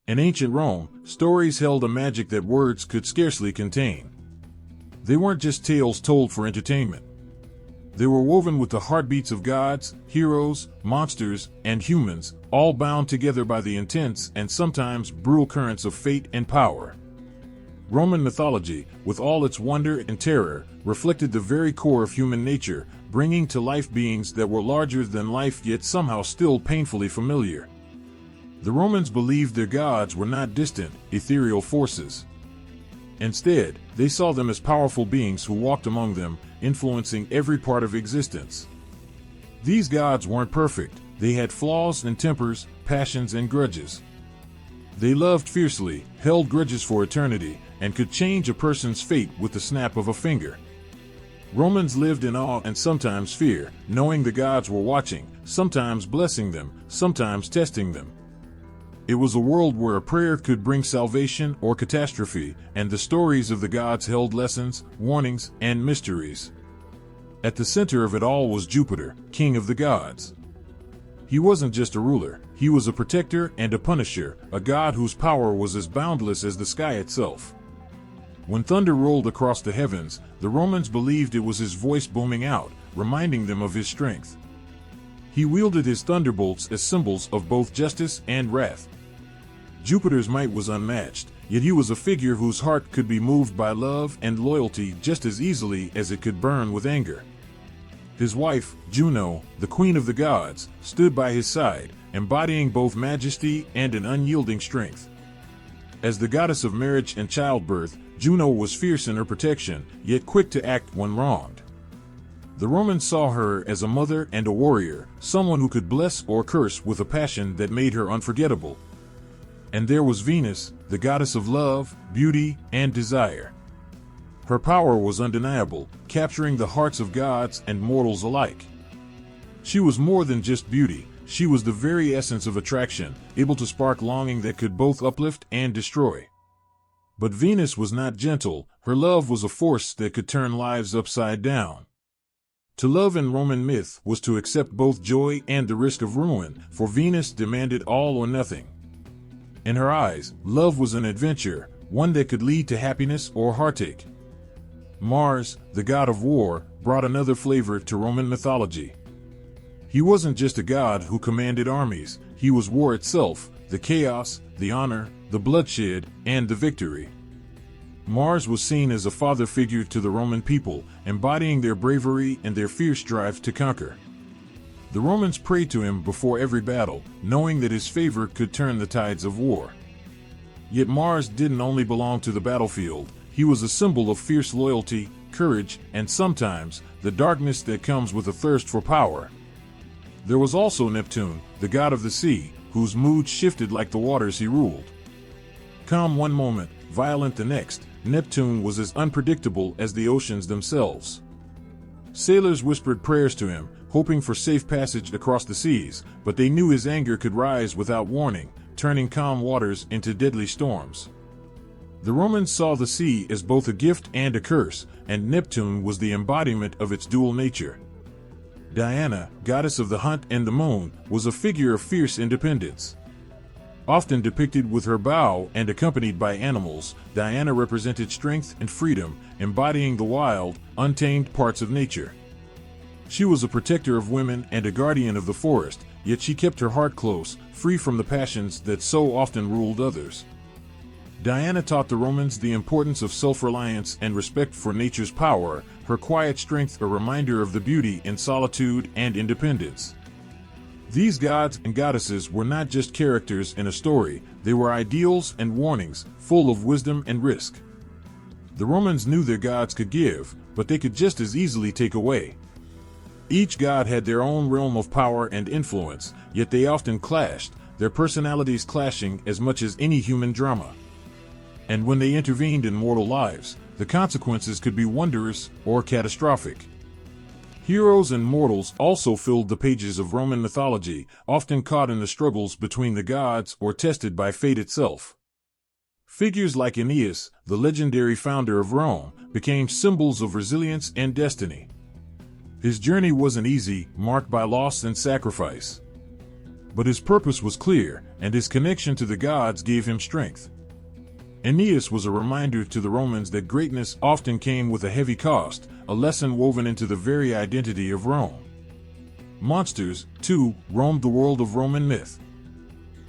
In ancient Rome, stories held a magic that words could scarcely contain. They weren't just tales told for entertainment. They were woven with the heartbeats of gods, heroes, monsters, and humans, all bound together by the intense and sometimes brutal currents of fate and power. Roman mythology, with all its wonder and terror, reflected the very core of human nature, bringing to life beings that were larger than life yet somehow still painfully familiar. The Romans believed their gods were not distant, ethereal forces. Instead, they saw them as powerful beings who walked among them, influencing every part of existence. These gods weren't perfect. They had flaws and tempers, passions and grudges. They loved fiercely, held grudges for eternity, and could change a person's fate with the snap of a finger. Romans lived in awe and sometimes fear, knowing the gods were watching, sometimes blessing them, sometimes testing them. It was a world where a prayer could bring salvation or catastrophe, and the stories of the gods held lessons, warnings, and mysteries. At the center of it all was Jupiter, king of the gods. He wasn't just a ruler, he was a protector and a punisher, a god whose power was as boundless as the sky itself. When thunder rolled across the heavens, the Romans believed it was his voice booming out, reminding them of his strength. He wielded his thunderbolts as symbols of both justice and wrath. Jupiter's might was unmatched, yet he was a figure whose heart could be moved by love and loyalty just as easily as it could burn with anger. His wife, Juno, the queen of the gods, stood by his side, embodying both majesty and an unyielding strength. As the goddess of marriage and childbirth, Juno was fierce in her protection, yet quick to act when wronged. The Romans saw her as a mother and a warrior, someone who could bless or curse with a passion that made her unforgettable. And there was Venus, the goddess of love, beauty, and desire. Her power was undeniable, capturing the hearts of gods and mortals alike. She was more than just beauty, she was the very essence of attraction, able to spark longing that could both uplift and destroy. But Venus was not gentle, her love was a force that could turn lives upside down. To love in Roman myth was to accept both joy and the risk of ruin, for Venus demanded all or nothing. In her eyes, love was an adventure, one that could lead to happiness or heartache. Mars, the god of war, brought another flavor to Roman mythology. He wasn't just a god who commanded armies, he was war itself, the chaos, the honor, the bloodshed, and the victory. Mars was seen as a father figure to the Roman people, embodying their bravery and their fierce drive to conquer. The Romans prayed to him before every battle, knowing that his favor could turn the tides of war. Yet Mars didn't only belong to the battlefield, he was a symbol of fierce loyalty, courage, and sometimes, the darkness that comes with a thirst for power. There was also Neptune, the god of the sea, whose mood shifted like the waters he ruled. Calm one moment, violent the next, Neptune was as unpredictable as the oceans themselves. Sailors whispered prayers to him, hoping for safe passage across the seas, but they knew his anger could rise without warning, turning calm waters into deadly storms. The Romans saw the sea as both a gift and a curse, and Neptune was the embodiment of its dual nature. Diana, goddess of the hunt and the moon, was a figure of fierce independence. Often depicted with her bow and accompanied by animals, Diana represented strength and freedom, embodying the wild, untamed parts of nature. She was a protector of women and a guardian of the forest, yet she kept her heart close, free from the passions that so often ruled others. Diana taught the Romans the importance of self-reliance and respect for nature's power, her quiet strength a reminder of the beauty in solitude and independence. These gods and goddesses were not just characters in a story, they were ideals and warnings, full of wisdom and risk. The Romans knew their gods could give, but they could just as easily take away. Each god had their own realm of power and influence, yet they often clashed, their personalities clashing as much as any human drama. And when they intervened in mortal lives, the consequences could be wondrous or catastrophic. Heroes and mortals also filled the pages of Roman mythology, often caught in the struggles between the gods or tested by fate itself. Figures like Aeneas, the legendary founder of Rome, became symbols of resilience and destiny. His journey wasn't easy, marked by loss and sacrifice. But his purpose was clear, and his connection to the gods gave him strength. Aeneas was a reminder to the Romans that greatness often came with a heavy cost, a lesson woven into the very identity of Rome. Monsters, too, roamed the world of Roman myth.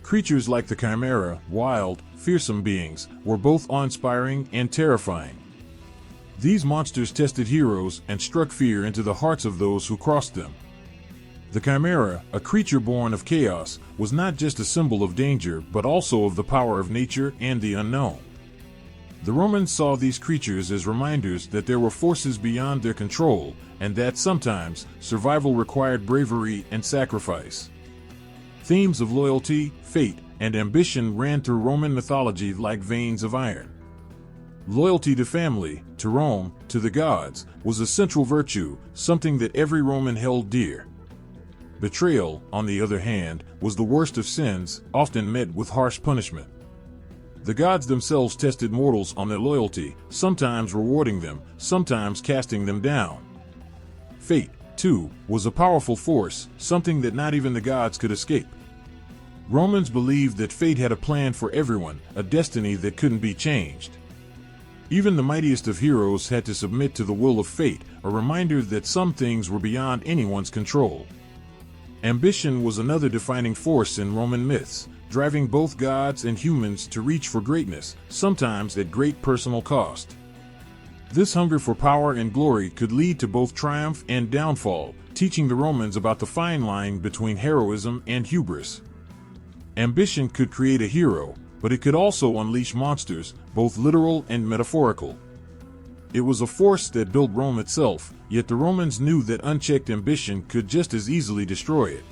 Creatures like the Chimera, wild, fearsome beings, were both awe-inspiring and terrifying. These monsters tested heroes and struck fear into the hearts of those who crossed them. The Chimera, a creature born of chaos, was not just a symbol of danger but also of the power of nature and the unknown. The Romans saw these creatures as reminders that there were forces beyond their control, and that sometimes survival required bravery and sacrifice. Themes of loyalty, fate, and ambition ran through Roman mythology like veins of iron. Loyalty to family, to Rome, to the gods, was a central virtue, something that every Roman held dear. Betrayal, on the other hand, was the worst of sins, often met with harsh punishment. The gods themselves tested mortals on their loyalty, sometimes rewarding them, sometimes casting them down. Fate, too, was a powerful force, something that not even the gods could escape. Romans believed that fate had a plan for everyone, a destiny that couldn't be changed. Even the mightiest of heroes had to submit to the will of fate, a reminder that some things were beyond anyone's control. Ambition was another defining force in Roman myths, driving both gods and humans to reach for greatness, sometimes at great personal cost. This hunger for power and glory could lead to both triumph and downfall, teaching the Romans about the fine line between heroism and hubris. Ambition could create a hero, but it could also unleash monsters, both literal and metaphorical. It was a force that built Rome itself, yet the Romans knew that unchecked ambition could just as easily destroy it.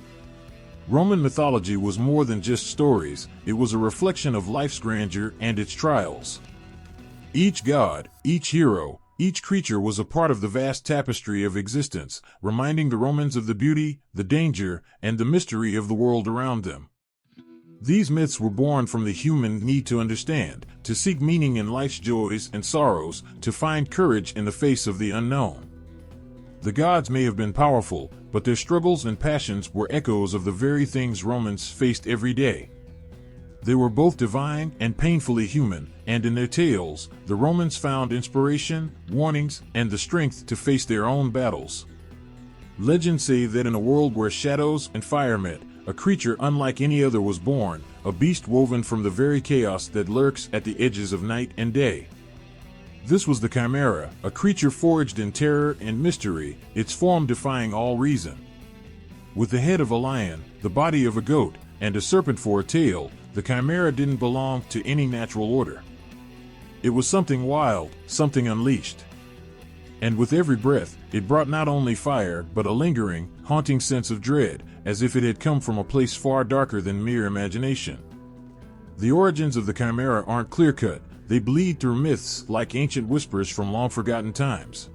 Roman mythology was more than just stories, it was a reflection of life's grandeur and its trials. Each god, each hero, each creature was a part of the vast tapestry of existence, reminding the Romans of the beauty, the danger, and the mystery of the world around them. These myths were born from the human need to understand, to seek meaning in life's joys and sorrows, to find courage in the face of the unknown. The gods may have been powerful, but their struggles and passions were echoes of the very things Romans faced every day. They were both divine and painfully human, and in their tales, the Romans found inspiration, warnings, and the strength to face their own battles. Legends say that in a world where shadows and fire met, a creature unlike any other was born, a beast woven from the very chaos that lurks at the edges of night and day. This was the Chimera, a creature forged in terror and mystery, its form defying all reason. With the head of a lion, the body of a goat, and a serpent for a tail, the Chimera didn't belong to any natural order. It was something wild, something unleashed. And with every breath, it brought not only fire, but a lingering, haunting sense of dread, as if it had come from a place far darker than mere imagination. The origins of the Chimera aren't clear-cut, they bleed through myths like ancient whispers from long-forgotten times.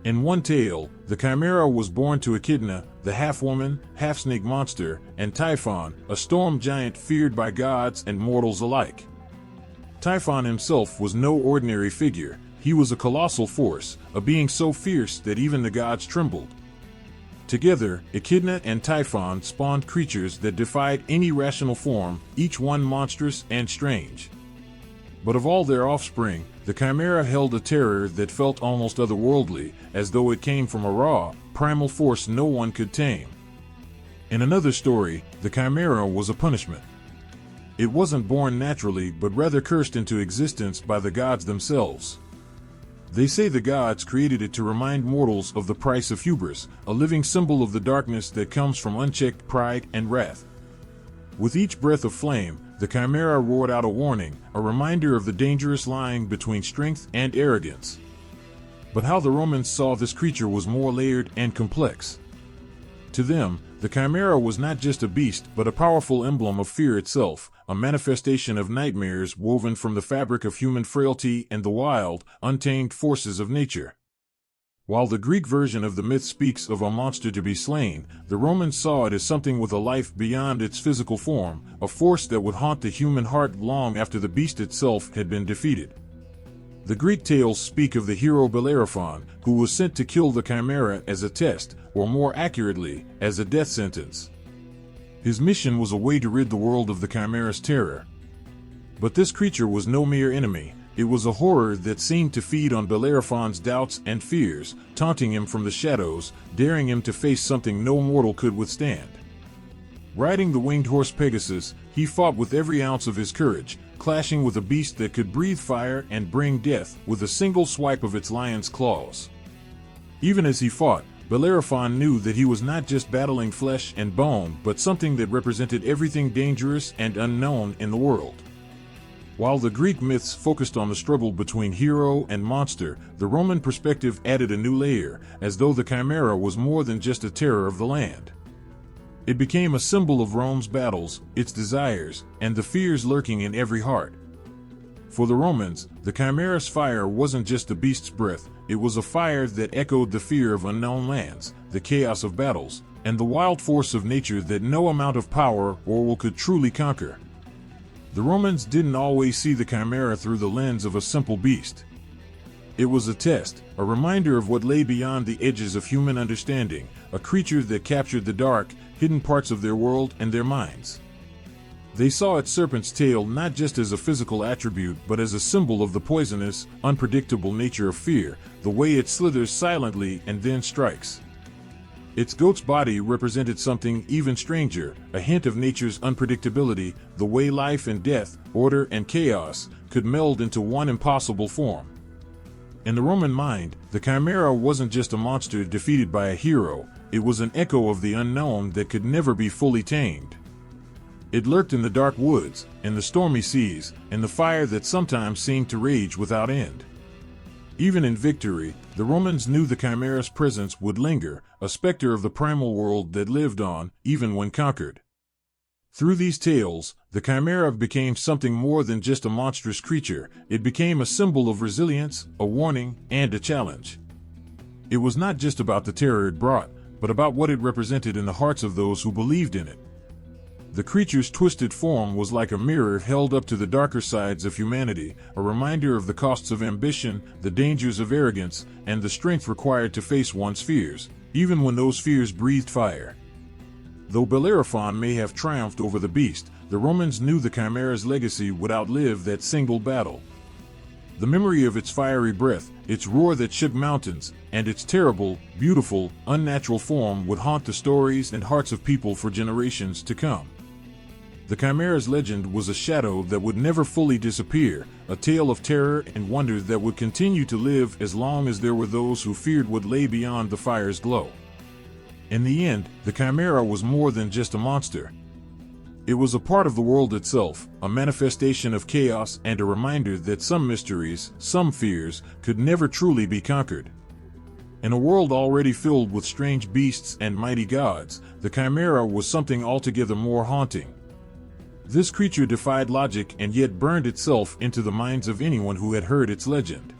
In one tale, the Chimera was born to Echidna, the half-woman, half-snake monster, and Typhon, a storm giant feared by gods and mortals alike. Typhon himself was no ordinary figure, he was a colossal force, a being so fierce that even the gods trembled. Together, Echidna and Typhon spawned creatures that defied any rational form, each one monstrous and strange. But of all their offspring, the Chimera held a terror that felt almost otherworldly, as though it came from a raw, primal force no one could tame. In another story, the Chimera was a punishment. It wasn't born naturally but rather cursed into existence by the gods themselves. They say the gods created it to remind mortals of the price of hubris, a living symbol of the darkness that comes from unchecked pride and wrath. With each breath of flame, the Chimera roared out a warning, a reminder of the dangerous line between strength and arrogance. But how the Romans saw this creature was more layered and complex. To them, the Chimera was not just a beast but a powerful emblem of fear itself, a manifestation of nightmares woven from the fabric of human frailty and the wild, untamed forces of nature. While the Greek version of the myth speaks of a monster to be slain, the Romans saw it as something with a life beyond its physical form, a force that would haunt the human heart long after the beast itself had been defeated. The Greek tales speak of the hero Bellerophon, who was sent to kill the Chimera as a test, or more accurately, as a death sentence. His mission was a way to rid the world of the Chimera's terror. But this creature was no mere enemy. It was a horror that seemed to feed on Bellerophon's doubts and fears, taunting him from the shadows, daring him to face something no mortal could withstand. Riding the winged horse Pegasus, he fought with every ounce of his courage, clashing with a beast that could breathe fire and bring death with a single swipe of its lion's claws. Even as he fought, Bellerophon knew that he was not just battling flesh and bone, but something that represented everything dangerous and unknown in the world. While the Greek myths focused on the struggle between hero and monster, the Roman perspective added a new layer, as though the Chimera was more than just a terror of the land. It became a symbol of Rome's battles, its desires, and the fears lurking in every heart. For the Romans, the Chimera's fire wasn't just a beast's breath, it was a fire that echoed the fear of unknown lands, the chaos of battles, and the wild force of nature that no amount of power or will could truly conquer. The Romans didn't always see the Chimera through the lens of a simple beast. It was a test, a reminder of what lay beyond the edges of human understanding, a creature that captured the dark, hidden parts of their world and their minds. They saw its serpent's tail not just as a physical attribute but as a symbol of the poisonous, unpredictable nature of fear, the way it slithers silently and then strikes. Its goat's body represented something even stranger, a hint of nature's unpredictability, the way life and death, order and chaos, could meld into one impossible form. In the Roman mind, the Chimera wasn't just a monster defeated by a hero, it was an echo of the unknown that could never be fully tamed. It lurked in the dark woods, in the stormy seas, in the fire that sometimes seemed to rage without end. Even in victory, the Romans knew the Chimera's presence would linger, a specter of the primal world that lived on, even when conquered. Through these tales, the Chimera became something more than just a monstrous creature. It became a symbol of resilience, a warning, and a challenge. It was not just about the terror it brought, but about what it represented in the hearts of those who believed in it. The creature's twisted form was like a mirror held up to the darker sides of humanity, a reminder of the costs of ambition, the dangers of arrogance, and the strength required to face one's fears, even when those fears breathed fire. Though Bellerophon may have triumphed over the beast, the Romans knew the Chimera's legacy would outlive that single battle. The memory of its fiery breath, its roar that shook mountains, and its terrible, beautiful, unnatural form would haunt the stories and hearts of people for generations to come. The Chimera's legend was a shadow that would never fully disappear, a tale of terror and wonder that would continue to live as long as there were those who feared what lay beyond the fire's glow. In the end, the Chimera was more than just a monster. It was a part of the world itself, a manifestation of chaos and a reminder that some mysteries, some fears, could never truly be conquered. In a world already filled with strange beasts and mighty gods, the Chimera was something altogether more haunting. This creature defied logic and yet burned itself into the minds of anyone who had heard its legend.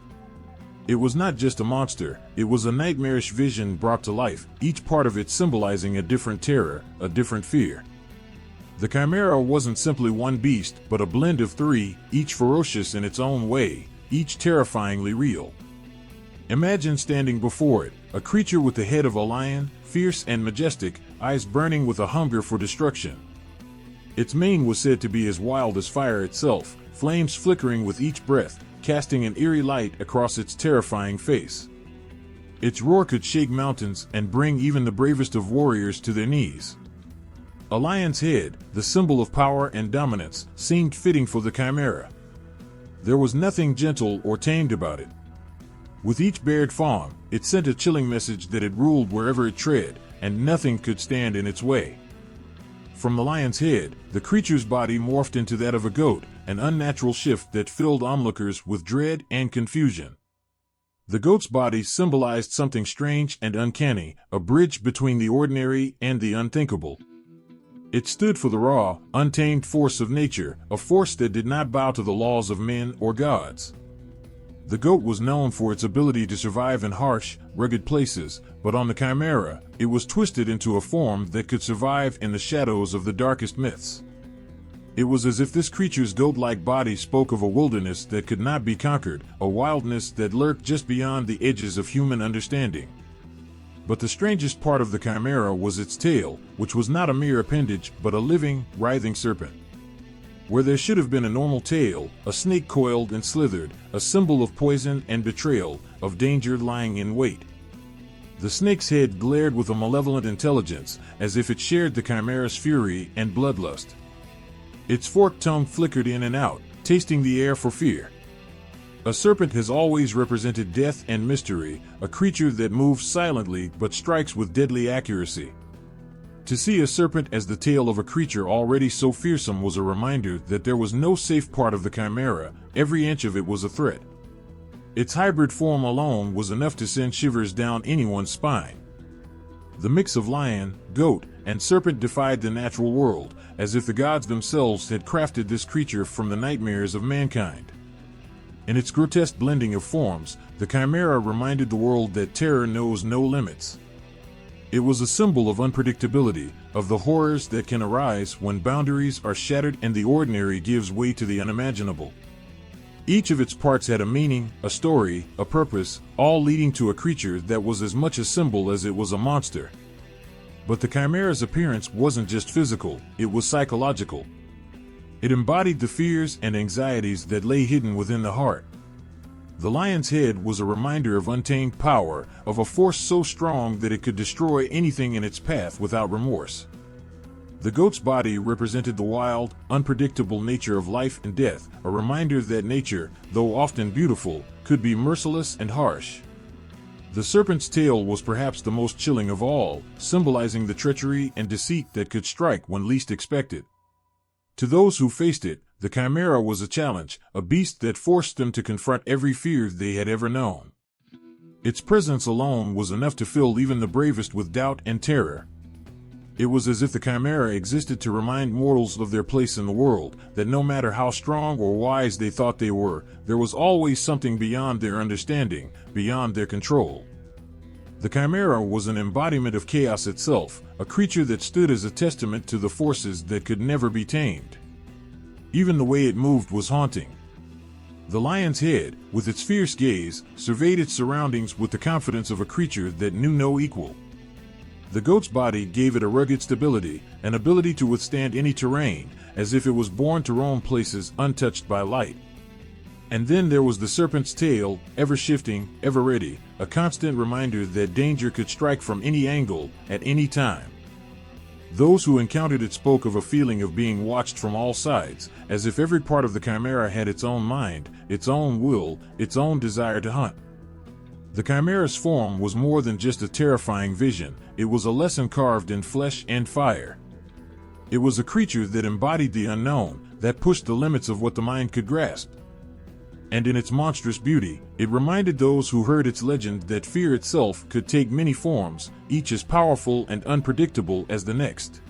It was not just a monster, it was a nightmarish vision brought to life, each part of it symbolizing a different terror, a different fear. The Chimera wasn't simply one beast, but a blend of three, each ferocious in its own way, each terrifyingly real. Imagine standing before it, a creature with the head of a lion, fierce and majestic, eyes burning with a hunger for destruction. Its mane was said to be as wild as fire itself, flames flickering with each breath, casting an eerie light across its terrifying face. Its roar could shake mountains and bring even the bravest of warriors to their knees. A lion's head, the symbol of power and dominance, seemed fitting for the Chimera. There was nothing gentle or tamed about it. With each bared fawn, it sent a chilling message that it ruled wherever it tread, and nothing could stand in its way. From the lion's head, the creature's body morphed into that of a goat, an unnatural shift that filled onlookers with dread and confusion. The goat's body symbolized something strange and uncanny, a bridge between the ordinary and the unthinkable. It stood for the raw, untamed force of nature, a force that did not bow to the laws of men or gods. The goat was known for its ability to survive in harsh, rugged places, but on the Chimera, it was twisted into a form that could survive in the shadows of the darkest myths. It was as if this creature's goat-like body spoke of a wilderness that could not be conquered, a wildness that lurked just beyond the edges of human understanding. But the strangest part of the chimera was its tail, which was not a mere appendage but a living, writhing serpent. Where there should have been a normal tail, a snake coiled and slithered, a symbol of poison and betrayal, of danger lying in wait. The snake's head glared with a malevolent intelligence, as if it shared the chimera's fury and bloodlust. Its forked tongue flickered in and out, tasting the air for fear. A serpent has always represented death and mystery, a creature that moves silently but strikes with deadly accuracy. To see a serpent as the tail of a creature already so fearsome was a reminder that there was no safe part of the chimera, every inch of it was a threat. Its hybrid form alone was enough to send shivers down anyone's spine. The mix of lion, goat, and serpent defied the natural world, as if the gods themselves had crafted this creature from the nightmares of mankind. In its grotesque blending of forms, the chimera reminded the world that terror knows no limits. It was a symbol of unpredictability, of the horrors that can arise when boundaries are shattered and the ordinary gives way to the unimaginable. Each of its parts had a meaning, a story, a purpose, all leading to a creature that was as much a symbol as it was a monster. But the chimera's appearance wasn't just physical, it was psychological. It embodied the fears and anxieties that lay hidden within the heart. The lion's head was a reminder of untamed power, of a force so strong that it could destroy anything in its path without remorse. The goat's body represented the wild, unpredictable nature of life and death, a reminder that nature, though often beautiful, could be merciless and harsh. The serpent's tail was perhaps the most chilling of all, symbolizing the treachery and deceit that could strike when least expected. To those who faced it, the chimera was a challenge, a beast that forced them to confront every fear they had ever known. Its presence alone was enough to fill even the bravest with doubt and terror. It was as if the chimera existed to remind mortals of their place in the world, that no matter how strong or wise they thought they were, there was always something beyond their understanding, beyond their control. The chimera was an embodiment of chaos itself, a creature that stood as a testament to the forces that could never be tamed. Even the way it moved was haunting. The lion's head, with its fierce gaze, surveyed its surroundings with the confidence of a creature that knew no equal. The goat's body gave it a rugged stability, an ability to withstand any terrain, as if it was born to roam places untouched by light. And then there was the serpent's tail, ever shifting, ever ready, a constant reminder that danger could strike from any angle, at any time. Those who encountered it spoke of a feeling of being watched from all sides, as if every part of the chimera had its own mind, its own will, its own desire to hunt. The chimera's form was more than just a terrifying vision, it was a lesson carved in flesh and fire. It was a creature that embodied the unknown, that pushed the limits of what the mind could grasp. And in its monstrous beauty, it reminded those who heard its legend that fear itself could take many forms, each as powerful and unpredictable as the next.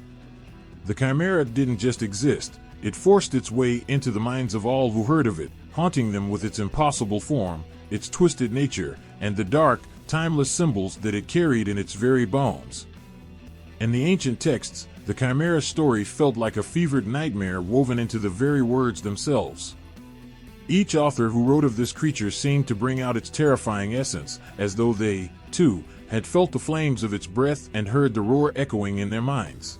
The chimera didn't just exist, it forced its way into the minds of all who heard of it, haunting them with its impossible form, its twisted nature, and the dark, timeless symbols that it carried in its very bones. In the ancient texts, the chimera's story felt like a fevered nightmare woven into the very words themselves. Each author who wrote of this creature seemed to bring out its terrifying essence, as though they, too, had felt the flames of its breath and heard the roar echoing in their minds.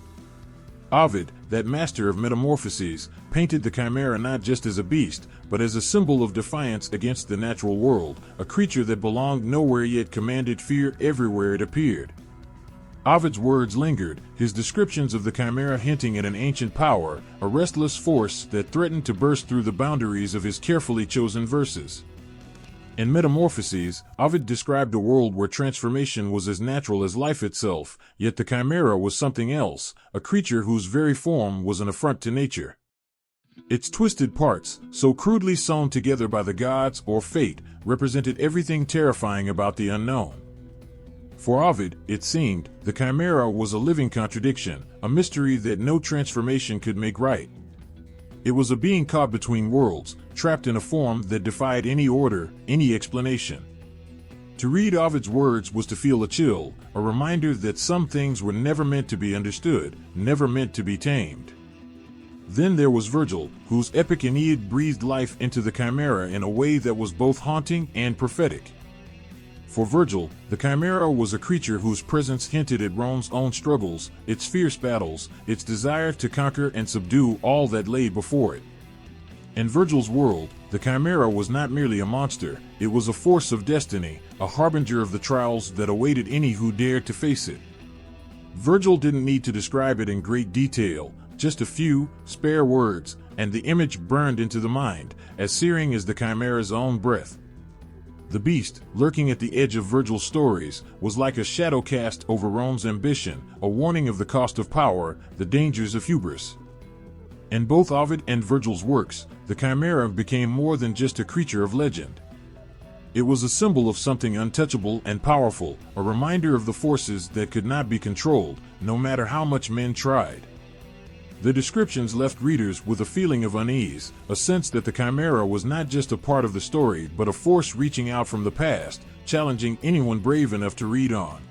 Ovid, that master of metamorphoses, painted the chimera not just as a beast, but as a symbol of defiance against the natural world, a creature that belonged nowhere yet commanded fear everywhere it appeared. Ovid's words lingered, his descriptions of the chimera hinting at an ancient power, a restless force that threatened to burst through the boundaries of his carefully chosen verses. In Metamorphoses, Ovid described a world where transformation was as natural as life itself, yet the chimera was something else, a creature whose very form was an affront to nature. Its twisted parts, so crudely sewn together by the gods or fate, represented everything terrifying about the unknown. For Ovid, it seemed, the chimera was a living contradiction, a mystery that no transformation could make right. It was a being caught between worlds, trapped in a form that defied any order, any explanation. To read Ovid's words was to feel a chill, a reminder that some things were never meant to be understood, never meant to be tamed. Then there was Virgil, whose epic Aeneid breathed life into the chimera in a way that was both haunting and prophetic. For Virgil, the Chimera was a creature whose presence hinted at Rome's own struggles, its fierce battles, its desire to conquer and subdue all that lay before it. In Virgil's world, the Chimera was not merely a monster, it was a force of destiny, a harbinger of the trials that awaited any who dared to face it. Virgil didn't need to describe it in great detail, just a few spare words, and the image burned into the mind, as searing as the Chimera's own breath. The beast, lurking at the edge of Virgil's stories, was like a shadow cast over Rome's ambition, a warning of the cost of power, the dangers of hubris. In both Ovid and Virgil's works, the Chimera became more than just a creature of legend. It was a symbol of something untouchable and powerful, a reminder of the forces that could not be controlled, no matter how much men tried. The descriptions left readers with a feeling of unease, a sense that the Chimera was not just a part of the story but a force reaching out from the past, challenging anyone brave enough to read on.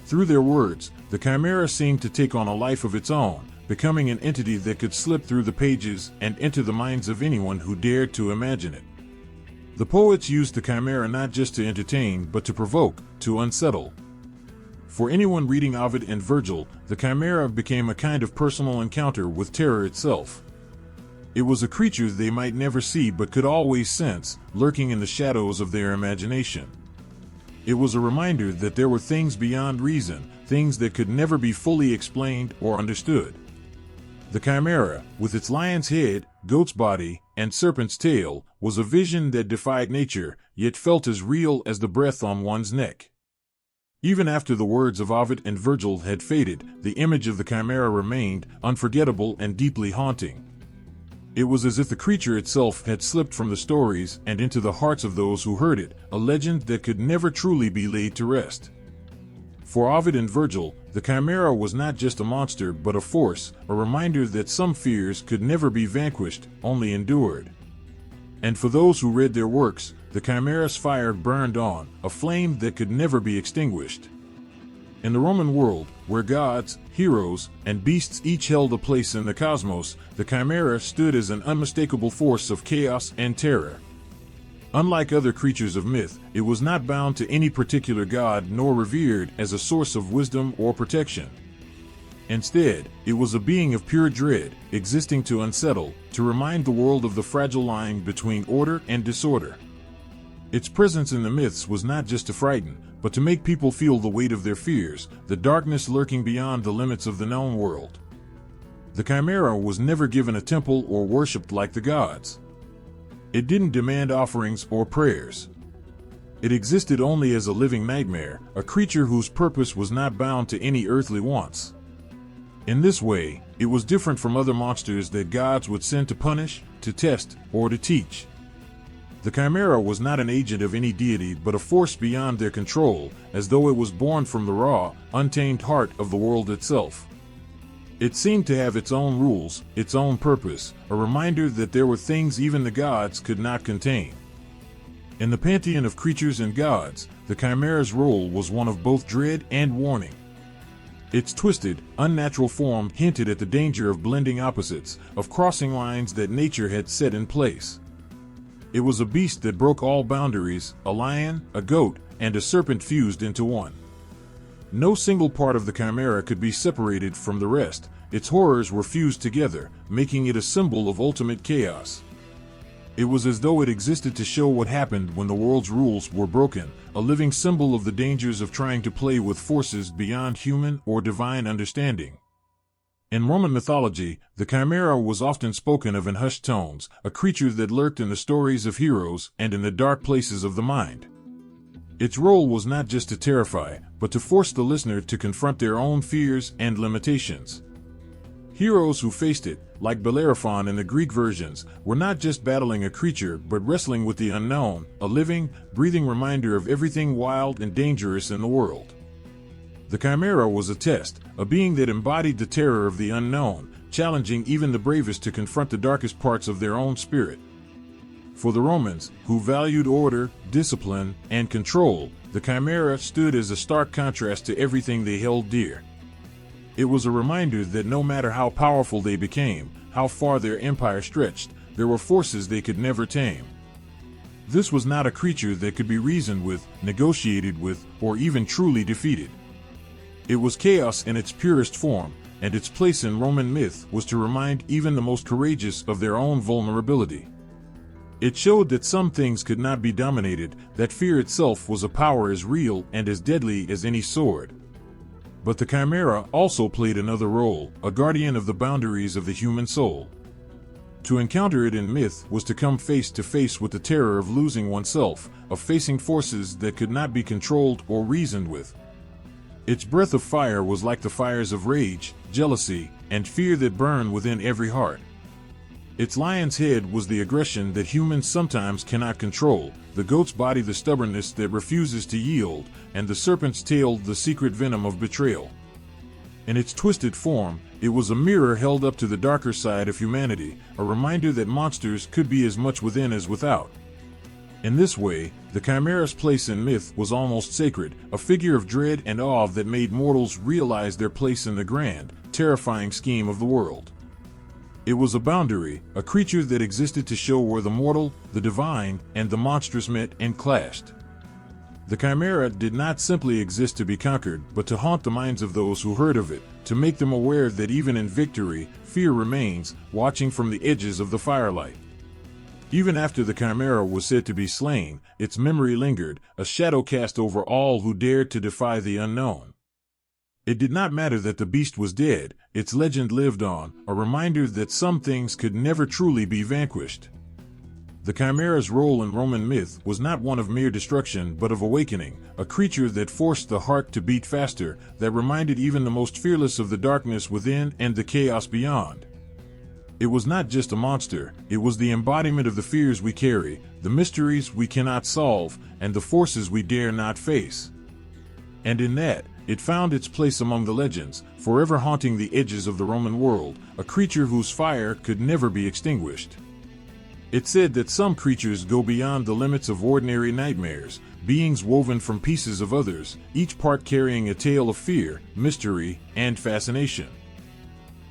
Through their words, the Chimera seemed to take on a life of its own, becoming an entity that could slip through the pages and enter the minds of anyone who dared to imagine it. The poets used the Chimera not just to entertain but to provoke, to unsettle. For anyone reading Ovid and Virgil, the Chimera became a kind of personal encounter with terror itself. It was a creature they might never see but could always sense, lurking in the shadows of their imagination. It was a reminder that there were things beyond reason, things that could never be fully explained or understood. The Chimera, with its lion's head, goat's body, and serpent's tail, was a vision that defied nature, yet felt as real as the breath on one's neck. Even after the words of Ovid and Virgil had faded, the image of the Chimera remained, unforgettable and deeply haunting. It was as if the creature itself had slipped from the stories and into the hearts of those who heard it, a legend that could never truly be laid to rest. For Ovid and Virgil, the Chimera was not just a monster but a force, a reminder that some fears could never be vanquished, only endured. And for those who read their works, the Chimera's fire burned on, a flame that could never be extinguished. In the Roman world, where gods, heroes, and beasts each held a place in the cosmos, the Chimera stood as an unmistakable force of chaos and terror. Unlike other creatures of myth, it was not bound to any particular god nor revered as a source of wisdom or protection. Instead, it was a being of pure dread, existing to unsettle, to remind the world of the fragile line between order and disorder. Its presence in the myths was not just to frighten, but to make people feel the weight of their fears, the darkness lurking beyond the limits of the known world. The Chimera was never given a temple or worshipped like the gods. It didn't demand offerings or prayers. It existed only as a living nightmare, a creature whose purpose was not bound to any earthly wants. In this way, it was different from other monsters that gods would send to punish, to test, or to teach. The Chimera was not an agent of any deity but a force beyond their control, as though it was born from the raw, untamed heart of the world itself. It seemed to have its own rules, its own purpose, a reminder that there were things even the gods could not contain. In the pantheon of creatures and gods, the Chimera's role was one of both dread and warning. Its twisted, unnatural form hinted at the danger of blending opposites, of crossing lines that nature had set in place. It was a beast that broke all boundaries, a lion, a goat, and a serpent fused into one. No single part of the Chimera could be separated from the rest, its horrors were fused together, making it a symbol of ultimate chaos. It was as though it existed to show what happened when the world's rules were broken, a living symbol of the dangers of trying to play with forces beyond human or divine understanding. In Roman mythology, the Chimera was often spoken of in hushed tones, a creature that lurked in the stories of heroes and in the dark places of the mind. Its role was not just to terrify, but to force the listener to confront their own fears and limitations. Heroes who faced it, like Bellerophon in the Greek versions, were not just battling a creature but wrestling with the unknown, a living, breathing reminder of everything wild and dangerous in the world. The Chimera was a test, a being that embodied the terror of the unknown, challenging even the bravest to confront the darkest parts of their own spirit. For the Romans, who valued order, discipline, and control, the Chimera stood as a stark contrast to everything they held dear. It was a reminder that no matter how powerful they became, how far their empire stretched, there were forces they could never tame. This was not a creature that could be reasoned with, negotiated with, or even truly defeated. It was chaos in its purest form, and its place in Roman myth was to remind even the most courageous of their own vulnerability. It showed that some things could not be dominated, that fear itself was a power as real and as deadly as any sword. But the Chimera also played another role, a guardian of the boundaries of the human soul. To encounter it in myth was to come face to face with the terror of losing oneself, of facing forces that could not be controlled or reasoned with. Its breath of fire was like the fires of rage, jealousy, and fear that burn within every heart. Its lion's head was the aggression that humans sometimes cannot control, the goat's body the stubbornness that refuses to yield, and the serpent's tail the secret venom of betrayal. In its twisted form, it was a mirror held up to the darker side of humanity, a reminder that monsters could be as much within as without. In this way, the Chimera's place in myth was almost sacred, a figure of dread and awe that made mortals realize their place in the grand, terrifying scheme of the world. It was a boundary, a creature that existed to show where the mortal, the divine, and the monstrous met and clashed. The Chimera did not simply exist to be conquered, but to haunt the minds of those who heard of it, to make them aware that even in victory, fear remains, watching from the edges of the firelight. Even after the Chimera was said to be slain, its memory lingered, a shadow cast over all who dared to defy the unknown. It did not matter that the beast was dead, its legend lived on, a reminder that some things could never truly be vanquished. The Chimera's role in Roman myth was not one of mere destruction but of awakening, a creature that forced the heart to beat faster, that reminded even the most fearless of the darkness within and the chaos beyond. It was not just a monster, it was the embodiment of the fears we carry, the mysteries we cannot solve, and the forces we dare not face. And in that, it found its place among the legends, forever haunting the edges of the Roman world, a creature whose fire could never be extinguished. It said that some creatures go beyond the limits of ordinary nightmares, beings woven from pieces of others, each part carrying a tale of fear, mystery, and fascination.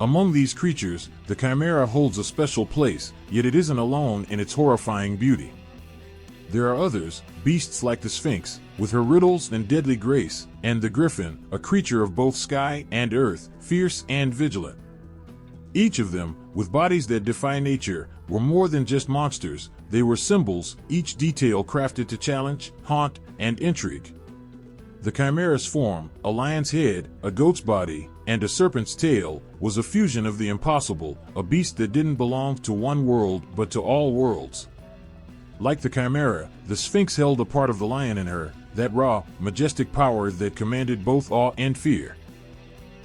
Among these creatures, the Chimera holds a special place, yet it isn't alone in its horrifying beauty. There are others, beasts like the Sphinx, with her riddles and deadly grace, and the Griffin, a creature of both sky and earth, fierce and vigilant. Each of them, with bodies that defy nature, were more than just monsters, they were symbols, each detail crafted to challenge, haunt, and intrigue. The Chimera's form, a lion's head, a goat's body, and a serpent's tail, was a fusion of the impossible, a beast that didn't belong to one world but to all worlds. Like the Chimera, the Sphinx held a part of the lion in her, that raw, majestic power that commanded both awe and fear.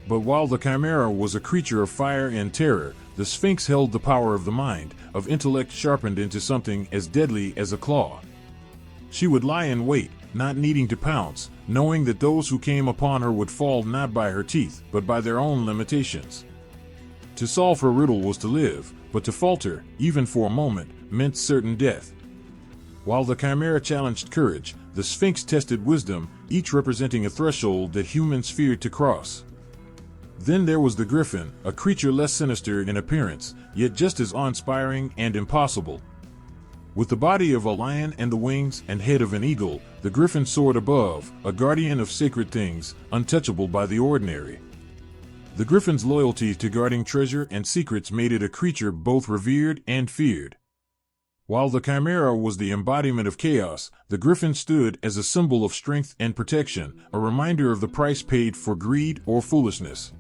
But while the Chimera was a creature of fire and terror, the Sphinx held the power of the mind, of intellect sharpened into something as deadly as a claw. She would lie in wait, not needing to pounce, knowing that those who came upon her would fall not by her teeth, but by their own limitations. To solve her riddle was to live, but to falter, even for a moment, meant certain death. While the Chimera challenged courage, the Sphinx tested wisdom, each representing a threshold that humans feared to cross. Then there was the Griffin, a creature less sinister in appearance, yet just as awe-inspiring and impossible. With the body of a lion and the wings and head of an eagle, the Griffin soared above, a guardian of sacred things, untouchable by the ordinary. The Griffin's loyalty to guarding treasure and secrets made it a creature both revered and feared. While the Chimera was the embodiment of chaos, the Griffin stood as a symbol of strength and protection, a reminder of the price paid for greed or foolishness.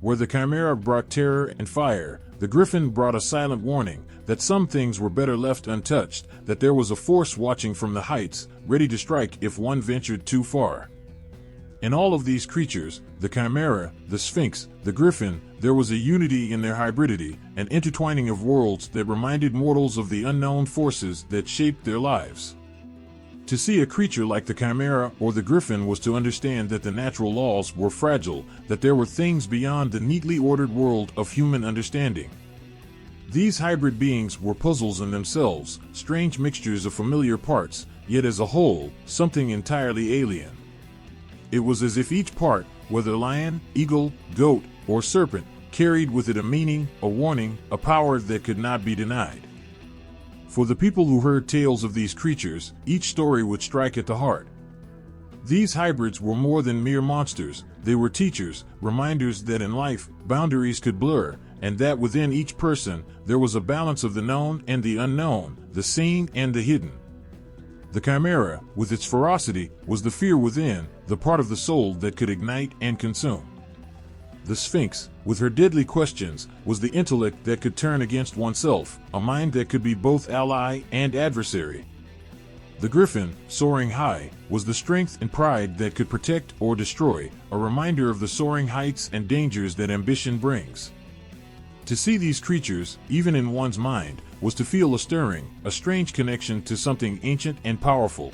Where the Chimera brought terror and fire, the Griffin brought a silent warning that some things were better left untouched, that there was a force watching from the heights, ready to strike if one ventured too far. In all of these creatures, the Chimera, the Sphinx, the Griffin, there was a unity in their hybridity, an intertwining of worlds that reminded mortals of the unknown forces that shaped their lives. To see a creature like the Chimera or the Griffin was to understand that the natural laws were fragile, that there were things beyond the neatly ordered world of human understanding. These hybrid beings were puzzles in themselves, strange mixtures of familiar parts, yet as a whole, something entirely alien. It was as if each part, whether lion, eagle, goat, or serpent, carried with it a meaning, a warning, a power that could not be denied. For the people who heard tales of these creatures, each story would strike at the heart. These hybrids were more than mere monsters. They were teachers, reminders that in life, boundaries could blur, and that within each person, there was a balance of the known and the unknown, the seen and the hidden. The Chimera, with its ferocity, was the fear within, the part of the soul that could ignite and consume. The Sphinx, with her deadly questions, was the intellect that could turn against oneself, a mind that could be both ally and adversary. The Griffin, soaring high, was the strength and pride that could protect or destroy, a reminder of the soaring heights and dangers that ambition brings. To see these creatures, even in one's mind, was to feel a stirring, a strange connection to something ancient and powerful.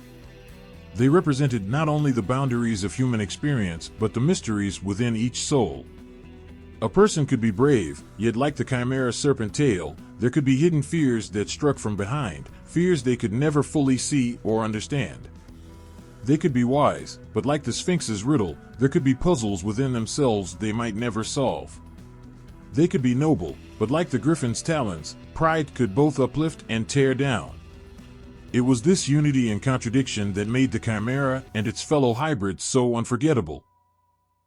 They represented not only the boundaries of human experience, but the mysteries within each soul. A person could be brave, yet like the Chimera's serpent tail, there could be hidden fears that struck from behind, fears they could never fully see or understand. They could be wise, but like the Sphinx's riddle, there could be puzzles within themselves they might never solve. They could be noble, but like the Griffin's talons, pride could both uplift and tear down. It was this unity and contradiction that made the Chimera and its fellow hybrids so unforgettable.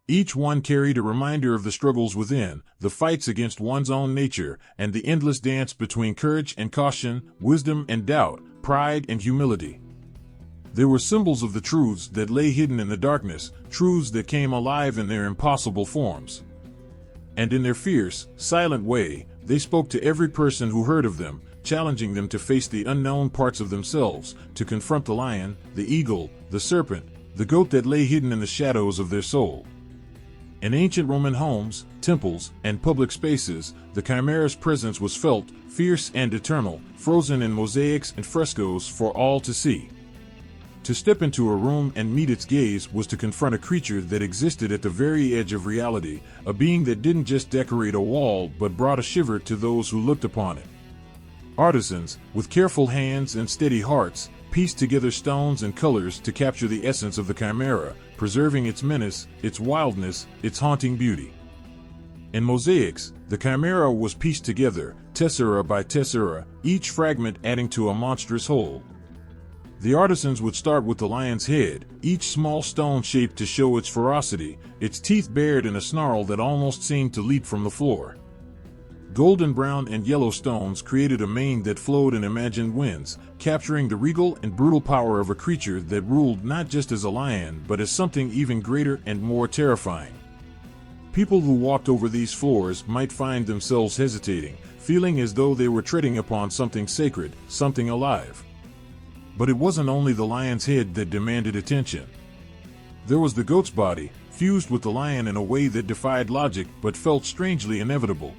Each one carried a reminder of the struggles within, the fights against one's own nature, and the endless dance between courage and caution, wisdom and doubt, pride and humility. They were symbols of the truths that lay hidden in the darkness, truths that came alive in their impossible forms. And in their fierce, silent way, they spoke to every person who heard of them, challenging them to face the unknown parts of themselves, to confront the lion, the eagle, the serpent, the goat that lay hidden in the shadows of their soul. In ancient Roman homes, temples, and public spaces, the Chimera's presence was felt, fierce and eternal, frozen in mosaics and frescoes for all to see. To step into a room and meet its gaze was to confront a creature that existed at the very edge of reality, a being that didn't just decorate a wall but brought a shiver to those who looked upon it. Artisans, with careful hands and steady hearts, pieced together stones and colors to capture the essence of the Chimera, preserving its menace, its wildness, its haunting beauty. In mosaics, the Chimera was pieced together, tessera by tessera, each fragment adding to a monstrous whole. The artisans would start with the lion's head, each small stone shaped to show its ferocity, its teeth bared in a snarl that almost seemed to leap from the floor. Golden brown and yellow stones created a mane that flowed in imagined winds, capturing the regal and brutal power of a creature that ruled not just as a lion but as something even greater and more terrifying. People who walked over these floors might find themselves hesitating, feeling as though they were treading upon something sacred, something alive. But it wasn't only the lion's head that demanded attention. There was the goat's body, fused with the lion in a way that defied logic but felt strangely inevitable.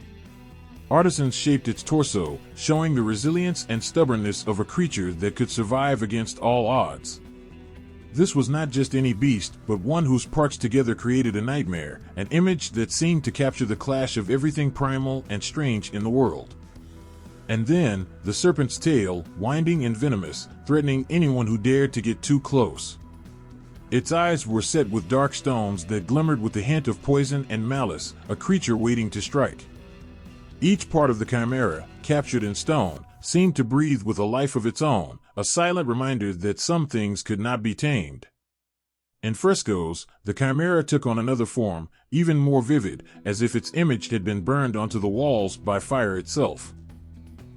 Artisans shaped its torso, showing the resilience and stubbornness of a creature that could survive against all odds. This was not just any beast, but one whose parts together created a nightmare, an image that seemed to capture the clash of everything primal and strange in the world. And then, the serpent's tail, winding and venomous, threatening anyone who dared to get too close. Its eyes were set with dark stones that glimmered with the hint of poison and malice, a creature waiting to strike. Each part of the Chimera, captured in stone, seemed to breathe with a life of its own, a silent reminder that some things could not be tamed. In frescoes, the Chimera took on another form, even more vivid, as if its image had been burned onto the walls by fire itself.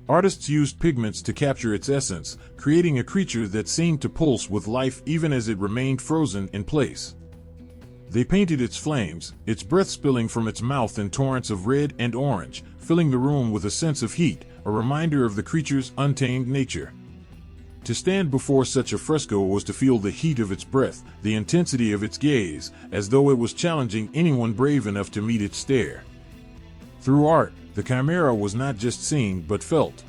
Artists used pigments to capture its essence, creating a creature that seemed to pulse with life even as it remained frozen in place. They painted its flames, its breath spilling from its mouth in torrents of red and orange, filling the room with a sense of heat, a reminder of the creature's untamed nature. To stand before such a fresco was to feel the heat of its breath, the intensity of its gaze, as though it was challenging anyone brave enough to meet its stare. Through art, the Chimera was not just seen but felt.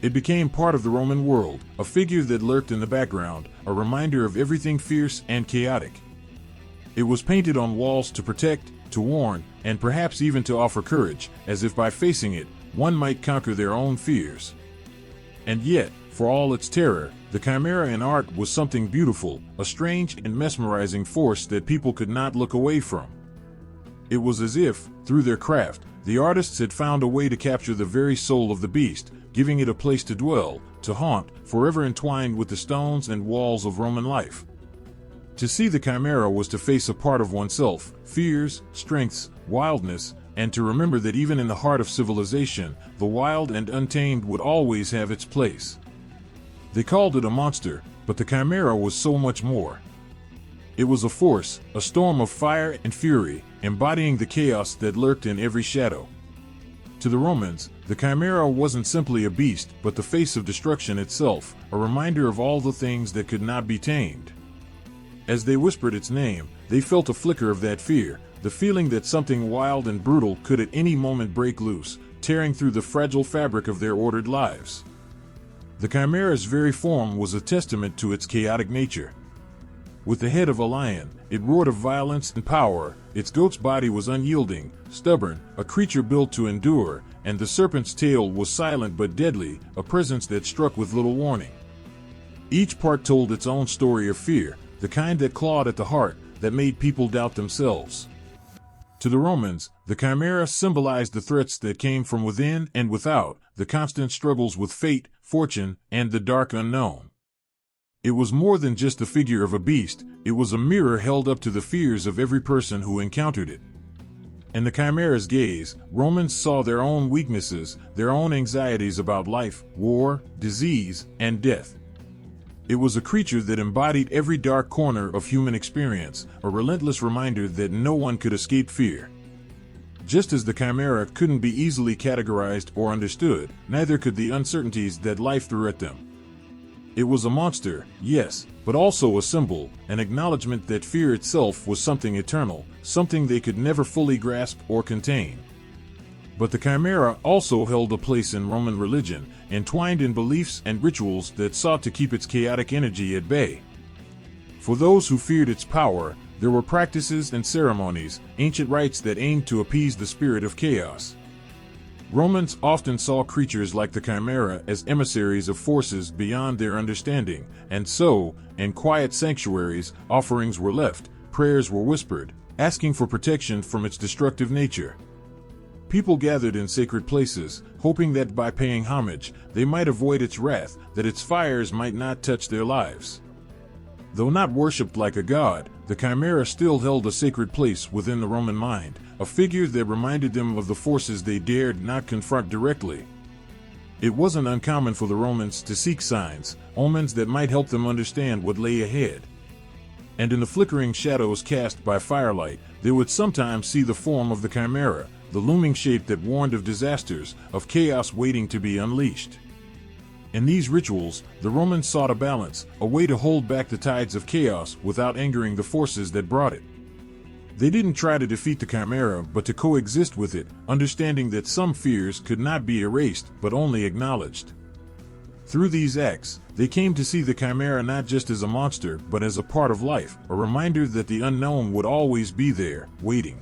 It became part of the Roman world, a figure that lurked in the background, a reminder of everything fierce and chaotic. It was painted on walls to protect, to warn, and perhaps even to offer courage, as if by facing it, one might conquer their own fears. And yet, for all its terror, the Chimera in art was something beautiful, a strange and mesmerizing force that people could not look away from. It was as if, through their craft, The artists had found a way to capture the very soul of the beast, giving it a place to dwell, to haunt, forever entwined with the stones and walls of Roman life. To see the Chimera was to face a part of oneself, fears, strengths, wildness, and to remember that even in the heart of civilization, the wild and untamed would always have its place. They called it a monster, but the Chimera was so much more. It was a force, a storm of fire and fury, embodying the chaos that lurked in every shadow. To the Romans, the Chimera wasn't simply a beast, but the face of destruction itself, a reminder of all the things that could not be tamed. As they whispered its name, they felt a flicker of that fear, the feeling that something wild and brutal could at any moment break loose, tearing through the fragile fabric of their ordered lives. The Chimera's very form was a testament to its chaotic nature. With the head of a lion, it roared of violence and power, its goat's body was unyielding, stubborn, a creature built to endure, and the serpent's tail was silent but deadly, a presence that struck with little warning. Each part told its own story of fear, the kind that clawed at the heart, that made people doubt themselves. To the Romans, the Chimera symbolized the threats that came from within and without, the constant struggles with fate, fortune, and the dark unknown. It was more than just the figure of a beast, it was a mirror held up to the fears of every person who encountered it. In the Chimera's gaze, Romans saw their own weaknesses, their own anxieties about life, war, disease, and death. It was a creature that embodied every dark corner of human experience, a relentless reminder that no one could escape fear. Just as the Chimera couldn't be easily categorized or understood, neither could the uncertainties that life threw at them. It was a monster, yes, but also a symbol, an acknowledgement that fear itself was something eternal, something they could never fully grasp or contain. But the Chimera also held a place in Roman religion, entwined in beliefs and rituals that sought to keep its chaotic energy at bay. For those who feared its power, there were practices and ceremonies, ancient rites that aimed to appease the spirit of chaos. Romans often saw creatures like the Chimera as emissaries of forces beyond their understanding, and so, in quiet sanctuaries, offerings were left, prayers were whispered, asking for protection from its destructive nature. People gathered in sacred places, hoping that by paying homage, they might avoid its wrath, that its fires might not touch their lives. Though not worshipped like a god, the Chimera still held a sacred place within the Roman mind, a figure that reminded them of the forces they dared not confront directly. It wasn't uncommon for the Romans to seek signs, omens that might help them understand what lay ahead. And in the flickering shadows cast by firelight, they would sometimes see the form of the Chimera, the looming shape that warned of disasters, of chaos waiting to be unleashed. In these rituals, the Romans sought a balance, a way to hold back the tides of chaos without angering the forces that brought it. They didn't try to defeat the Chimera but to coexist with it, understanding that some fears could not be erased but only acknowledged. Through these acts, they came to see the Chimera not just as a monster but as a part of life, a reminder that the unknown would always be there, waiting.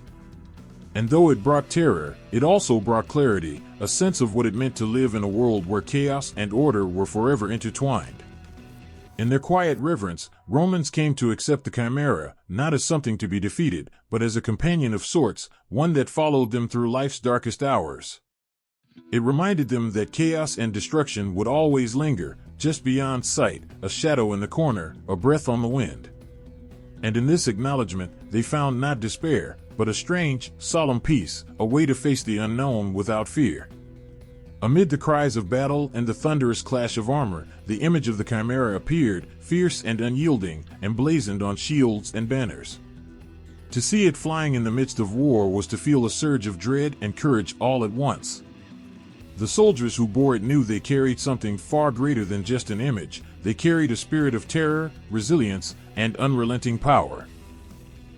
And though it brought terror, it also brought clarity, a sense of what it meant to live in a world where chaos and order were forever intertwined. In their quiet reverence, Romans came to accept the Chimera, not as something to be defeated, but as a companion of sorts, one that followed them through life's darkest hours. It reminded them that chaos and destruction would always linger, just beyond sight, a shadow in the corner, a breath on the wind. And in this acknowledgement, they found not despair, but a strange, solemn peace, a way to face the unknown without fear. Amid the cries of battle and the thunderous clash of armor, the image of the Chimera appeared, fierce and unyielding, emblazoned on shields and banners. To see it flying in the midst of war was to feel a surge of dread and courage all at once. The soldiers who bore it knew they carried something far greater than just an image. They carried a spirit of terror, resilience, and unrelenting power.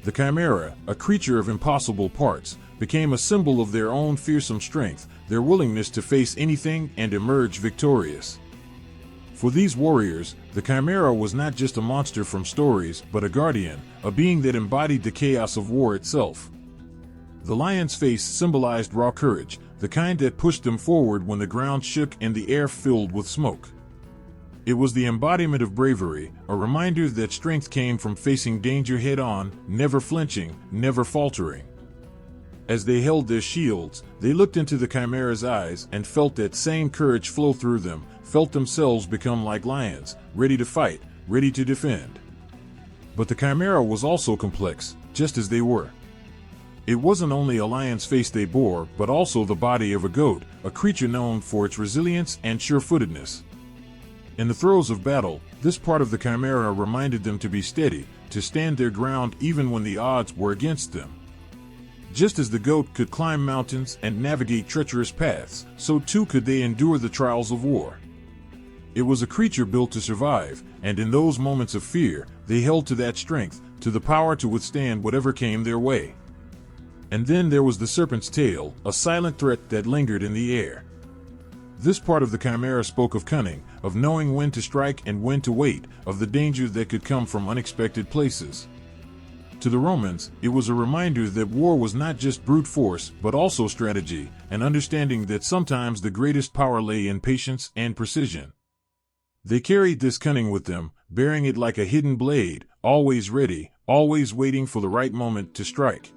The Chimera, a creature of impossible parts, became a symbol of their own fearsome strength, their willingness to face anything and emerge victorious. For these warriors, the Chimera was not just a monster from stories, but a guardian, a being that embodied the chaos of war itself. The lion's face symbolized raw courage, the kind that pushed them forward when the ground shook and the air filled with smoke. It was the embodiment of bravery, a reminder that strength came from facing danger head-on, never flinching, never faltering. As they held their shields, they looked into the Chimera's eyes and felt that same courage flow through them, felt themselves become like lions, ready to fight, ready to defend. But the Chimera was also complex, just as they were. It wasn't only a lion's face they bore, but also the body of a goat, a creature known for its resilience and sure-footedness. In the throes of battle, this part of the Chimera reminded them to be steady, to stand their ground even when the odds were against them. Just as the goat could climb mountains and navigate treacherous paths, so too could they endure the trials of war. It was a creature built to survive, and in those moments of fear, they held to that strength, to the power to withstand whatever came their way. And then there was the serpent's tail, a silent threat that lingered in the air. This part of the Chimera spoke of cunning, of knowing when to strike and when to wait, of the danger that could come from unexpected places. To the Romans, it was a reminder that war was not just brute force, but also strategy, and understanding that sometimes the greatest power lay in patience and precision. They carried this cunning with them, bearing it like a hidden blade, always ready, always waiting for the right moment to strike.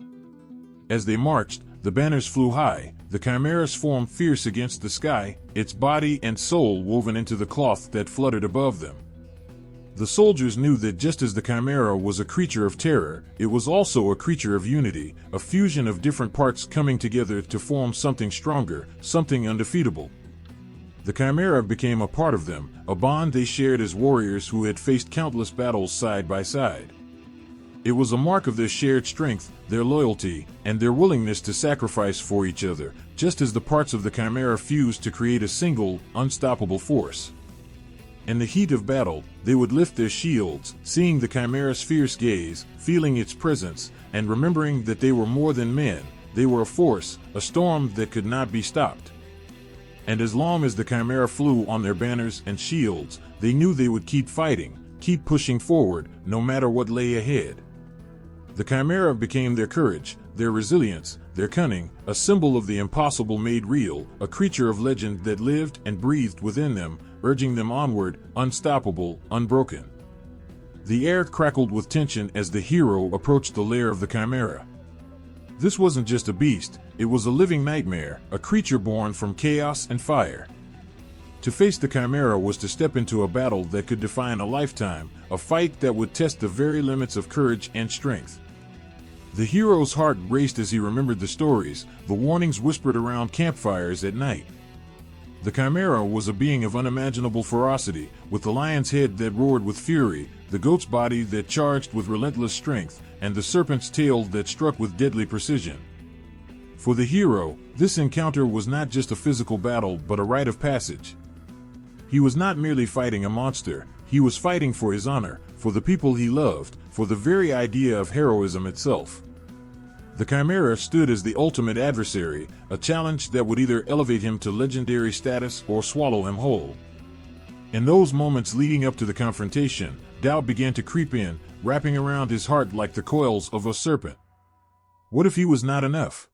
As they marched, the banners flew high, the Chimera's form fierce against the sky, its body and soul woven into the cloth that fluttered above them. The soldiers knew that just as the Chimera was a creature of terror, it was also a creature of unity, a fusion of different parts coming together to form something stronger, something undefeatable. The Chimera became a part of them, a bond they shared as warriors who had faced countless battles side by side. It was a mark of their shared strength, their loyalty, and their willingness to sacrifice for each other, just as the parts of the Chimera fused to create a single, unstoppable force. In the heat of battle, they would lift their shields, seeing the Chimera's fierce gaze, feeling its presence, and remembering that they were more than men, they were a force, a storm that could not be stopped. And as long as the Chimera flew on their banners and shields, they knew they would keep fighting, keep pushing forward, no matter what lay ahead. The Chimera became their courage, their resilience, their cunning, a symbol of the impossible made real, a creature of legend that lived and breathed within them, urging them onward, unstoppable, unbroken. The air crackled with tension as the hero approached the lair of the Chimera. This wasn't just a beast, it was a living nightmare, a creature born from chaos and fire. To face the Chimera was to step into a battle that could define a lifetime, a fight that would test the very limits of courage and strength. The hero's heart raced as he remembered the stories, the warnings whispered around campfires at night. The Chimera was a being of unimaginable ferocity, with the lion's head that roared with fury, the goat's body that charged with relentless strength, and the serpent's tail that struck with deadly precision. For the hero, this encounter was not just a physical battle but a rite of passage. He was not merely fighting a monster, he was fighting for his honor, for the people he loved, for the very idea of heroism itself. The Chimera stood as the ultimate adversary, a challenge that would either elevate him to legendary status or swallow him whole. In those moments leading up to the confrontation, doubt began to creep in, wrapping around his heart like the coils of a serpent. What if he was not enough?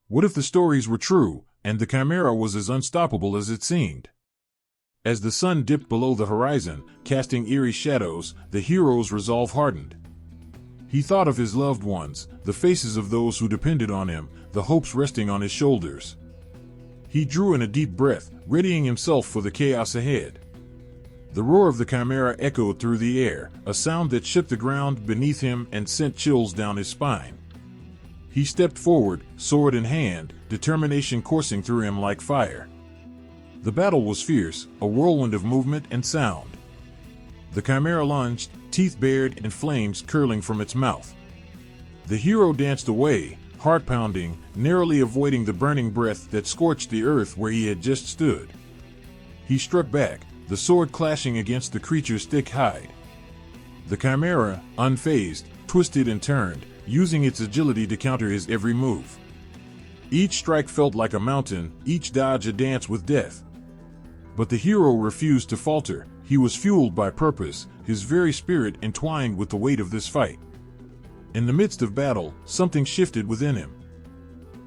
What if the stories were true, and the Chimera was as unstoppable as it seemed? As the sun dipped below the horizon, casting eerie shadows, the hero's resolve hardened. He thought of his loved ones, the faces of those who depended on him, the hopes resting on his shoulders. He drew in a deep breath, readying himself for the chaos ahead. The roar of the Chimera echoed through the air, a sound that shook the ground beneath him and sent chills down his spine. He stepped forward, sword in hand, determination coursing through him like fire. The battle was fierce, a whirlwind of movement and sound. The Chimera lunged, teeth bared and flames curling from its mouth. The hero danced away, heart pounding, narrowly avoiding the burning breath that scorched the earth where he had just stood. He struck back, the sword clashing against the creature's thick hide. The Chimera, unfazed, twisted and turned, using its agility to counter his every move. Each strike felt like a mountain, each dodge a dance with death. But the hero refused to falter. He was fueled by purpose, his very spirit entwined with the weight of this fight. In the midst of battle, something shifted within him.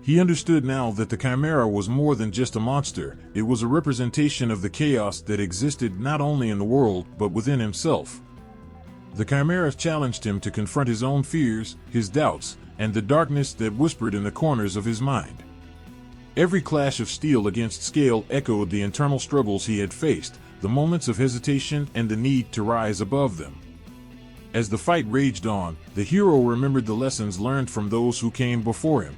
He understood now that the Chimera was more than just a monster, it was a representation of the chaos that existed not only in the world but within himself. The Chimera challenged him to confront his own fears, his doubts, and the darkness that whispered in the corners of his mind. Every clash of steel against scale echoed the internal struggles he had faced, the moments of hesitation and the need to rise above them. As the fight raged on, the hero remembered the lessons learned from those who came before him.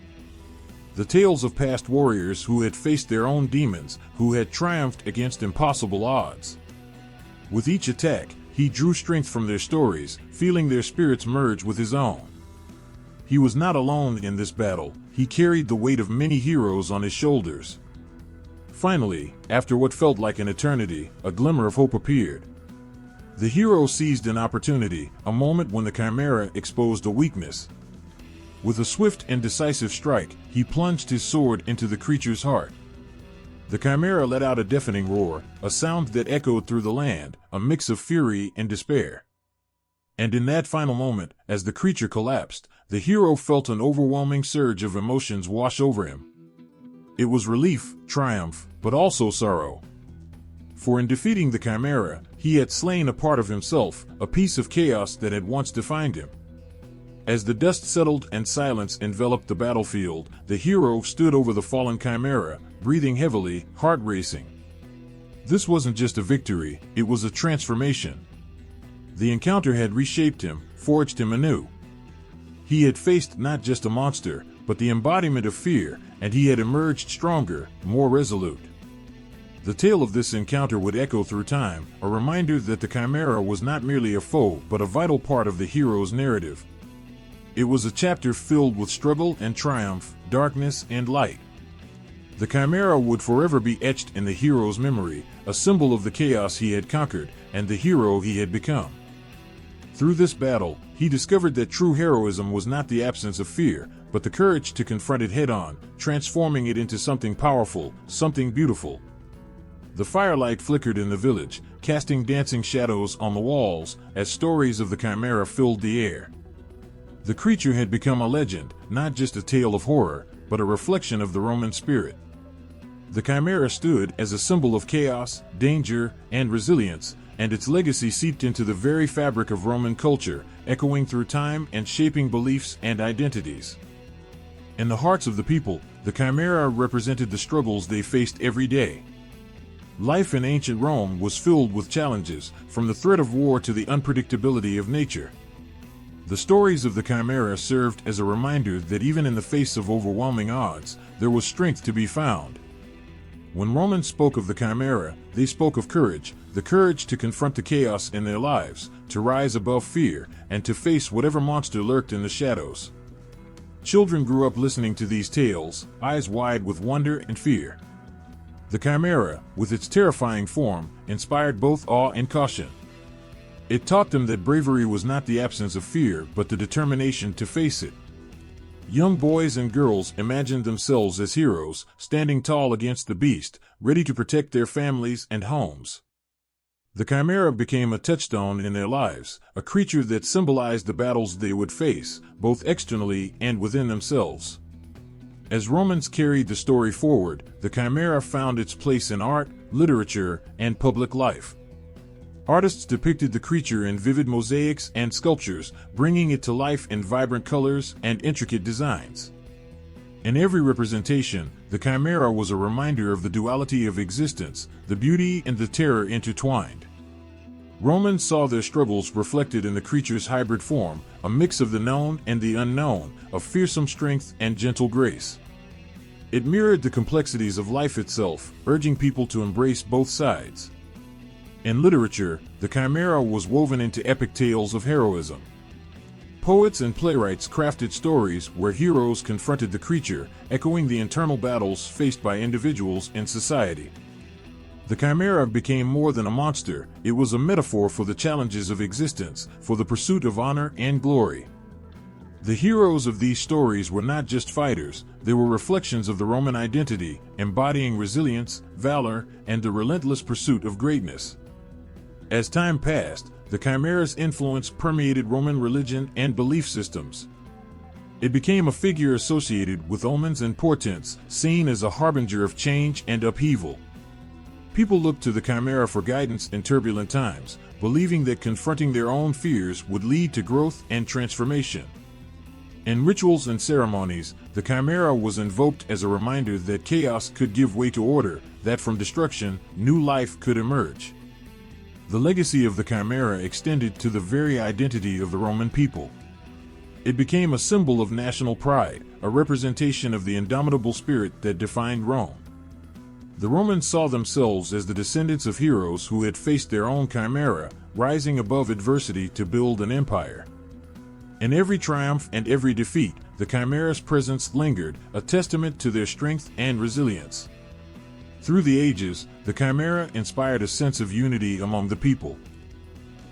The tales of past warriors who had faced their own demons, who had triumphed against impossible odds. With each attack, he drew strength from their stories, feeling their spirits merge with his own. He was not alone in this battle, he carried the weight of many heroes on his shoulders. Finally, after what felt like an eternity, a glimmer of hope appeared. The hero seized an opportunity, a moment when the Chimera exposed a weakness. With a swift and decisive strike, he plunged his sword into the creature's heart. The Chimera let out a deafening roar, a sound that echoed through the land, a mix of fury and despair. And in that final moment, as the creature collapsed, the hero felt an overwhelming surge of emotions wash over him. It was relief, triumph, but also sorrow. For in defeating the Chimera, he had slain a part of himself, a piece of chaos that had once defined him. As the dust settled and silence enveloped the battlefield, the hero stood over the fallen Chimera, breathing heavily, heart racing. This wasn't just a victory, it was a transformation. The encounter had reshaped him, forged him anew. He had faced not just a monster, but the embodiment of fear, and he had emerged stronger, more resolute. The tale of this encounter would echo through time, a reminder that the Chimera was not merely a foe, but a vital part of the hero's narrative. It was a chapter filled with struggle and triumph, darkness and light. The Chimera would forever be etched in the hero's memory, a symbol of the chaos he had conquered, and the hero he had become. Through this battle, he discovered that true heroism was not the absence of fear, but the courage to confront it head-on, transforming it into something powerful, something beautiful. The firelight flickered in the village, casting dancing shadows on the walls, as stories of the Chimera filled the air. The creature had become a legend, not just a tale of horror, but a reflection of the Roman spirit. The Chimera stood as a symbol of chaos, danger, and resilience, and its legacy seeped into the very fabric of Roman culture, echoing through time and shaping beliefs and identities. In the hearts of the people, the Chimera represented the struggles they faced every day. Life in ancient Rome was filled with challenges, from the threat of war to the unpredictability of nature. The stories of the Chimera served as a reminder that even in the face of overwhelming odds, there was strength to be found. When Romans spoke of the Chimera, they spoke of courage, the courage to confront the chaos in their lives, to rise above fear, and to face whatever monster lurked in the shadows. Children grew up listening to these tales, eyes wide with wonder and fear. The Chimera, with its terrifying form, inspired both awe and caution. It taught them that bravery was not the absence of fear, but the determination to face it. Young boys and girls imagined themselves as heroes, standing tall against the beast, ready to protect their families and homes. The Chimera became a touchstone in their lives, a creature that symbolized the battles they would face, both externally and within themselves. As Romans carried the story forward, the Chimera found its place in art, literature, and public life. Artists depicted the creature in vivid mosaics and sculptures, bringing it to life in vibrant colors and intricate designs. In every representation, the Chimera was a reminder of the duality of existence, the beauty and the terror intertwined. Romans saw their struggles reflected in the creature's hybrid form, a mix of the known and the unknown, of fearsome strength and gentle grace. It mirrored the complexities of life itself, urging people to embrace both sides. In literature, the Chimera was woven into epic tales of heroism. Poets and playwrights crafted stories where heroes confronted the creature, echoing the internal battles faced by individuals in society. The Chimera became more than a monster, it was a metaphor for the challenges of existence, for the pursuit of honor and glory. The heroes of these stories were not just fighters, they were reflections of the Roman identity, embodying resilience, valor, and the relentless pursuit of greatness. As time passed, the Chimera's influence permeated Roman religion and belief systems. It became a figure associated with omens and portents, seen as a harbinger of change and upheaval. People looked to the Chimera for guidance in turbulent times, believing that confronting their own fears would lead to growth and transformation. In rituals and ceremonies, the Chimera was invoked as a reminder that chaos could give way to order, that from destruction, new life could emerge. The legacy of the Chimera extended to the very identity of the Roman people. It became a symbol of national pride, a representation of the indomitable spirit that defined Rome. The Romans saw themselves as the descendants of heroes who had faced their own Chimera, rising above adversity to build an empire. In every triumph and every defeat, the Chimera's presence lingered, a testament to their strength and resilience. Through the ages, the Chimera inspired a sense of unity among the people.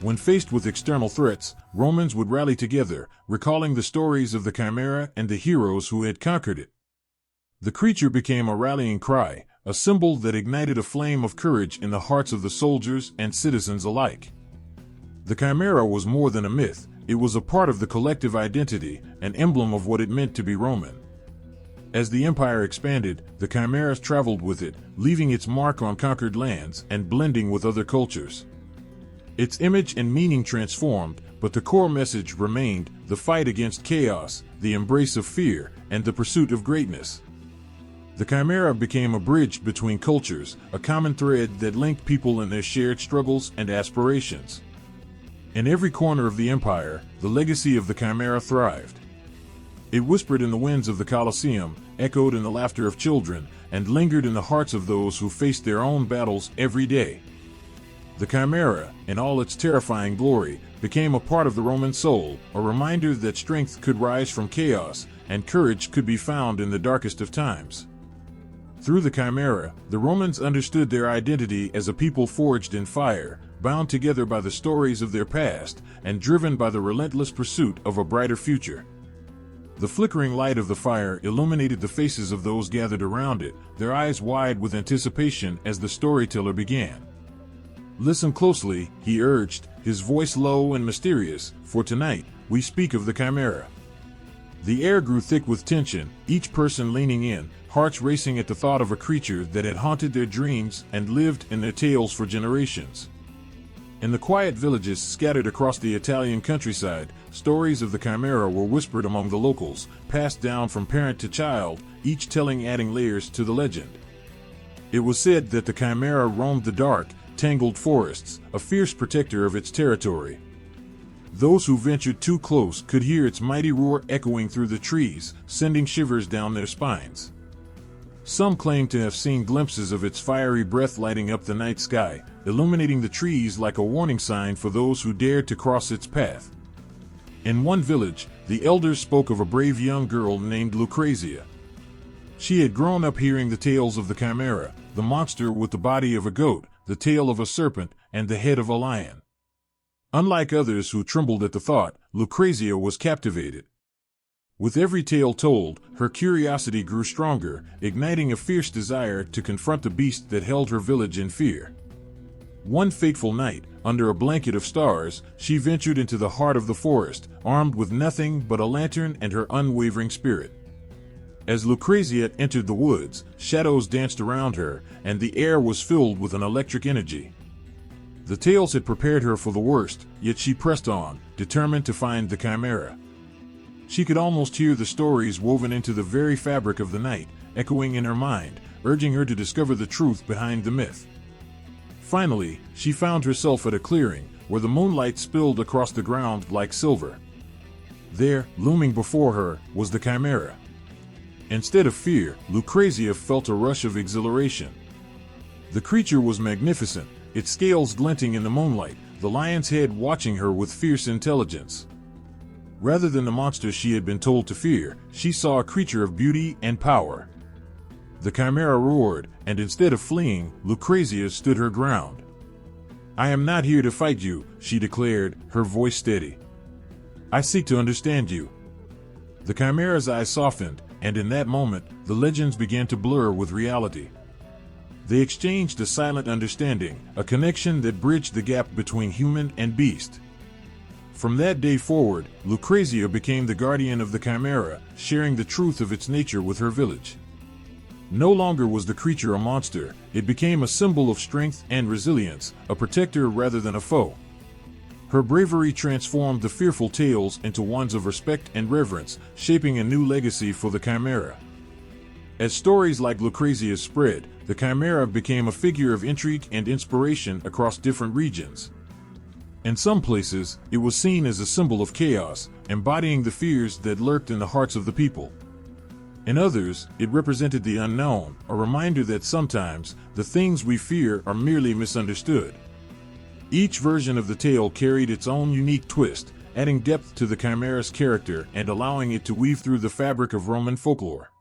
When faced with external threats, Romans would rally together, recalling the stories of the Chimera and the heroes who had conquered it. The creature became a rallying cry, a symbol that ignited a flame of courage in the hearts of the soldiers and citizens alike. The Chimera was more than a myth, it was a part of the collective identity, an emblem of what it meant to be Roman. As the empire expanded, the Chimeras traveled with it, leaving its mark on conquered lands and blending with other cultures. Its image and meaning transformed, but the core message remained: the fight against chaos, the embrace of fear, and the pursuit of greatness. The Chimera became a bridge between cultures, a common thread that linked people in their shared struggles and aspirations. In every corner of the empire, the legacy of the Chimera thrived. It whispered in the winds of the Colosseum, echoed in the laughter of children, and lingered in the hearts of those who faced their own battles every day. The Chimera, in all its terrifying glory, became a part of the Roman soul, a reminder that strength could rise from chaos, and courage could be found in the darkest of times. Through the Chimera, the Romans understood their identity as a people forged in fire, bound together by the stories of their past, and driven by the relentless pursuit of a brighter future. The flickering light of the fire illuminated the faces of those gathered around it, their eyes wide with anticipation as the storyteller began. "Listen closely," he urged, his voice low and mysterious, "for tonight, we speak of the Chimera." The air grew thick with tension, each person leaning in, hearts racing at the thought of a creature that had haunted their dreams and lived in their tales for generations. In the quiet villages scattered across the Italian countryside, stories of the Chimera were whispered among the locals, passed down from parent to child, each telling adding layers to the legend. It was said that the Chimera roamed the dark, tangled forests, a fierce protector of its territory. Those who ventured too close could hear its mighty roar echoing through the trees, sending shivers down their spines. Some claimed to have seen glimpses of its fiery breath lighting up the night sky, illuminating the trees like a warning sign for those who dared to cross its path. In one village, the elders spoke of a brave young girl named Lucrezia. She had grown up hearing the tales of the Chimera, the monster with the body of a goat, the tail of a serpent, and the head of a lion. Unlike others who trembled at the thought, Lucrezia was captivated. With every tale told, her curiosity grew stronger, igniting a fierce desire to confront the beast that held her village in fear. One fateful night, under a blanket of stars, she ventured into the heart of the forest, armed with nothing but a lantern and her unwavering spirit. As Lucrezia entered the woods, shadows danced around her, and the air was filled with an electric energy. The tales had prepared her for the worst, yet she pressed on, determined to find the Chimera. She could almost hear the stories woven into the very fabric of the night, echoing in her mind, urging her to discover the truth behind the myth. Finally, she found herself at a clearing, where the moonlight spilled across the ground like silver. There, looming before her, was the Chimera. Instead of fear, Lucrezia felt a rush of exhilaration. The creature was magnificent, its scales glinting in the moonlight, the lion's head watching her with fierce intelligence. Rather than the monster she had been told to fear, she saw a creature of beauty and power. The Chimera roared, and instead of fleeing, Lucrezia stood her ground. "I am not here to fight you," she declared, her voice steady. "I seek to understand you." The Chimera's eyes softened, and in that moment, the legends began to blur with reality. They exchanged a silent understanding, a connection that bridged the gap between human and beast. From that day forward, Lucrezia became the guardian of the Chimera, sharing the truth of its nature with her village. No longer was the creature a monster, it became a symbol of strength and resilience, a protector rather than a foe. Her bravery transformed the fearful tales into ones of respect and reverence, shaping a new legacy for the Chimera. As stories like Lucrezia's spread, the Chimera became a figure of intrigue and inspiration across different regions. In some places, it was seen as a symbol of chaos, embodying the fears that lurked in the hearts of the people. In others, it represented the unknown, a reminder that sometimes the things we fear are merely misunderstood. Each version of the tale carried its own unique twist, adding depth to the Chimera's character and allowing it to weave through the fabric of Roman folklore.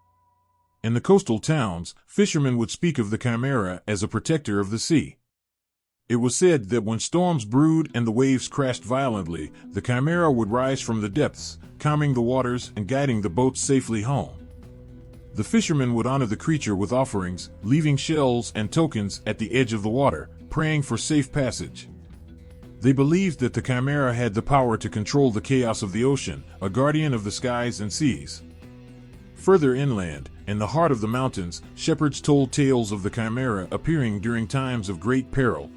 In the coastal towns, fishermen would speak of the Chimera as a protector of the sea. It was said that when storms brewed and the waves crashed violently, the Chimera would rise from the depths, calming the waters and guiding the boats safely home. The fishermen would honor the creature with offerings, leaving shells and tokens at the edge of the water, praying for safe passage. They believed that the Chimera had the power to control the chaos of the ocean, a guardian of the skies and seas. Further inland, in the heart of the mountains, shepherds told tales of the Chimera appearing during times of great peril.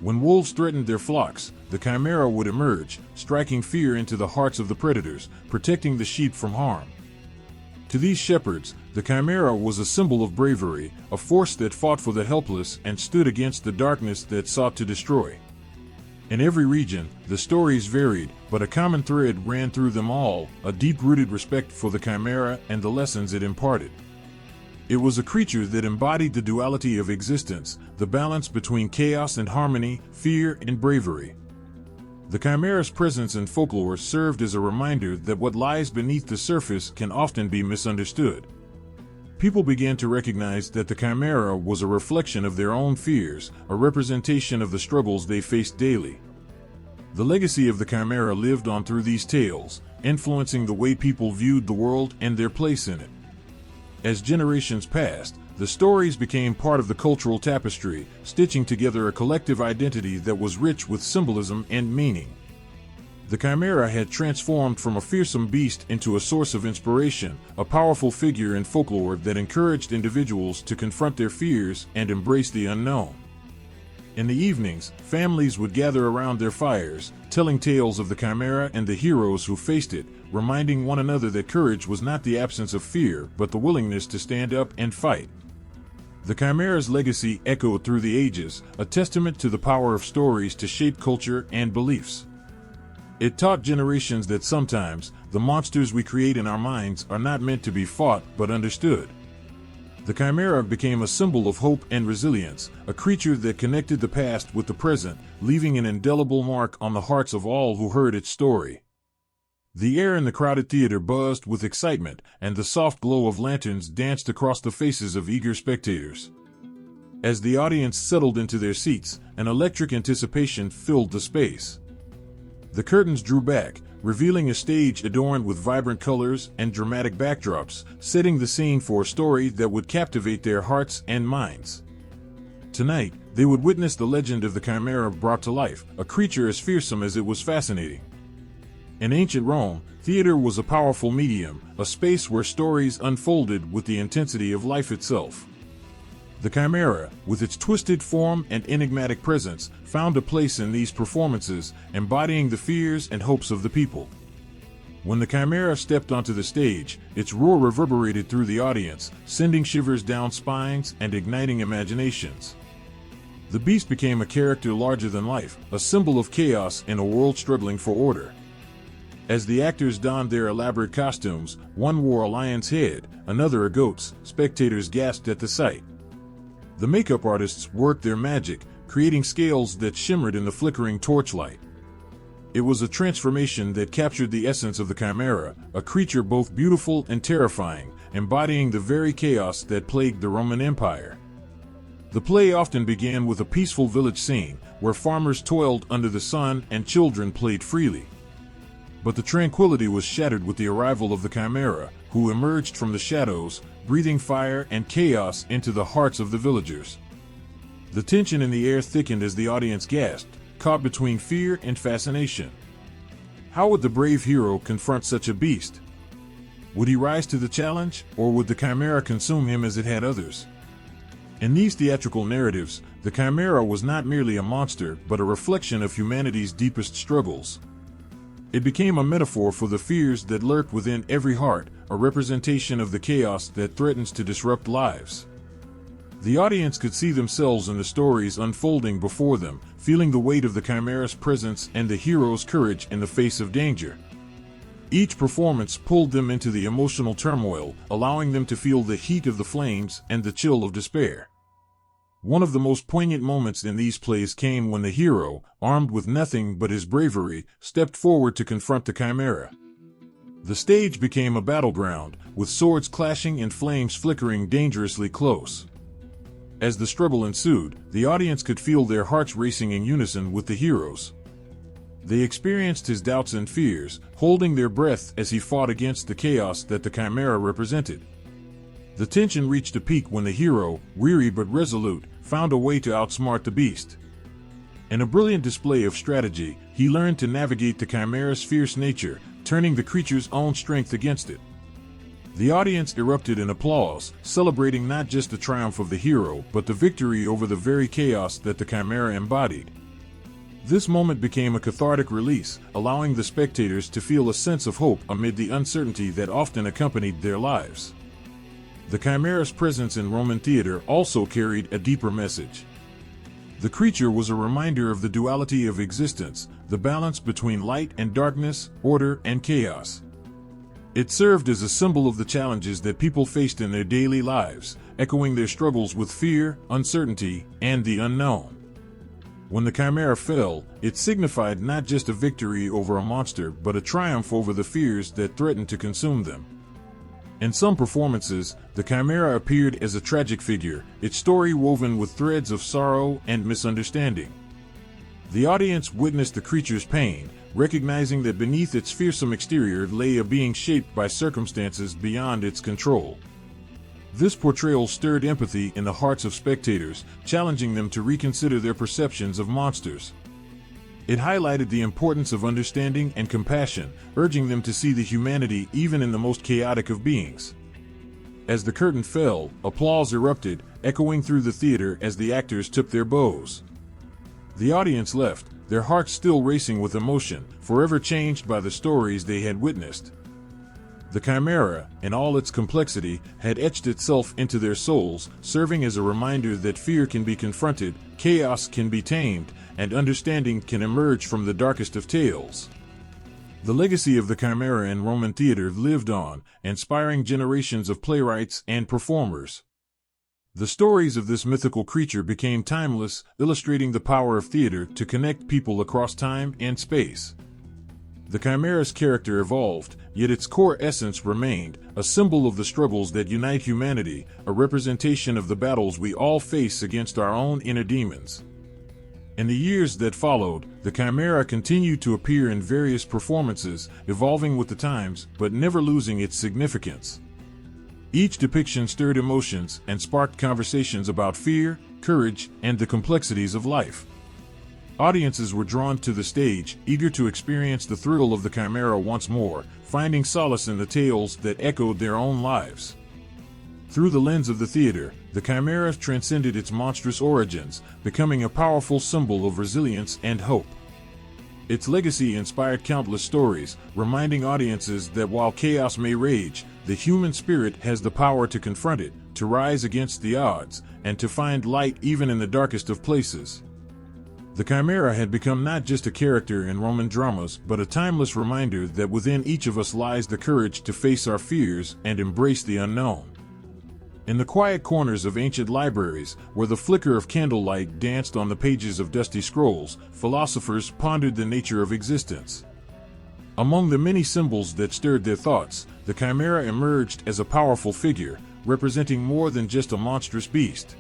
When wolves threatened their flocks, the Chimera would emerge, striking fear into the hearts of the predators, protecting the sheep from harm. To these shepherds, the Chimera was a symbol of bravery, a force that fought for the helpless and stood against the darkness that sought to destroy. In every region, the stories varied, but a common thread ran through them all, a deep-rooted respect for the Chimera and the lessons it imparted. It was a creature that embodied the duality of existence, the balance between chaos and harmony, fear and bravery. The Chimera's presence in folklore served as a reminder that what lies beneath the surface can often be misunderstood. People began to recognize that the Chimera was a reflection of their own fears, a representation of the struggles they faced daily. The legacy of the Chimera lived on through these tales, influencing the way people viewed the world and their place in it. As generations passed, the stories became part of the cultural tapestry, stitching together a collective identity that was rich with symbolism and meaning. The Chimera had transformed from a fearsome beast into a source of inspiration, a powerful figure in folklore that encouraged individuals to confront their fears and embrace the unknown. In the evenings, families would gather around their fires, telling tales of the Chimera and the heroes who faced it, reminding one another that courage was not the absence of fear, but the willingness to stand up and fight. The Chimera's legacy echoed through the ages, a testament to the power of stories to shape culture and beliefs. It taught generations that sometimes, the monsters we create in our minds are not meant to be fought but understood. The Chimera became a symbol of hope and resilience, a creature that connected the past with the present, leaving an indelible mark on the hearts of all who heard its story. The air in the crowded theater buzzed with excitement, and the soft glow of lanterns danced across the faces of eager spectators. As the audience settled into their seats, an electric anticipation filled the space. The curtains drew back, revealing a stage adorned with vibrant colors and dramatic backdrops, setting the scene for a story that would captivate their hearts and minds. Tonight, they would witness the legend of the Chimera brought to life, a creature as fearsome as it was fascinating. In ancient Rome, theater was a powerful medium, a space where stories unfolded with the intensity of life itself. The Chimera, with its twisted form and enigmatic presence, found a place in these performances, embodying the fears and hopes of the people. When the Chimera stepped onto the stage, its roar reverberated through the audience, sending shivers down spines and igniting imaginations. The beast became a character larger than life, a symbol of chaos in a world struggling for order. As the actors donned their elaborate costumes, one wore a lion's head, another a goat's. Spectators gasped at the sight. The makeup artists worked their magic, creating scales that shimmered in the flickering torchlight. It was a transformation that captured the essence of the Chimera, a creature both beautiful and terrifying, embodying the very chaos that plagued the Roman Empire. The play often began with a peaceful village scene, where farmers toiled under the sun and children played freely. But the tranquility was shattered with the arrival of the Chimera, who emerged from the shadows, breathing fire and chaos into the hearts of the villagers. The tension in the air thickened as the audience gasped, caught between fear and fascination. How would the brave hero confront such a beast? Would he rise to the challenge, or would the Chimera consume him as it had others? In these theatrical narratives, the Chimera was not merely a monster but a reflection of humanity's deepest struggles. It became a metaphor for the fears that lurk within every heart, a representation of the chaos that threatens to disrupt lives. The audience could see themselves in the stories unfolding before them, feeling the weight of the Chimera's presence and the hero's courage in the face of danger. Each performance pulled them into the emotional turmoil, allowing them to feel the heat of the flames and the chill of despair. One of the most poignant moments in these plays came when the hero, armed with nothing but his bravery, stepped forward to confront the Chimera. The stage became a battleground, with swords clashing and flames flickering dangerously close. As the struggle ensued, the audience could feel their hearts racing in unison with the hero's. They experienced his doubts and fears, holding their breath as he fought against the chaos that the Chimera represented. The tension reached a peak when the hero, weary but resolute, found a way to outsmart the beast. In a brilliant display of strategy, he learned to navigate the Chimera's fierce nature, turning the creature's own strength against it. The audience erupted in applause, celebrating not just the triumph of the hero but the victory over the very chaos that the Chimera embodied. This moment became a cathartic release, allowing the spectators to feel a sense of hope amid the uncertainty that often accompanied their lives. The Chimera's presence in Roman theater also carried a deeper message. The creature was a reminder of the duality of existence, the balance between light and darkness, order and chaos. It served as a symbol of the challenges that people faced in their daily lives, echoing their struggles with fear, uncertainty, and the unknown. When the Chimera fell, it signified not just a victory over a monster but a triumph over the fears that threatened to consume them. In some performances, the Chimera appeared as a tragic figure, its story woven with threads of sorrow and misunderstanding. The audience witnessed the creature's pain, recognizing that beneath its fearsome exterior lay a being shaped by circumstances beyond its control. This portrayal stirred empathy in the hearts of spectators, challenging them to reconsider their perceptions of monsters. It highlighted the importance of understanding and compassion, urging them to see the humanity even in the most chaotic of beings. As the curtain fell, applause erupted, echoing through the theater as the actors took their bows. The audience left, their hearts still racing with emotion, forever changed by the stories they had witnessed. The Chimera, in all its complexity, had etched itself into their souls, serving as a reminder that fear can be confronted, chaos can be tamed, and understanding can emerge from the darkest of tales. The legacy of the Chimera in Roman theater lived on, inspiring generations of playwrights and performers. The stories of this mythical creature became timeless, illustrating the power of theater to connect people across time and space. The Chimera's character evolved, yet its core essence remained, a symbol of the struggles that unite humanity, a representation of the battles we all face against our own inner demons. In the years that followed, the Chimera continued to appear in various performances, evolving with the times, but never losing its significance. Each depiction stirred emotions and sparked conversations about fear, courage, and the complexities of life. Audiences were drawn to the stage, eager to experience the thrill of the Chimera once more, finding solace in the tales that echoed their own lives. Through the lens of the theater, the Chimera transcended its monstrous origins, becoming a powerful symbol of resilience and hope. Its legacy inspired countless stories, reminding audiences that while chaos may rage, the human spirit has the power to confront it, to rise against the odds, and to find light even in the darkest of places. The Chimera had become not just a character in Roman dramas, but a timeless reminder that within each of us lies the courage to face our fears and embrace the unknown. In the quiet corners of ancient libraries, where the flicker of candlelight danced on the pages of dusty scrolls, philosophers pondered the nature of existence. Among the many symbols that stirred their thoughts, the Chimera emerged as a powerful figure, representing more than just a monstrous beast.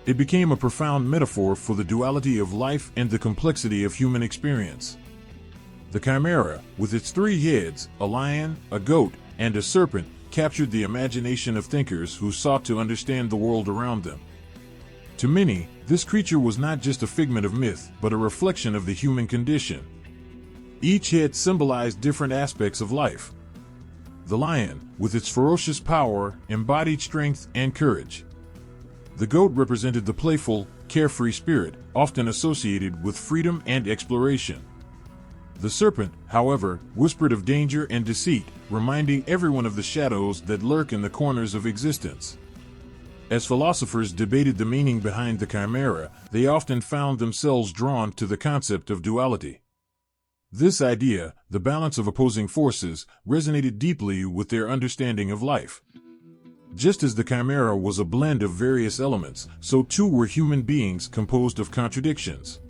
It became a profound metaphor for the duality of life and the complexity of human experience. The Chimera, with its three heads, a lion, a goat, and a serpent, captured the imagination of thinkers who sought to understand the world around them. To many, this creature was not just a figment of myth, but a reflection of the human condition. Each head symbolized different aspects of life. The lion, with its ferocious power, embodied strength and courage. The goat represented the playful, carefree spirit, often associated with freedom and exploration. The serpent, however, whispered of danger and deceit, reminding everyone of the shadows that lurk in the corners of existence. As philosophers debated the meaning behind the chimera, they often found themselves drawn to the concept of duality. This idea, the balance of opposing forces, resonated deeply with their understanding of life. Just as the chimera was a blend of various elements, so too were human beings composed of contradictions.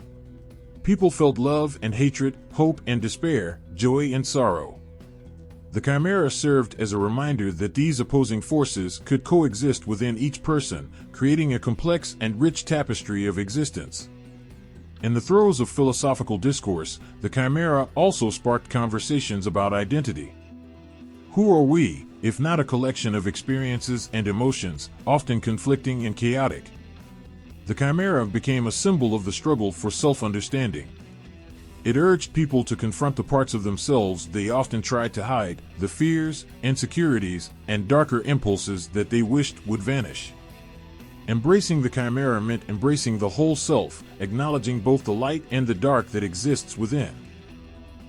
People felt love and hatred, hope and despair, joy and sorrow. The chimera served as a reminder that these opposing forces could coexist within each person, creating a complex and rich tapestry of existence. In the throes of philosophical discourse, the chimera also sparked conversations about identity. Who are we, if not a collection of experiences and emotions, often conflicting and chaotic? The chimera became a symbol of the struggle for self-understanding. It urged people to confront the parts of themselves they often tried to hide, the fears, insecurities, and darker impulses that they wished would vanish. Embracing the chimera meant embracing the whole self, acknowledging both the light and the dark that exists within.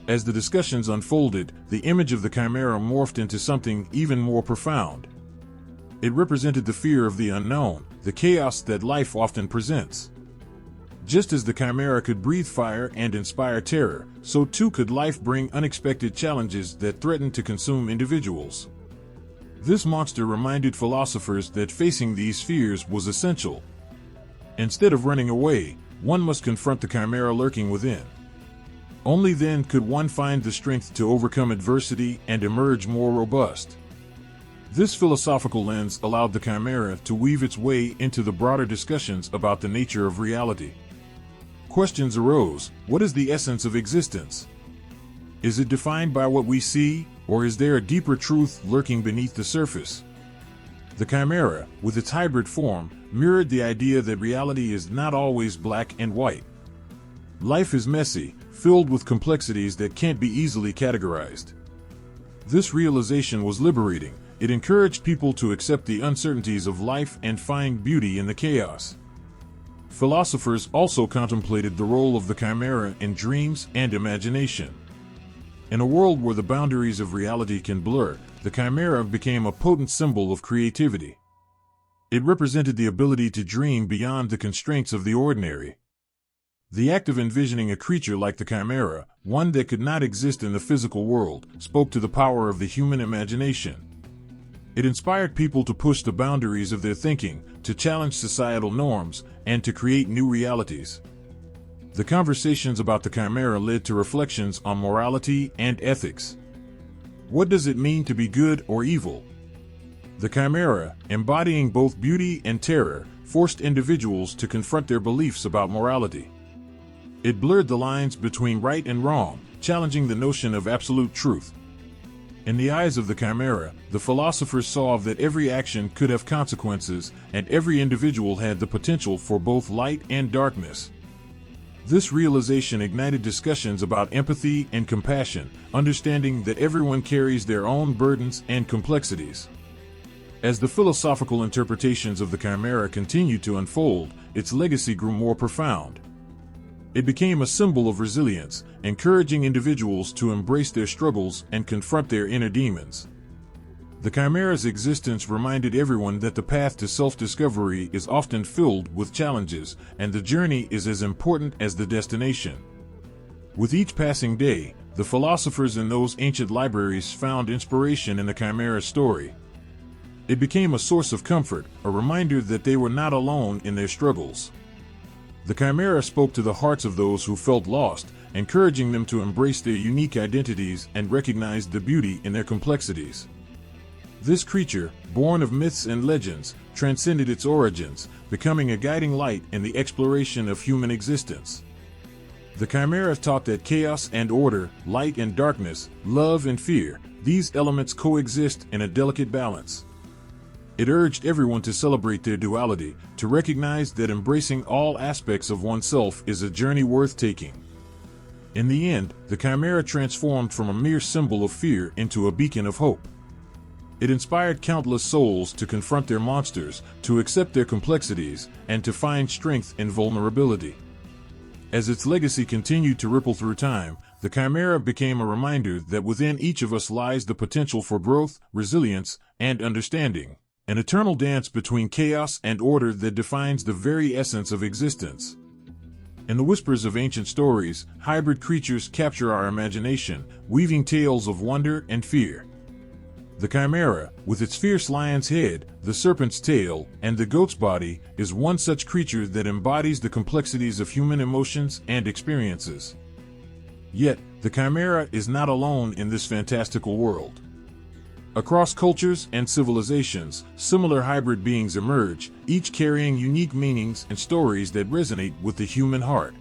As the discussions unfolded, the image of the chimera morphed into something even more profound. It represented the fear of the unknown, the chaos that life often presents. Just as the chimera could breathe fire and inspire terror, so too could life bring unexpected challenges that threatened to consume individuals. This monster reminded philosophers that facing these fears was essential. Instead of running away, one must confront the chimera lurking within. Only then could one find the strength to overcome adversity and emerge more robust. This philosophical lens allowed the chimera to weave its way into the broader discussions about the nature of reality. Questions arose: what is the essence of existence? Is it defined by what we see, or is there a deeper truth lurking beneath the surface? The chimera, with its hybrid form, mirrored the idea that reality is not always black and white. Life is messy, filled with complexities that can't be easily categorized. This realization was liberating. It encouraged people to accept the uncertainties of life and find beauty in the chaos. Philosophers also contemplated the role of the chimera in dreams and imagination. In a world where the boundaries of reality can blur, the chimera became a potent symbol of creativity. It represented the ability to dream beyond the constraints of the ordinary. The act of envisioning a creature like the chimera, one that could not exist in the physical world, spoke to the power of the human imagination. It inspired people to push the boundaries of their thinking, to challenge societal norms, and to create new realities. The conversations about the chimera led to reflections on morality and ethics. What does it mean to be good or evil? The chimera, embodying both beauty and terror, forced individuals to confront their beliefs about morality. It blurred the lines between right and wrong, challenging the notion of absolute truth. In the eyes of the chimera, the philosophers saw that every action could have consequences, and every individual had the potential for both light and darkness. This realization ignited discussions about empathy and compassion, understanding that everyone carries their own burdens and complexities. As the philosophical interpretations of the chimera continued to unfold, its legacy grew more profound. It became a symbol of resilience, encouraging individuals to embrace their struggles and confront their inner demons. The chimera's existence reminded everyone that the path to self-discovery is often filled with challenges, and the journey is as important as the destination. With each passing day, the philosophers in those ancient libraries found inspiration in the chimera's story. It became a source of comfort, a reminder that they were not alone in their struggles. The chimera spoke to the hearts of those who felt lost, encouraging them to embrace their unique identities and recognize the beauty in their complexities. This creature, born of myths and legends, transcended its origins, becoming a guiding light in the exploration of human existence. The chimera taught that chaos and order, light and darkness, love and fear, these elements coexist in a delicate balance. It urged everyone to celebrate their duality, to recognize that embracing all aspects of oneself is a journey worth taking. In the end, the chimera transformed from a mere symbol of fear into a beacon of hope. It inspired countless souls to confront their monsters, to accept their complexities, and to find strength in vulnerability. As its legacy continued to ripple through time, the Chimera became a reminder that within each of us lies the potential for growth, resilience, and understanding, an eternal dance between chaos and order that defines the very essence of existence. In the whispers of ancient stories, hybrid creatures capture our imagination, weaving tales of wonder and fear. The Chimera, with its fierce lion's head, the serpent's tail, and the goat's body, is one such creature that embodies the complexities of human emotions and experiences. Yet, the Chimera is not alone in this fantastical world. Across cultures and civilizations, similar hybrid beings emerge, each carrying unique meanings and stories that resonate with the human heart.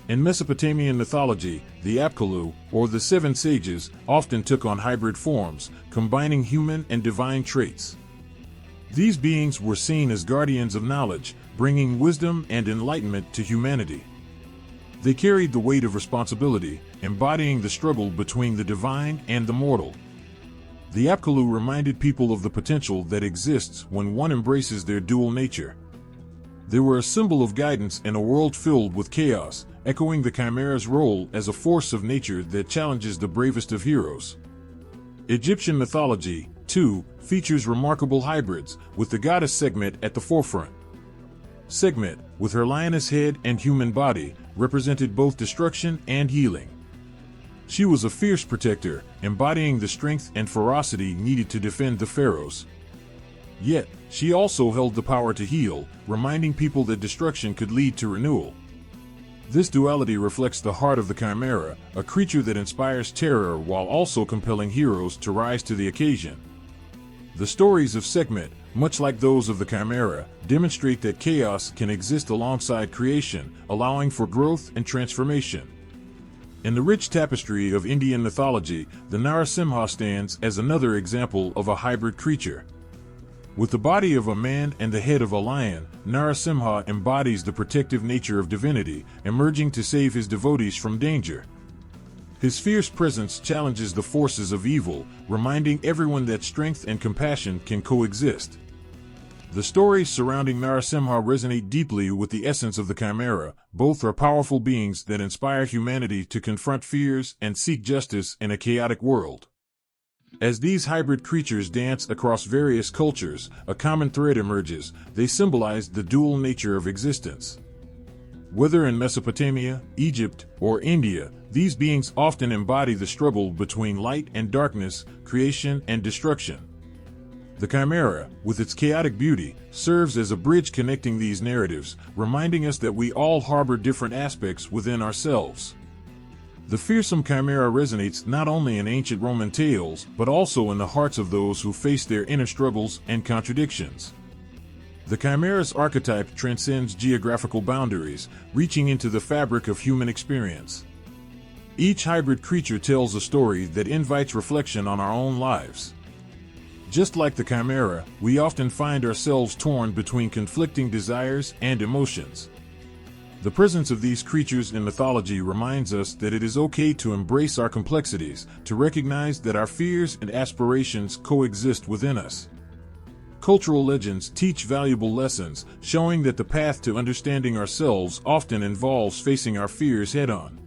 In Mesopotamian mythology, the Apkallu, or the Seven Sages, often took on hybrid forms, combining human and divine traits. These beings were seen as guardians of knowledge, bringing wisdom and enlightenment to humanity. They carried the weight of responsibility, embodying the struggle between the divine and the mortal. The Apkallu reminded people of the potential that exists when one embraces their dual nature. They were a symbol of guidance in a world filled with chaos, echoing the Chimera's role as a force of nature that challenges the bravest of heroes. Egyptian mythology, too, features remarkable hybrids, with the goddess Sekhmet at the forefront. Sekhmet, with her lioness head and human body, represented both destruction and healing. She was a fierce protector, embodying the strength and ferocity needed to defend the pharaohs. Yet, she also held the power to heal, reminding people that destruction could lead to renewal. This duality reflects the heart of the Chimera, a creature that inspires terror while also compelling heroes to rise to the occasion. The stories of Sekhmet, much like those of the Chimera, demonstrate that chaos can exist alongside creation, allowing for growth and transformation. In the rich tapestry of Indian mythology, the Narasimha stands as another example of a hybrid creature. With the body of a man and the head of a lion, Narasimha embodies the protective nature of divinity, emerging to save his devotees from danger. His fierce presence challenges the forces of evil, reminding everyone that strength and compassion can coexist. The stories surrounding Narasimha resonate deeply with the essence of the Chimera. Both are powerful beings that inspire humanity to confront fears and seek justice in a chaotic world. As these hybrid creatures dance across various cultures, a common thread emerges. They symbolize the dual nature of existence. Whether in Mesopotamia, Egypt, or India, these beings often embody the struggle between light and darkness, creation and destruction. The Chimera, with its chaotic beauty, serves as a bridge connecting these narratives, reminding us that we all harbor different aspects within ourselves. The fearsome Chimera resonates not only in ancient Roman tales, but also in the hearts of those who face their inner struggles and contradictions. The Chimera's archetype transcends geographical boundaries, reaching into the fabric of human experience. Each hybrid creature tells a story that invites reflection on our own lives. Just like the Chimera, we often find ourselves torn between conflicting desires and emotions. The presence of these creatures in mythology reminds us that it is okay to embrace our complexities, to recognize that our fears and aspirations coexist within us. Cultural legends teach valuable lessons, showing that the path to understanding ourselves often involves facing our fears head-on.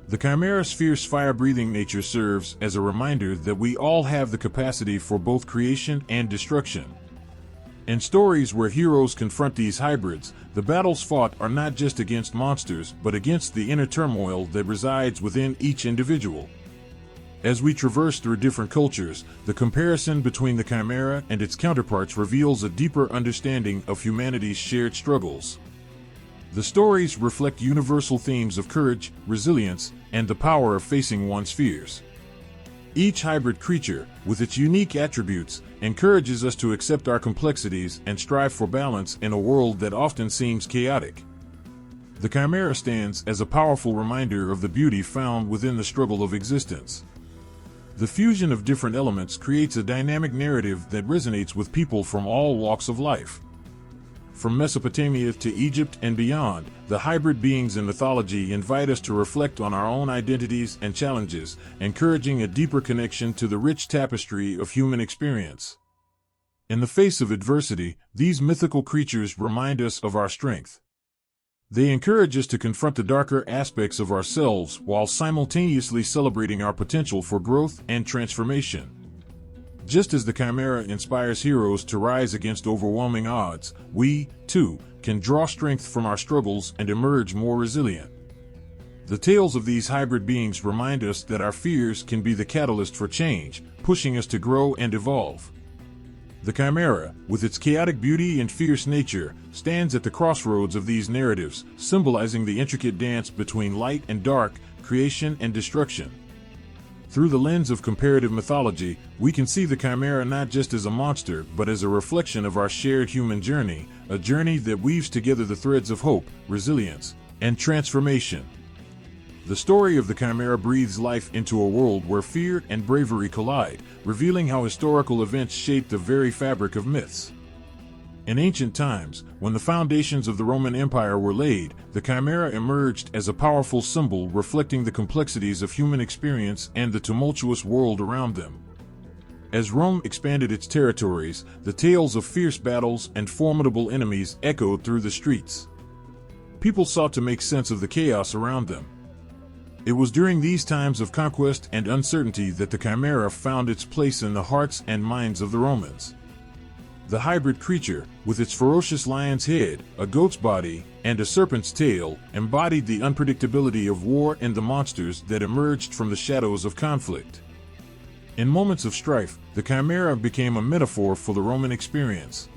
The Chimera's fierce fire-breathing nature serves as a reminder that we all have the capacity for both creation and destruction. In stories where heroes confront these hybrids, the battles fought are not just against monsters, but against the inner turmoil that resides within each individual. As we traverse through different cultures, the comparison between the Chimera and its counterparts reveals a deeper understanding of humanity's shared struggles. The stories reflect universal themes of courage, resilience, and the power of facing one's fears. Each hybrid creature, with its unique attributes, encourages us to accept our complexities and strive for balance in a world that often seems chaotic. The Chimera stands as a powerful reminder of the beauty found within the struggle of existence. The fusion of different elements creates a dynamic narrative that resonates with people from all walks of life. From Mesopotamia to Egypt and beyond, the hybrid beings in mythology invite us to reflect on our own identities and challenges, encouraging a deeper connection to the rich tapestry of human experience. In the face of adversity, these mythical creatures remind us of our strength. They encourage us to confront the darker aspects of ourselves while simultaneously celebrating our potential for growth and transformation. Just as the Chimera inspires heroes to rise against overwhelming odds, we, too, can draw strength from our struggles and emerge more resilient. The tales of these hybrid beings remind us that our fears can be the catalyst for change, pushing us to grow and evolve. The Chimera, with its chaotic beauty and fierce nature, stands at the crossroads of these narratives, symbolizing the intricate dance between light and dark, creation and destruction. Through the lens of comparative mythology, we can see the Chimera not just as a monster, but as a reflection of our shared human journey, a journey that weaves together the threads of hope, resilience, and transformation. The story of the Chimera breathes life into a world where fear and bravery collide, revealing how historical events shape the very fabric of myths. In ancient times, when the foundations of the Roman Empire were laid, the Chimera emerged as a powerful symbol reflecting the complexities of human experience and the tumultuous world around them. As Rome expanded its territories, the tales of fierce battles and formidable enemies echoed through the streets. People sought to make sense of the chaos around them. It was during these times of conquest and uncertainty that the Chimera found its place in the hearts and minds of the Romans. The hybrid creature, with its ferocious lion's head, a goat's body, and a serpent's tail, embodied the unpredictability of war and the monsters that emerged from the shadows of conflict. In moments of strife, the Chimera became a metaphor for the Roman experience.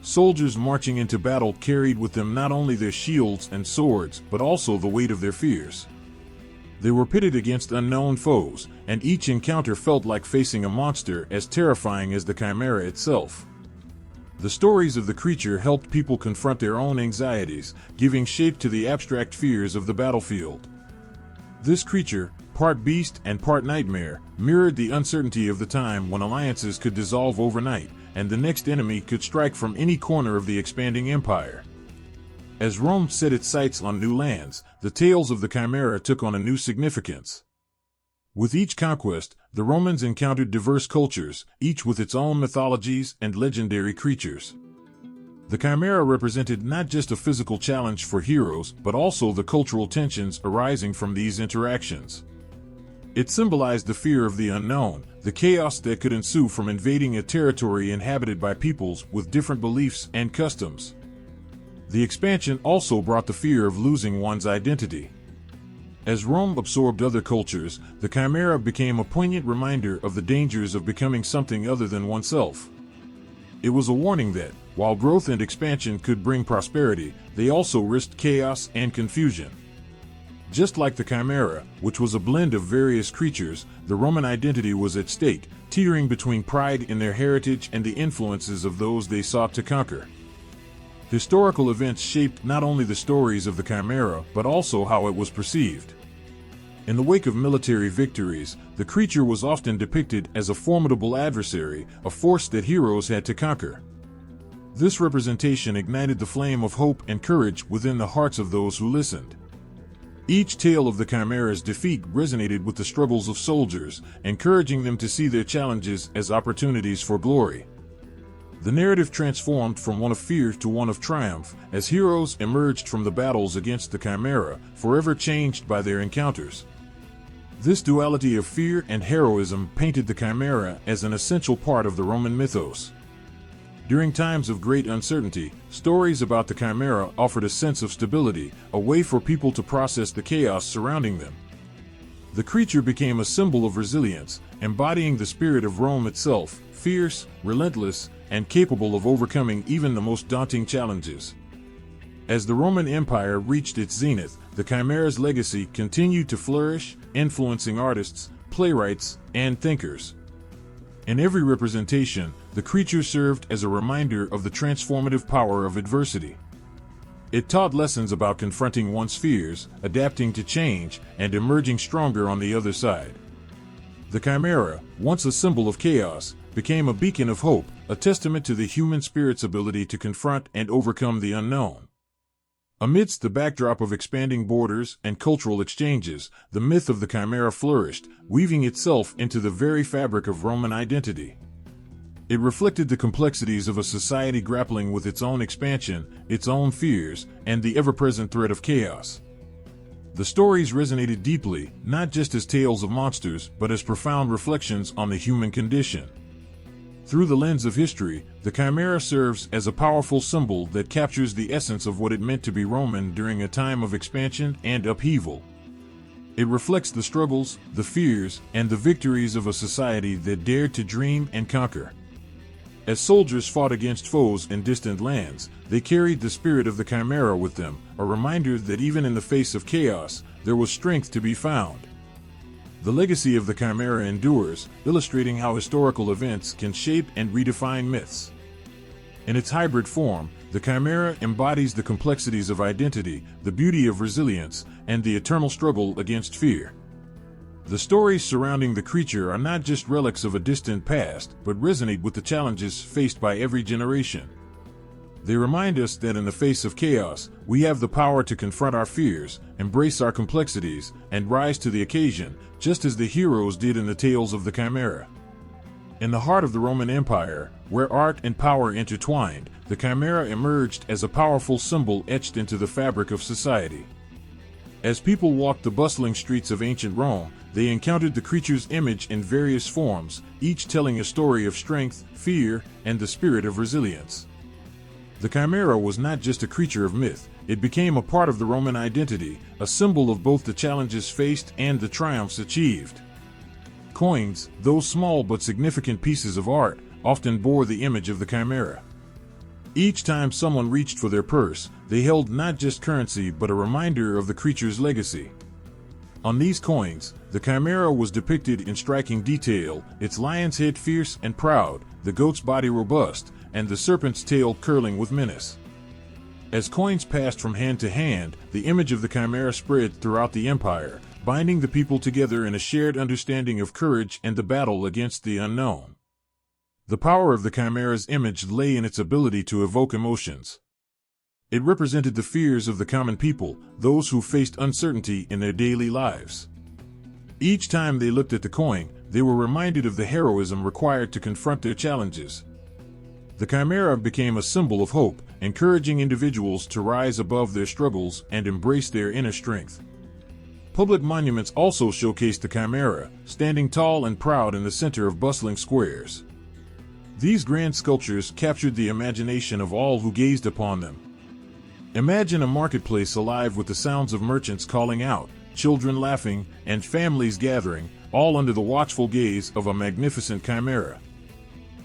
Soldiers marching into battle carried with them not only their shields and swords, but also the weight of their fears. They were pitted against unknown foes, and each encounter felt like facing a monster as terrifying as the Chimera itself. The stories of the creature helped people confront their own anxieties, giving shape to the abstract fears of the battlefield. This creature, part beast and part nightmare, mirrored the uncertainty of the time when alliances could dissolve overnight, and the next enemy could strike from any corner of the expanding empire. As Rome set its sights on new lands, the tales of the Chimera took on a new significance. With each conquest, the Romans encountered diverse cultures, each with its own mythologies and legendary creatures. The Chimera represented not just a physical challenge for heroes, but also the cultural tensions arising from these interactions. It symbolized the fear of the unknown, the chaos that could ensue from invading a territory inhabited by peoples with different beliefs and customs. The expansion also brought the fear of losing one's identity. As Rome absorbed other cultures, the Chimera became a poignant reminder of the dangers of becoming something other than oneself. It was a warning that, while growth and expansion could bring prosperity, they also risked chaos and confusion. Just like the Chimera, which was a blend of various creatures, the Roman identity was at stake, teetering between pride in their heritage and the influences of those they sought to conquer. Historical events shaped not only the stories of the Chimera, but also how it was perceived. In the wake of military victories, the creature was often depicted as a formidable adversary, a force that heroes had to conquer. This representation ignited the flame of hope and courage within the hearts of those who listened. Each tale of the Chimera's defeat resonated with the struggles of soldiers, encouraging them to see their challenges as opportunities for glory. The narrative transformed from one of fear to one of triumph, as heroes emerged from the battles against the Chimera, forever changed by their encounters. This duality of fear and heroism painted the Chimera as an essential part of the Roman mythos. During times of great uncertainty, stories about the Chimera offered a sense of stability, a way for people to process the chaos surrounding them. The creature became a symbol of resilience, embodying the spirit of Rome itself, fierce, relentless, and capable of overcoming even the most daunting challenges. As the Roman Empire reached its zenith, the Chimera's legacy continued to flourish, influencing artists, playwrights, and thinkers. In every representation, the creature served as a reminder of the transformative power of adversity. It taught lessons about confronting one's fears, adapting to change, and emerging stronger on the other side. The Chimera, once a symbol of chaos, became a beacon of hope, a testament to the human spirit's ability to confront and overcome the unknown. Amidst the backdrop of expanding borders and cultural exchanges, the myth of the Chimera flourished, weaving itself into the very fabric of Roman identity. It reflected the complexities of a society grappling with its own expansion, its own fears, and the ever-present threat of chaos. The stories resonated deeply, not just as tales of monsters, but as profound reflections on the human condition. Through the lens of history, the Chimera serves as a powerful symbol that captures the essence of what it meant to be Roman during a time of expansion and upheaval. It reflects the struggles, the fears, and the victories of a society that dared to dream and conquer. As soldiers fought against foes in distant lands, they carried the spirit of the Chimera with them, a reminder that even in the face of chaos, there was strength to be found. The legacy of the Chimera endures, illustrating how historical events can shape and redefine myths. In its hybrid form, the Chimera embodies the complexities of identity, the beauty of resilience, and the eternal struggle against fear. The stories surrounding the creature are not just relics of a distant past, but resonate with the challenges faced by every generation. They remind us that in the face of chaos, we have the power to confront our fears, embrace our complexities, and rise to the occasion, just as the heroes did in the tales of the Chimera. In the heart of the Roman Empire, where art and power intertwined, the Chimera emerged as a powerful symbol etched into the fabric of society. As people walked the bustling streets of ancient Rome, they encountered the creature's image in various forms, each telling a story of strength, fear, and the spirit of resilience. The Chimera was not just a creature of myth, it became a part of the Roman identity, a symbol of both the challenges faced and the triumphs achieved. Coins, those small but significant pieces of art, often bore the image of the Chimera. Each time someone reached for their purse, they held not just currency but a reminder of the creature's legacy. On these coins, the Chimera was depicted in striking detail, its lion's head fierce and proud, the goat's body robust, and the serpent's tail curling with menace. As coins passed from hand to hand, the image of the Chimera spread throughout the empire, binding the people together in a shared understanding of courage and the battle against the unknown. The power of the Chimera's image lay in its ability to evoke emotions. It represented the fears of the common people, those who faced uncertainty in their daily lives. Each time they looked at the coin, they were reminded of the heroism required to confront their challenges. The Chimera became a symbol of hope, encouraging individuals to rise above their struggles and embrace their inner strength. Public monuments also showcased the Chimera, standing tall and proud in the center of bustling squares. These grand sculptures captured the imagination of all who gazed upon them. Imagine a marketplace alive with the sounds of merchants calling out, children laughing, and families gathering, all under the watchful gaze of a magnificent Chimera.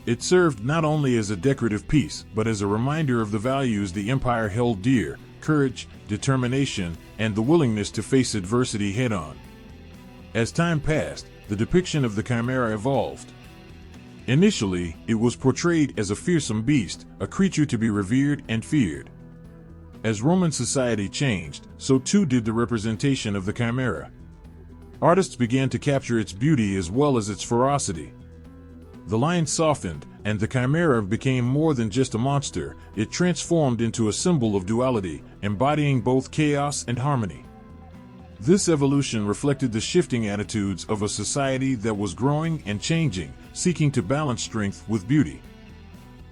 It served not only as a decorative piece, but as a reminder of the values the empire held dear: courage, determination, and the willingness to face adversity head-on. As time passed, the depiction of the Chimera evolved. Initially, it was portrayed as a fearsome beast, a creature to be revered and feared. As Roman society changed, so too did the representation of the Chimera. Artists began to capture its beauty as well as its ferocity. The line softened, and the Chimera became more than just a monster. It transformed into a symbol of duality, embodying both chaos and harmony. This evolution reflected the shifting attitudes of a society that was growing and changing, seeking to balance strength with beauty.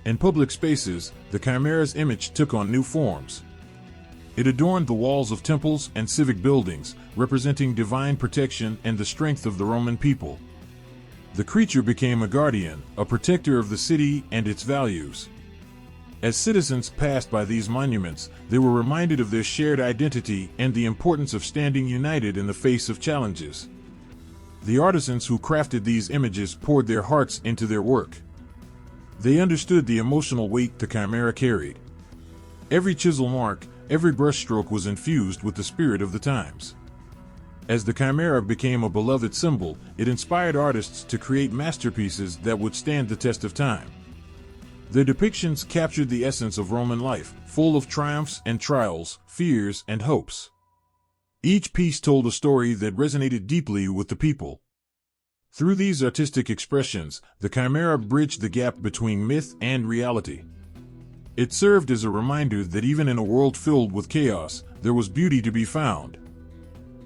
In public spaces, the Chimera's image took on new forms. It adorned the walls of temples and civic buildings, representing divine protection and the strength of the Roman people. The creature became a guardian, a protector of the city and its values. As citizens passed by these monuments, they were reminded of their shared identity and the importance of standing united in the face of challenges. The artisans who crafted these images poured their hearts into their work. They understood the emotional weight the Chimera carried. Every chisel mark, every brushstroke was infused with the spirit of the times. As the Chimera became a beloved symbol, it inspired artists to create masterpieces that would stand the test of time. Their depictions captured the essence of Roman life, full of triumphs and trials, fears and hopes. Each piece told a story that resonated deeply with the people. Through these artistic expressions, the Chimera bridged the gap between myth and reality. It served as a reminder that even in a world filled with chaos, there was beauty to be found.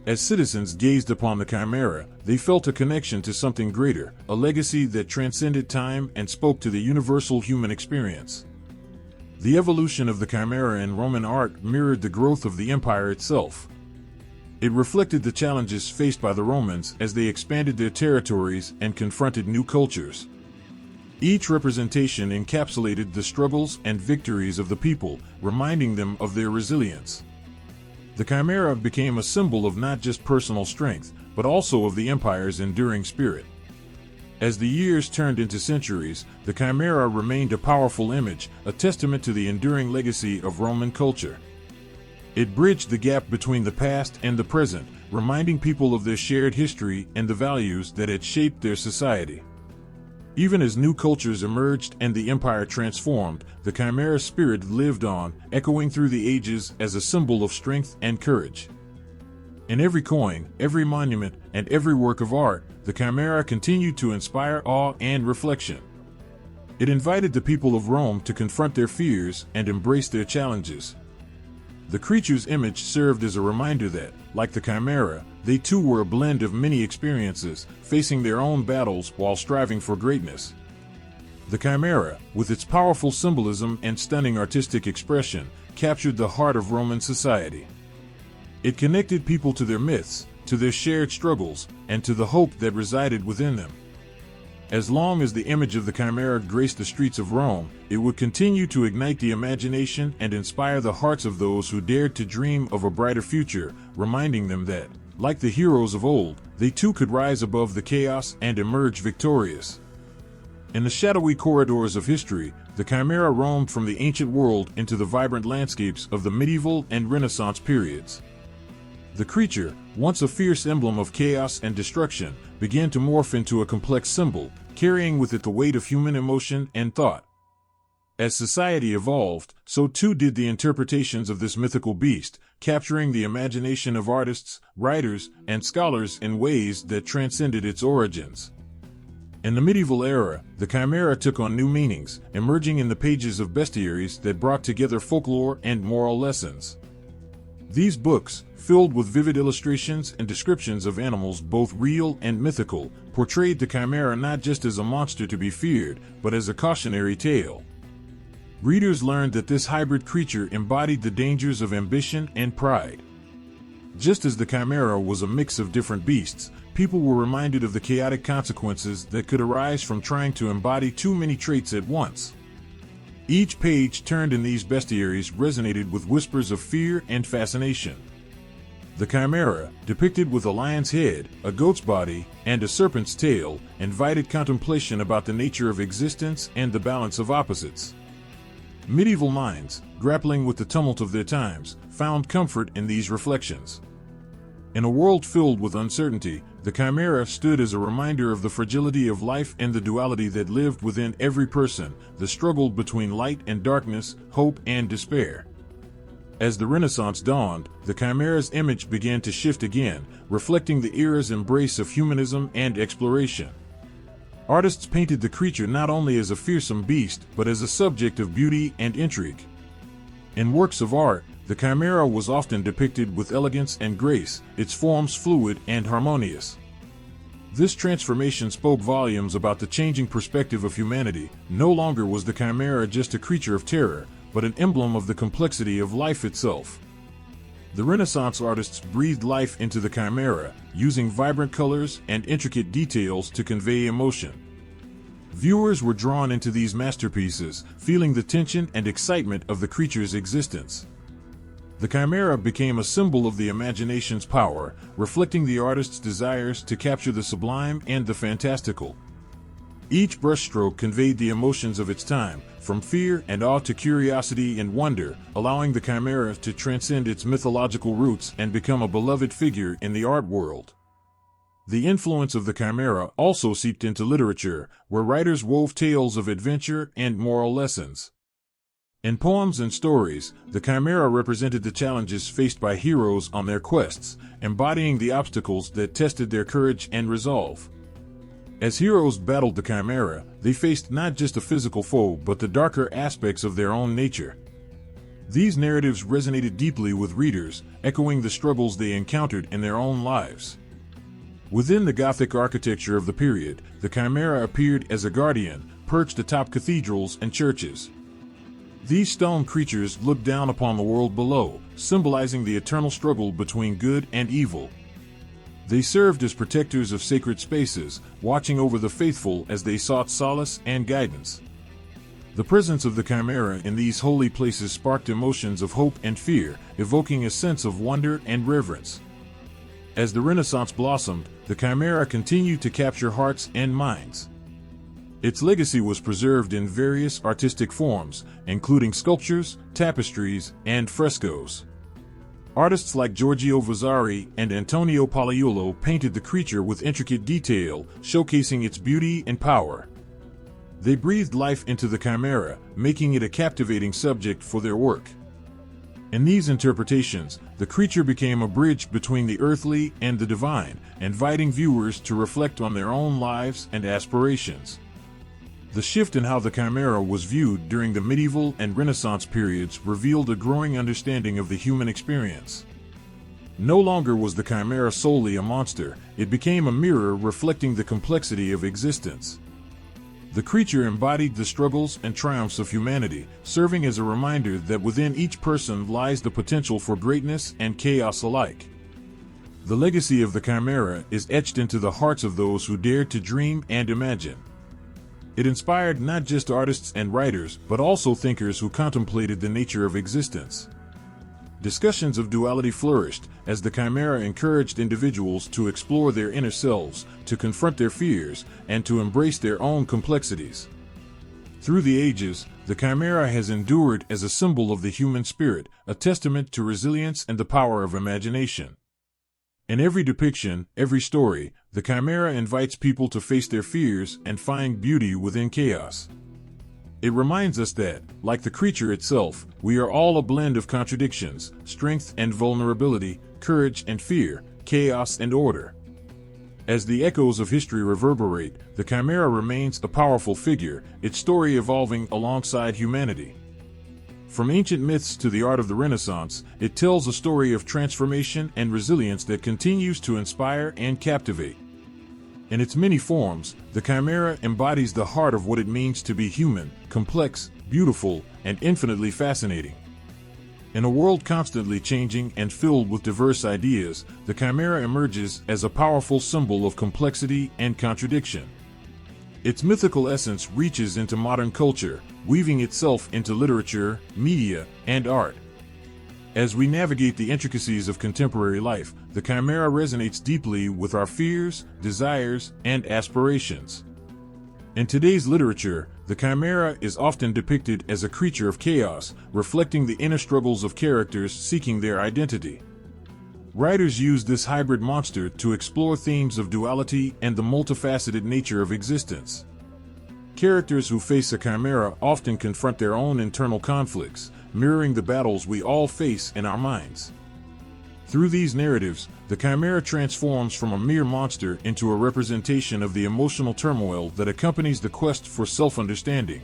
As citizens gazed upon the Chimera, they felt a connection to something greater, a legacy that transcended time and spoke to the universal human experience. The evolution of the Chimera in Roman art mirrored the growth of the empire itself. It reflected the challenges faced by the Romans as they expanded their territories and confronted new cultures. Each representation encapsulated the struggles and victories of the people, reminding them of their resilience. The Chimera became a symbol of not just personal strength, but also of the empire's enduring spirit. As the years turned into centuries, the Chimera remained a powerful image, a testament to the enduring legacy of Roman culture. It bridged the gap between the past and the present, reminding people of their shared history and the values that had shaped their society. Even as new cultures emerged and the empire transformed, the Chimera's spirit lived on, echoing through the ages as a symbol of strength and courage. In every coin, every monument, and every work of art, the Chimera continued to inspire awe and reflection. It invited the people of Rome to confront their fears and embrace their challenges. The creature's image served as a reminder that, like the Chimera, they too were a blend of many experiences, facing their own battles while striving for greatness. The Chimera, with its powerful symbolism and stunning artistic expression, captured the heart of Roman society. It connected people to their myths, to their shared struggles, and to the hope that resided within them. As long as the image of the Chimera graced the streets of Rome, it would continue to ignite the imagination and inspire the hearts of those who dared to dream of a brighter future, reminding them that, like the heroes of old, they too could rise above the chaos and emerge victorious. In the shadowy corridors of history, the Chimera roamed from the ancient world into the vibrant landscapes of the medieval and Renaissance periods. The creature, once a fierce emblem of chaos and destruction, began to morph into a complex symbol, carrying with it the weight of human emotion and thought. As society evolved, so too did the interpretations of this mythical beast, capturing the imagination of artists, writers, and scholars in ways that transcended its origins. In the medieval era, the Chimera took on new meanings, emerging in the pages of bestiaries that brought together folklore and moral lessons. These books, filled with vivid illustrations and descriptions of animals both real and mythical, portrayed the Chimera not just as a monster to be feared, but as a cautionary tale. Readers learned that this hybrid creature embodied the dangers of ambition and pride. Just as the Chimera was a mix of different beasts, people were reminded of the chaotic consequences that could arise from trying to embody too many traits at once. Each page turned in these bestiaries resonated with whispers of fear and fascination. The Chimera, depicted with a lion's head, a goat's body, and a serpent's tail, invited contemplation about the nature of existence and the balance of opposites. Medieval minds, grappling with the tumult of their times, found comfort in these reflections. In a world filled with uncertainty, the Chimera stood as a reminder of the fragility of life and the duality that lived within every person, the struggle between light and darkness, hope and despair. As the Renaissance dawned, the Chimera's image began to shift again, reflecting the era's embrace of humanism and exploration. Artists painted the creature not only as a fearsome beast, but as a subject of beauty and intrigue. In works of art, the Chimera was often depicted with elegance and grace, its forms fluid and harmonious. This transformation spoke volumes about the changing perspective of humanity. No longer was the Chimera just a creature of terror, but an emblem of the complexity of life itself. The Renaissance artists breathed life into the Chimera, using vibrant colors and intricate details to convey emotion. Viewers were drawn into these masterpieces, feeling the tension and excitement of the creature's existence. The Chimera became a symbol of the imagination's power, reflecting the artist's desires to capture the sublime and the fantastical. Each brushstroke conveyed the emotions of its time, from fear and awe to curiosity and wonder, allowing the Chimera to transcend its mythological roots and become a beloved figure in the art world. The influence of the Chimera also seeped into literature, where writers wove tales of adventure and moral lessons. In poems and stories, the Chimera represented the challenges faced by heroes on their quests, embodying the obstacles that tested their courage and resolve. As heroes battled the Chimera, they faced not just a physical foe but the darker aspects of their own nature. These narratives resonated deeply with readers, echoing the struggles they encountered in their own lives. Within the Gothic architecture of the period, the Chimera appeared as a guardian, perched atop cathedrals and churches. These stone creatures looked down upon the world below, symbolizing the eternal struggle between good and evil. They served as protectors of sacred spaces, watching over the faithful as they sought solace and guidance. The presence of the Chimera in these holy places sparked emotions of hope and fear, evoking a sense of wonder and reverence. As the Renaissance blossomed, the Chimera continued to capture hearts and minds. Its legacy was preserved in various artistic forms, including sculptures, tapestries, and frescoes. Artists like Giorgio Vasari and Antonio Pagliuolo painted the creature with intricate detail, showcasing its beauty and power. They breathed life into the Chimera, making it a captivating subject for their work. In these interpretations, the creature became a bridge between the earthly and the divine, inviting viewers to reflect on their own lives and aspirations. The shift in how the Chimera was viewed during the medieval and Renaissance periods revealed a growing understanding of the human experience. No longer was the Chimera solely a monster, it became a mirror reflecting the complexity of existence. The creature embodied the struggles and triumphs of humanity, serving as a reminder that within each person lies the potential for greatness and chaos alike. The legacy of the Chimera is etched into the hearts of those who dared to dream and imagine. It inspired not just artists and writers, but also thinkers who contemplated the nature of existence. Discussions of duality flourished, as the Chimera encouraged individuals to explore their inner selves, to confront their fears, and to embrace their own complexities. Through the ages, the Chimera has endured as a symbol of the human spirit, a testament to resilience and the power of imagination. In every depiction, every story, the Chimera invites people to face their fears and find beauty within chaos. It reminds us that, like the creature itself, we are all a blend of contradictions, strength and vulnerability, courage and fear, chaos and order. As the echoes of history reverberate, the Chimera remains a powerful figure, its story evolving alongside humanity. From ancient myths to the art of the Renaissance, it tells a story of transformation and resilience that continues to inspire and captivate. In its many forms, the Chimera embodies the heart of what it means to be human, complex, beautiful, and infinitely fascinating. In a world constantly changing and filled with diverse ideas, the Chimera emerges as a powerful symbol of complexity and contradiction. Its mythical essence reaches into modern culture, weaving itself into literature, media, and art. As we navigate the intricacies of contemporary life, the Chimera resonates deeply with our fears, desires, and aspirations. In today's literature, the Chimera is often depicted as a creature of chaos, reflecting the inner struggles of characters seeking their identity. Writers use this hybrid monster to explore themes of duality and the multifaceted nature of existence. Characters who face a Chimera often confront their own internal conflicts, mirroring the battles we all face in our minds. Through these narratives, the Chimera transforms from a mere monster into a representation of the emotional turmoil that accompanies the quest for self-understanding.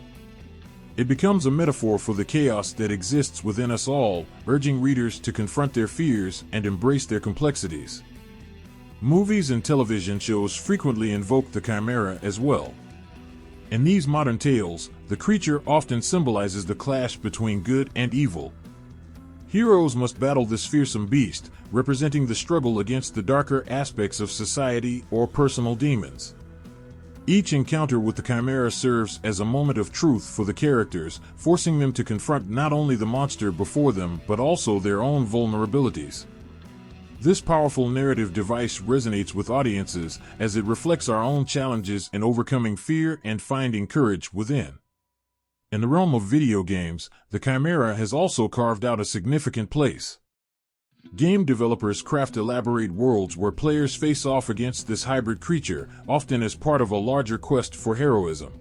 It becomes a metaphor for the chaos that exists within us all, urging readers to confront their fears and embrace their complexities. Movies and television shows frequently invoke the Chimera as well. In these modern tales, the creature often symbolizes the clash between good and evil. Heroes must battle this fearsome beast, representing the struggle against the darker aspects of society or personal demons. Each encounter with the Chimera serves as a moment of truth for the characters, forcing them to confront not only the monster before them but also their own vulnerabilities. This powerful narrative device resonates with audiences as it reflects our own challenges in overcoming fear and finding courage within. In the realm of video games, the Chimera has also carved out a significant place. Game developers craft elaborate worlds where players face off against this hybrid creature, often as part of a larger quest for heroism.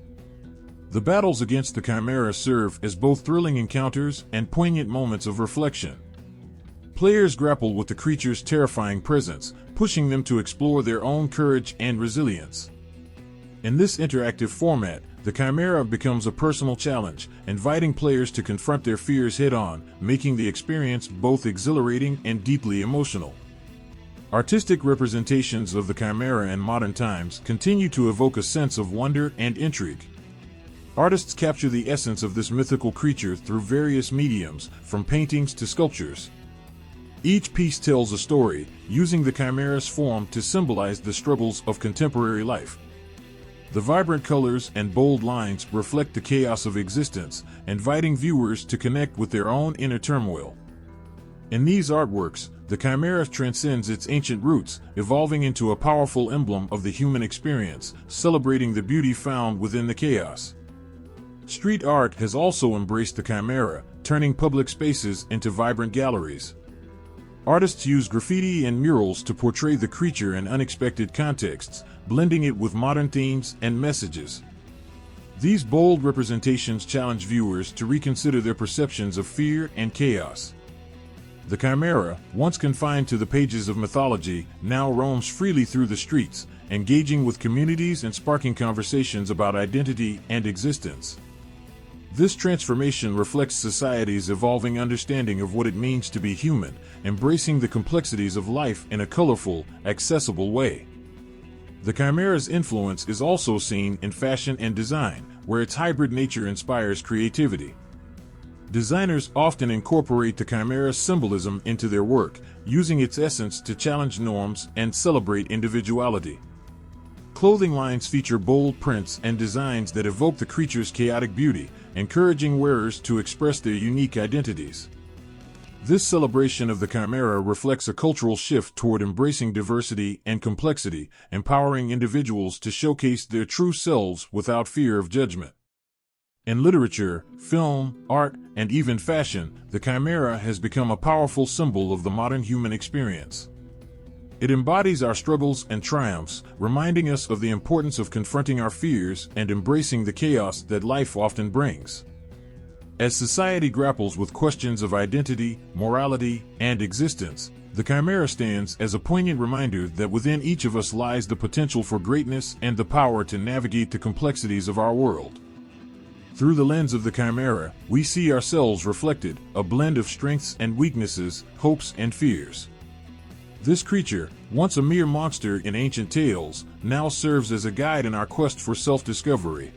The battles against the Chimera serve as both thrilling encounters and poignant moments of reflection. Players grapple with the creature's terrifying presence, pushing them to explore their own courage and resilience. In this interactive format, the Chimera becomes a personal challenge, inviting players to confront their fears head-on, making the experience both exhilarating and deeply emotional. Artistic representations of the Chimera in modern times continue to evoke a sense of wonder and intrigue. Artists capture the essence of this mythical creature through various mediums, from paintings to sculptures. Each piece tells a story, using the Chimera's form to symbolize the struggles of contemporary life. The vibrant colors and bold lines reflect the chaos of existence, inviting viewers to connect with their own inner turmoil. In these artworks, the Chimera transcends its ancient roots, evolving into a powerful emblem of the human experience, celebrating the beauty found within the chaos. Street art has also embraced the Chimera, turning public spaces into vibrant galleries. Artists use graffiti and murals to portray the creature in unexpected contexts, blending it with modern themes and messages. These bold representations challenge viewers to reconsider their perceptions of fear and chaos. The Chimera, once confined to the pages of mythology, now roams freely through the streets, engaging with communities and sparking conversations about identity and existence. This transformation reflects society's evolving understanding of what it means to be human, embracing the complexities of life in a colorful, accessible way. The Chimera's influence is also seen in fashion and design, where its hybrid nature inspires creativity. Designers often incorporate the Chimera's symbolism into their work, using its essence to challenge norms and celebrate individuality. Clothing lines feature bold prints and designs that evoke the creature's chaotic beauty, encouraging wearers to express their unique identities. This celebration of the Chimera reflects a cultural shift toward embracing diversity and complexity, empowering individuals to showcase their true selves without fear of judgment. In literature, film, art, and even fashion, the Chimera has become a powerful symbol of the modern human experience. It embodies our struggles and triumphs, reminding us of the importance of confronting our fears and embracing the chaos that life often brings. As society grapples with questions of identity, morality, and existence, the Chimera stands as a poignant reminder that within each of us lies the potential for greatness and the power to navigate the complexities of our world. Through the lens of the Chimera, we see ourselves reflected, a blend of strengths and weaknesses, hopes and fears. This creature, once a mere monster in ancient tales, now serves as a guide in our quest for self-discovery.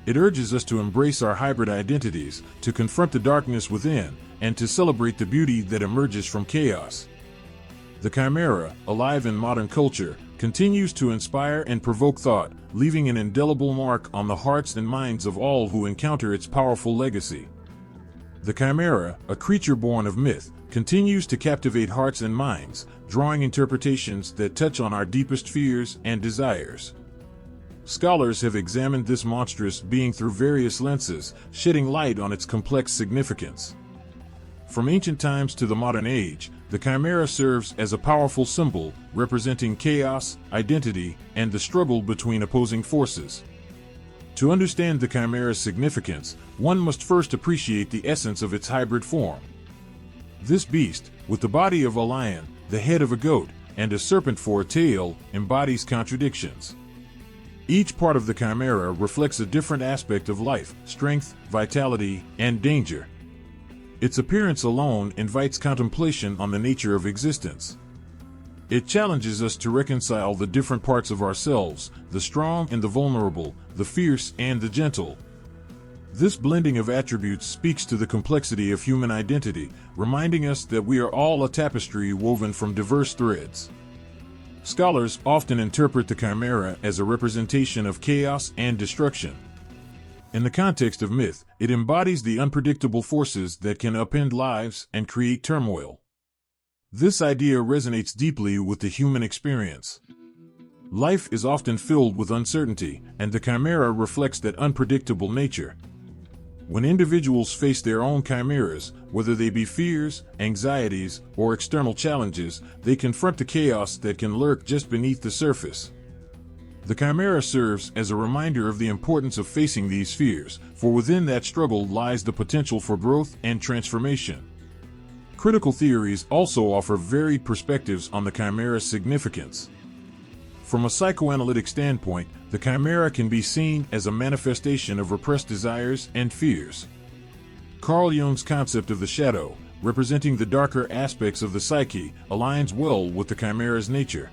It urges us to embrace our hybrid identities, to confront the darkness within, and to celebrate the beauty that emerges from chaos. The Chimera, alive in modern culture, continues to inspire and provoke thought, leaving an indelible mark on the hearts and minds of all who encounter its powerful legacy. The Chimera, a creature born of myth, continues to captivate hearts and minds, drawing interpretations that touch on our deepest fears and desires. Scholars have examined this monstrous being through various lenses, shedding light on its complex significance. From ancient times to the modern age, the Chimera serves as a powerful symbol, representing chaos, identity, and the struggle between opposing forces. To understand the Chimera's significance, one must first appreciate the essence of its hybrid form. This beast, with the body of a lion, the head of a goat, and a serpent for a tail, embodies contradictions. Each part of the Chimera reflects a different aspect of life, strength, vitality, and danger. Its appearance alone invites contemplation on the nature of existence. It challenges us to reconcile the different parts of ourselves, the strong and the vulnerable, the fierce and the gentle. This blending of attributes speaks to the complexity of human identity, reminding us that we are all a tapestry woven from diverse threads. Scholars often interpret the Chimera as a representation of chaos and destruction. In the context of myth, it embodies the unpredictable forces that can upend lives and create turmoil. This idea resonates deeply with the human experience. Life is often filled with uncertainty, and the Chimera reflects that unpredictable nature. When individuals face their own chimeras, whether they be fears, anxieties, or external challenges, they confront the chaos that can lurk just beneath the surface. The Chimera serves as a reminder of the importance of facing these fears, for within that struggle lies the potential for growth and transformation. Critical theories also offer varied perspectives on the Chimera's significance. From a psychoanalytic standpoint, the chimera can be seen as a manifestation of repressed desires and fears. Carl Jung's concept of the shadow, representing the darker aspects of the psyche, aligns well with the chimera's nature.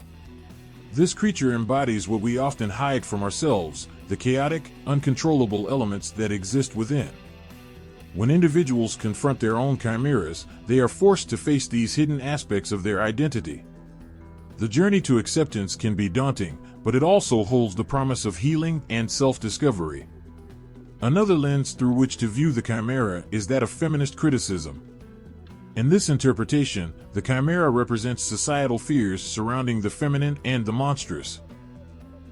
This creature embodies what we often hide from ourselves, the chaotic, uncontrollable elements that exist within. When individuals confront their own chimeras, they are forced to face these hidden aspects of their identity. The journey to acceptance can be daunting, but it also holds the promise of healing and self-discovery. Another lens through which to view the chimera is that of feminist criticism. In this interpretation, the chimera represents societal fears surrounding the feminine and the monstrous.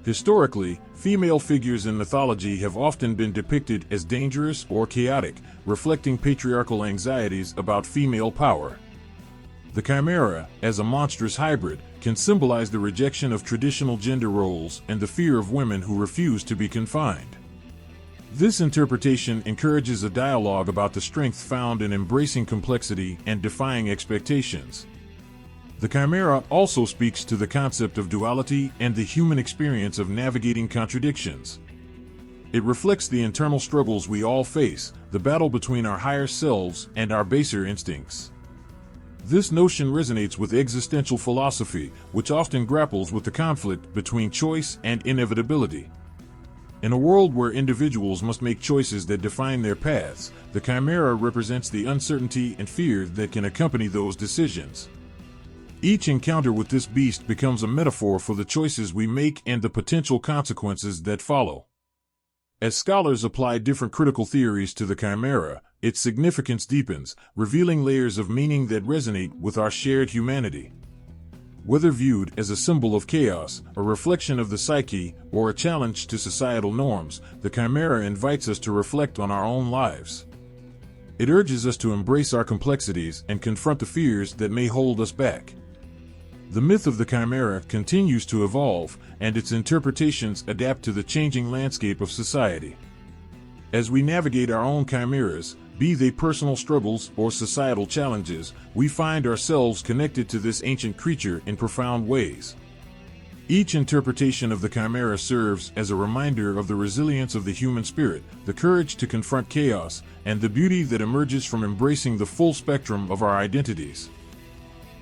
Historically, female figures in mythology have often been depicted as dangerous or chaotic, reflecting patriarchal anxieties about female power. The chimera, as a monstrous hybrid, can symbolize the rejection of traditional gender roles and the fear of women who refuse to be confined. This interpretation encourages a dialogue about the strength found in embracing complexity and defying expectations. The chimera also speaks to the concept of duality and the human experience of navigating contradictions. It reflects the internal struggles we all face, the battle between our higher selves and our baser instincts. This notion resonates with existential philosophy, which often grapples with the conflict between choice and inevitability. In a world where individuals must make choices that define their paths, the chimera represents the uncertainty and fear that can accompany those decisions. Each encounter with this beast becomes a metaphor for the choices we make and the potential consequences that follow. As scholars apply different critical theories to the chimera, its significance deepens, revealing layers of meaning that resonate with our shared humanity. Whether viewed as a symbol of chaos, a reflection of the psyche, or a challenge to societal norms, the chimera invites us to reflect on our own lives. It urges us to embrace our complexities and confront the fears that may hold us back. The myth of the chimera continues to evolve, and its interpretations adapt to the changing landscape of society. As we navigate our own chimeras, be they personal struggles or societal challenges, we find ourselves connected to this ancient creature in profound ways. Each interpretation of the chimera serves as a reminder of the resilience of the human spirit, the courage to confront chaos, and the beauty that emerges from embracing the full spectrum of our identities.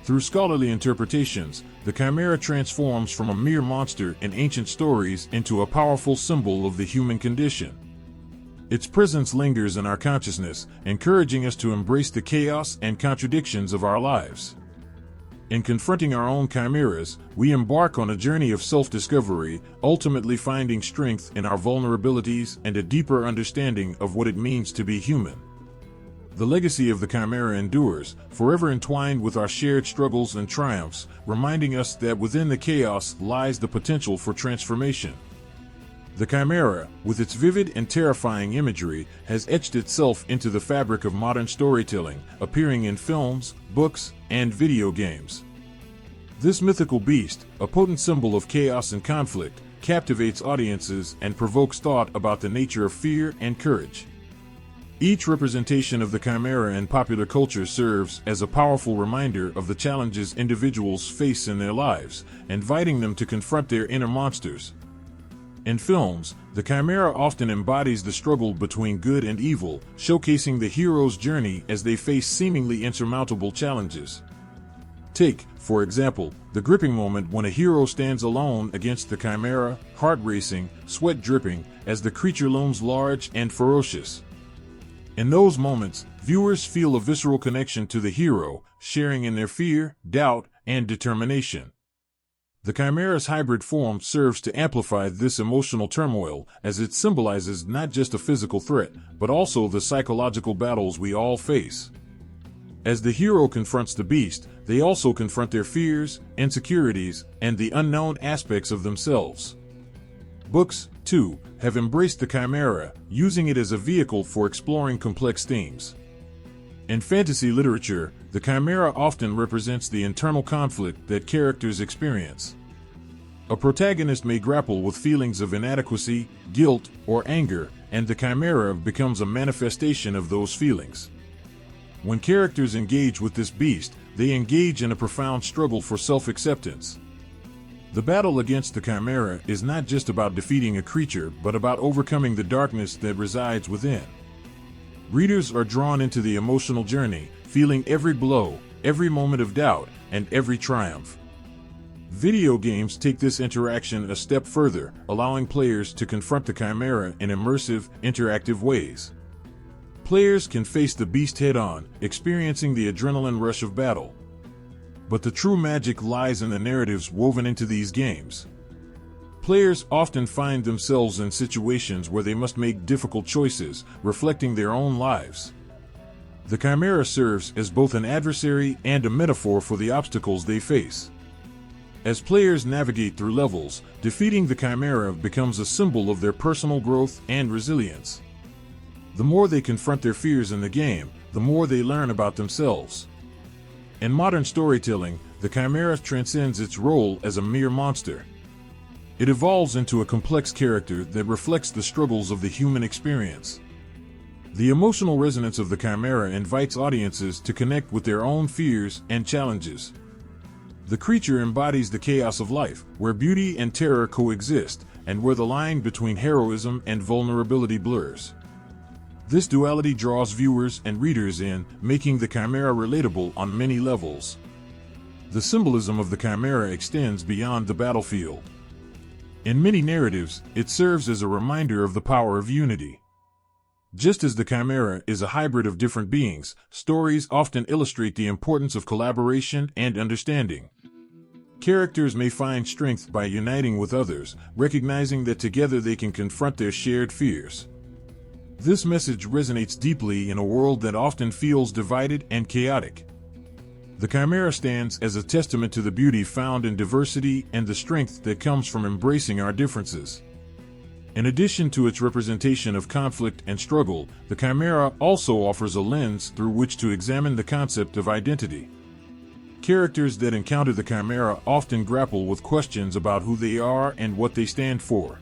Through scholarly interpretations, the chimera transforms from a mere monster in ancient stories into a powerful symbol of the human condition. Its presence lingers in our consciousness, encouraging us to embrace the chaos and contradictions of our lives. In confronting our own chimeras, we embark on a journey of self-discovery, ultimately finding strength in our vulnerabilities and a deeper understanding of what it means to be human. The legacy of the chimera endures, forever entwined with our shared struggles and triumphs, reminding us that within the chaos lies the potential for transformation. The chimera, with its vivid and terrifying imagery, has etched itself into the fabric of modern storytelling, appearing in films, books, and video games. This mythical beast, a potent symbol of chaos and conflict, captivates audiences and provokes thought about the nature of fear and courage. Each representation of the chimera in popular culture serves as a powerful reminder of the challenges individuals face in their lives, inviting them to confront their inner monsters. In films, the chimera often embodies the struggle between good and evil, showcasing the hero's journey as they face seemingly insurmountable challenges. Take, for example, the gripping moment when a hero stands alone against the chimera, heart racing, sweat dripping, as the creature looms large and ferocious. In those moments, viewers feel a visceral connection to the hero, sharing in their fear, doubt, and determination. The chimera's hybrid form serves to amplify this emotional turmoil, as it symbolizes not just a physical threat, but also the psychological battles we all face. As the hero confronts the beast, they also confront their fears, insecurities, and the unknown aspects of themselves. Books, too, have embraced the chimera, using it as a vehicle for exploring complex themes. In fantasy literature, the chimera often represents the internal conflict that characters experience. A protagonist may grapple with feelings of inadequacy, guilt, or anger, and the chimera becomes a manifestation of those feelings. When characters engage with this beast, they engage in a profound struggle for self-acceptance. The battle against the Chimera is not just about defeating a creature, but about overcoming the darkness that resides within. Readers are drawn into the emotional journey, feeling every blow, every moment of doubt, and every triumph. Video games take this interaction a step further, allowing players to confront the Chimera in immersive, interactive ways. Players can face the beast head-on, experiencing the adrenaline rush of battle. But the true magic lies in the narratives woven into these games. Players often find themselves in situations where they must make difficult choices, reflecting their own lives. The Chimera serves as both an adversary and a metaphor for the obstacles they face. As players navigate through levels, defeating the Chimera becomes a symbol of their personal growth and resilience. The more they confront their fears in the game, the more they learn about themselves. In modern storytelling, the Chimera transcends its role as a mere monster. It evolves into a complex character that reflects the struggles of the human experience. The emotional resonance of the Chimera invites audiences to connect with their own fears and challenges. The creature embodies the chaos of life, where beauty and terror coexist, and where the line between heroism and vulnerability blurs. This duality draws viewers and readers in, making the Chimera relatable on many levels. The symbolism of the Chimera extends beyond the battlefield. In many narratives, it serves as a reminder of the power of unity. Just as the Chimera is a hybrid of different beings, stories often illustrate the importance of collaboration and understanding. Characters may find strength by uniting with others, recognizing that together they can confront their shared fears. This message resonates deeply in a world that often feels divided and chaotic. The Chimera stands as a testament to the beauty found in diversity and the strength that comes from embracing our differences. In addition to its representation of conflict and struggle, the Chimera also offers a lens through which to examine the concept of identity. Characters that encounter the Chimera often grapple with questions about who they are and what they stand for.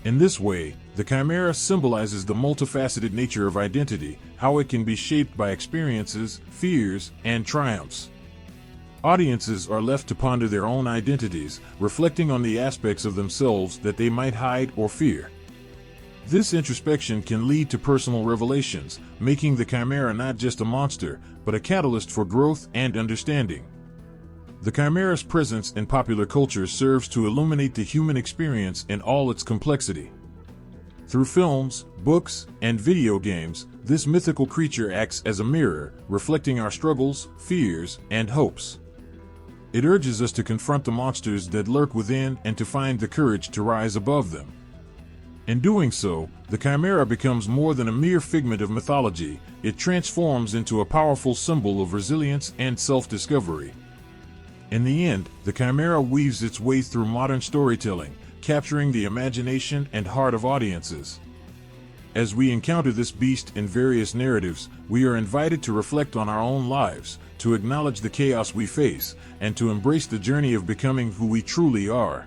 In this way, the Chimera symbolizes the multifaceted nature of identity, how it can be shaped by experiences, fears, and triumphs. Audiences are left to ponder their own identities, reflecting on the aspects of themselves that they might hide or fear. This introspection can lead to personal revelations, making the Chimera not just a monster, but a catalyst for growth and understanding. The Chimera's presence in popular culture serves to illuminate the human experience in all its complexity. Through films, books, and video games, this mythical creature acts as a mirror, reflecting our struggles, fears, and hopes. It urges us to confront the monsters that lurk within and to find the courage to rise above them. In doing so, the Chimera becomes more than a mere figment of mythology. It transforms into a powerful symbol of resilience and self-discovery. In the end, the Chimera weaves its way through modern storytelling, capturing the imagination and heart of audiences. As we encounter this beast in various narratives, we are invited to reflect on our own lives, to acknowledge the chaos we face, and to embrace the journey of becoming who we truly are.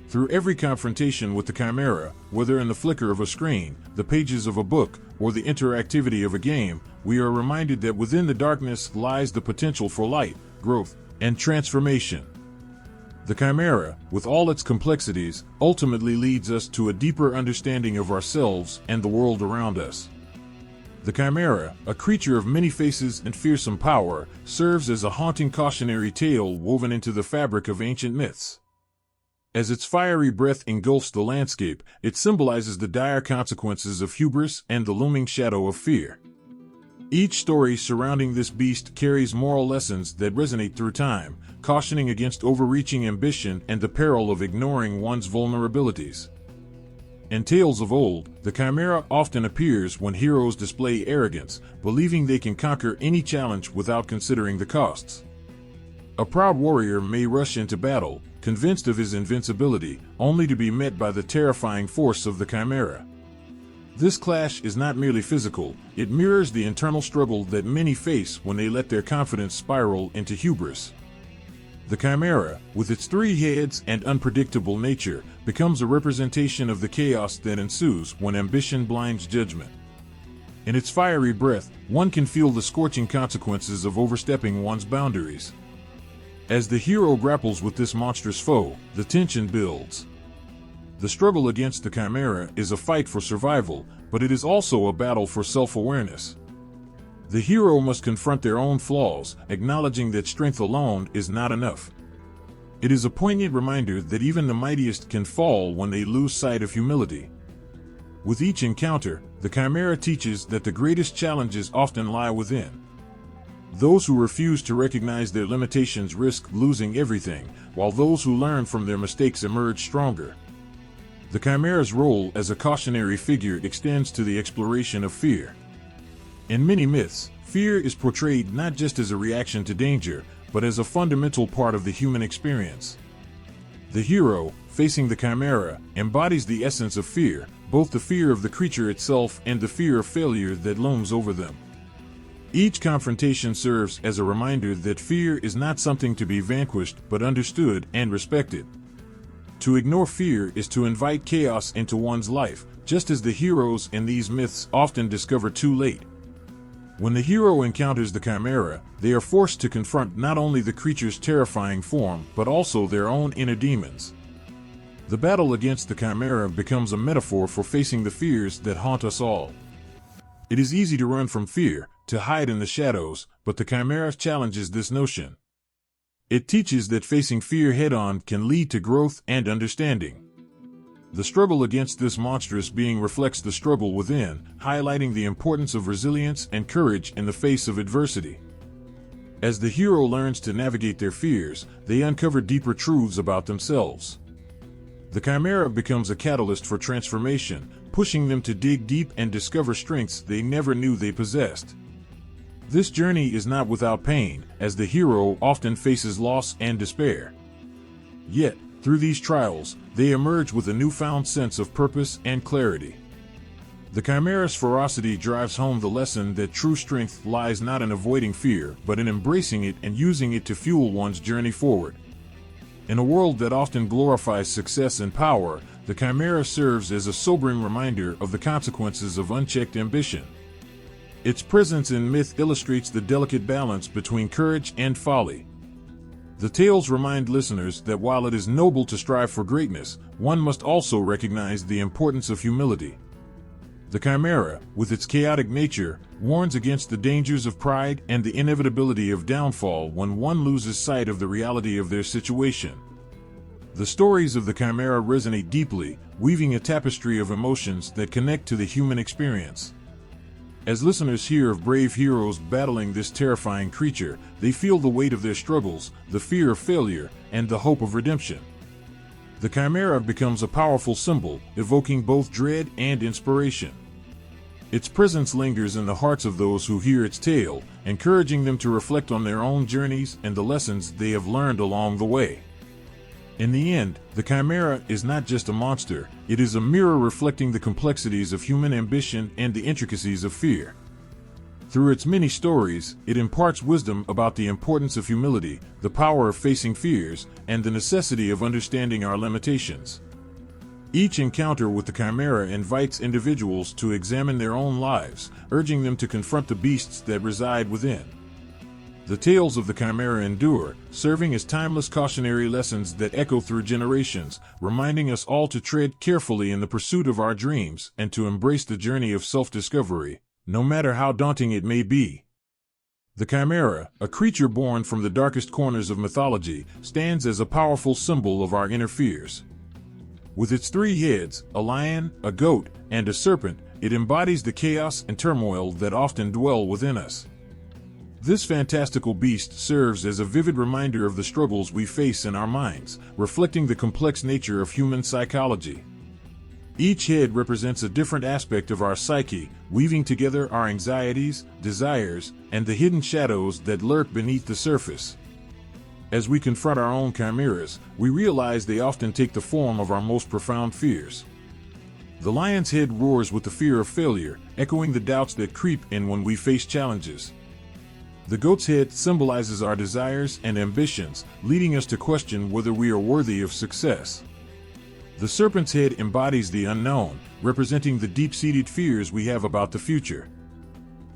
Through every confrontation with the Chimera, whether in the flicker of a screen, the pages of a book, or the interactivity of a game, we are reminded that within the darkness lies the potential for light, growth, and transformation. The Chimera, with all its complexities, ultimately leads us to a deeper understanding of ourselves and the world around us. The Chimera, a creature of many faces and fearsome power, serves as a haunting cautionary tale woven into the fabric of ancient myths. As its fiery breath engulfs the landscape, it symbolizes the dire consequences of hubris and the looming shadow of fear. Each story surrounding this beast carries moral lessons that resonate through time, cautioning against overreaching ambition and the peril of ignoring one's vulnerabilities. In tales of old, the Chimera often appears when heroes display arrogance, believing they can conquer any challenge without considering the costs. A proud warrior may rush into battle, convinced of his invincibility, only to be met by the terrifying force of the Chimera. This clash is not merely physical, it mirrors the internal struggle that many face when they let their confidence spiral into hubris. The Chimera, with its three heads and unpredictable nature, becomes a representation of the chaos that ensues when ambition blinds judgment. In its fiery breath, one can feel the scorching consequences of overstepping one's boundaries. As the hero grapples with this monstrous foe, the tension builds. The struggle against the Chimera is a fight for survival, but it is also a battle for self-awareness. The hero must confront their own flaws, acknowledging that strength alone is not enough. It is a poignant reminder that even the mightiest can fall when they lose sight of humility. With each encounter, the Chimera teaches that the greatest challenges often lie within. Those who refuse to recognize their limitations risk losing everything, while those who learn from their mistakes emerge stronger. The Chimera's role as a cautionary figure extends to the exploration of fear. In many myths, fear is portrayed not just as a reaction to danger, but as a fundamental part of the human experience. The hero, facing the Chimera, embodies the essence of fear, both the fear of the creature itself and the fear of failure that looms over them. Each confrontation serves as a reminder that fear is not something to be vanquished but understood and respected. To ignore fear is to invite chaos into one's life, just as the heroes in these myths often discover too late. When the hero encounters the Chimera, they are forced to confront not only the creature's terrifying form but also their own inner demons. The battle against the Chimera becomes a metaphor for facing the fears that haunt us all. It is easy to run from fear, to hide in the shadows, but the Chimera challenges this notion. It teaches that facing fear head-on can lead to growth and understanding. The struggle against this monstrous being reflects the struggle within, highlighting the importance of resilience and courage in the face of adversity. As the hero learns to navigate their fears, they uncover deeper truths about themselves. The Chimera becomes a catalyst for transformation, pushing them to dig deep and discover strengths they never knew they possessed. This journey is not without pain, as the hero often faces loss and despair. Yet, through these trials, they emerge with a newfound sense of purpose and clarity. The Chimera's ferocity drives home the lesson that true strength lies not in avoiding fear, but in embracing it and using it to fuel one's journey forward. In a world that often glorifies success and power, the Chimera serves as a sobering reminder of the consequences of unchecked ambition. Its presence in myth illustrates the delicate balance between courage and folly. The tales remind listeners that while it is noble to strive for greatness, one must also recognize the importance of humility. The Chimera, with its chaotic nature, warns against the dangers of pride and the inevitability of downfall when one loses sight of the reality of their situation. The stories of the Chimera resonate deeply, weaving a tapestry of emotions that connect to the human experience. As listeners hear of brave heroes battling this terrifying creature, they feel the weight of their struggles, the fear of failure, and the hope of redemption. The Chimera becomes a powerful symbol, evoking both dread and inspiration. Its presence lingers in the hearts of those who hear its tale, encouraging them to reflect on their own journeys and the lessons they have learned along the way. In the end, the Chimera is not just a monster, it is a mirror reflecting the complexities of human ambition and the intricacies of fear. Through its many stories, it imparts wisdom about the importance of humility, the power of facing fears, and the necessity of understanding our limitations. Each encounter with the Chimera invites individuals to examine their own lives, urging them to confront the beasts that reside within. The tales of the Chimera endure, serving as timeless cautionary lessons that echo through generations, reminding us all to tread carefully in the pursuit of our dreams and to embrace the journey of self-discovery, no matter how daunting it may be. The Chimera, a creature born from the darkest corners of mythology, stands as a powerful symbol of our inner fears. With its 3 heads, a lion, a goat, and a serpent, it embodies the chaos and turmoil that often dwell within us. This fantastical beast serves as a vivid reminder of the struggles we face in our minds, reflecting the complex nature of human psychology. Each head represents a different aspect of our psyche, weaving together our anxieties, desires, and the hidden shadows that lurk beneath the surface. As we confront our own chimeras, we realize they often take the form of our most profound fears. The lion's head roars with the fear of failure, echoing the doubts that creep in when we face challenges. The goat's head symbolizes our desires and ambitions, leading us to question whether we are worthy of success. The serpent's head embodies the unknown, representing the deep-seated fears we have about the future.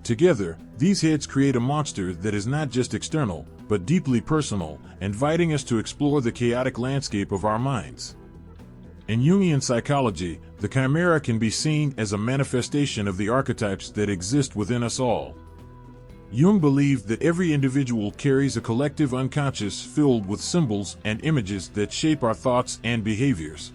Together, these heads create a monster that is not just external, but deeply personal, inviting us to explore the chaotic landscape of our minds. In Jungian psychology, the chimera can be seen as a manifestation of the archetypes that exist within us all. Jung believed that every individual carries a collective unconscious filled with symbols and images that shape our thoughts and behaviors.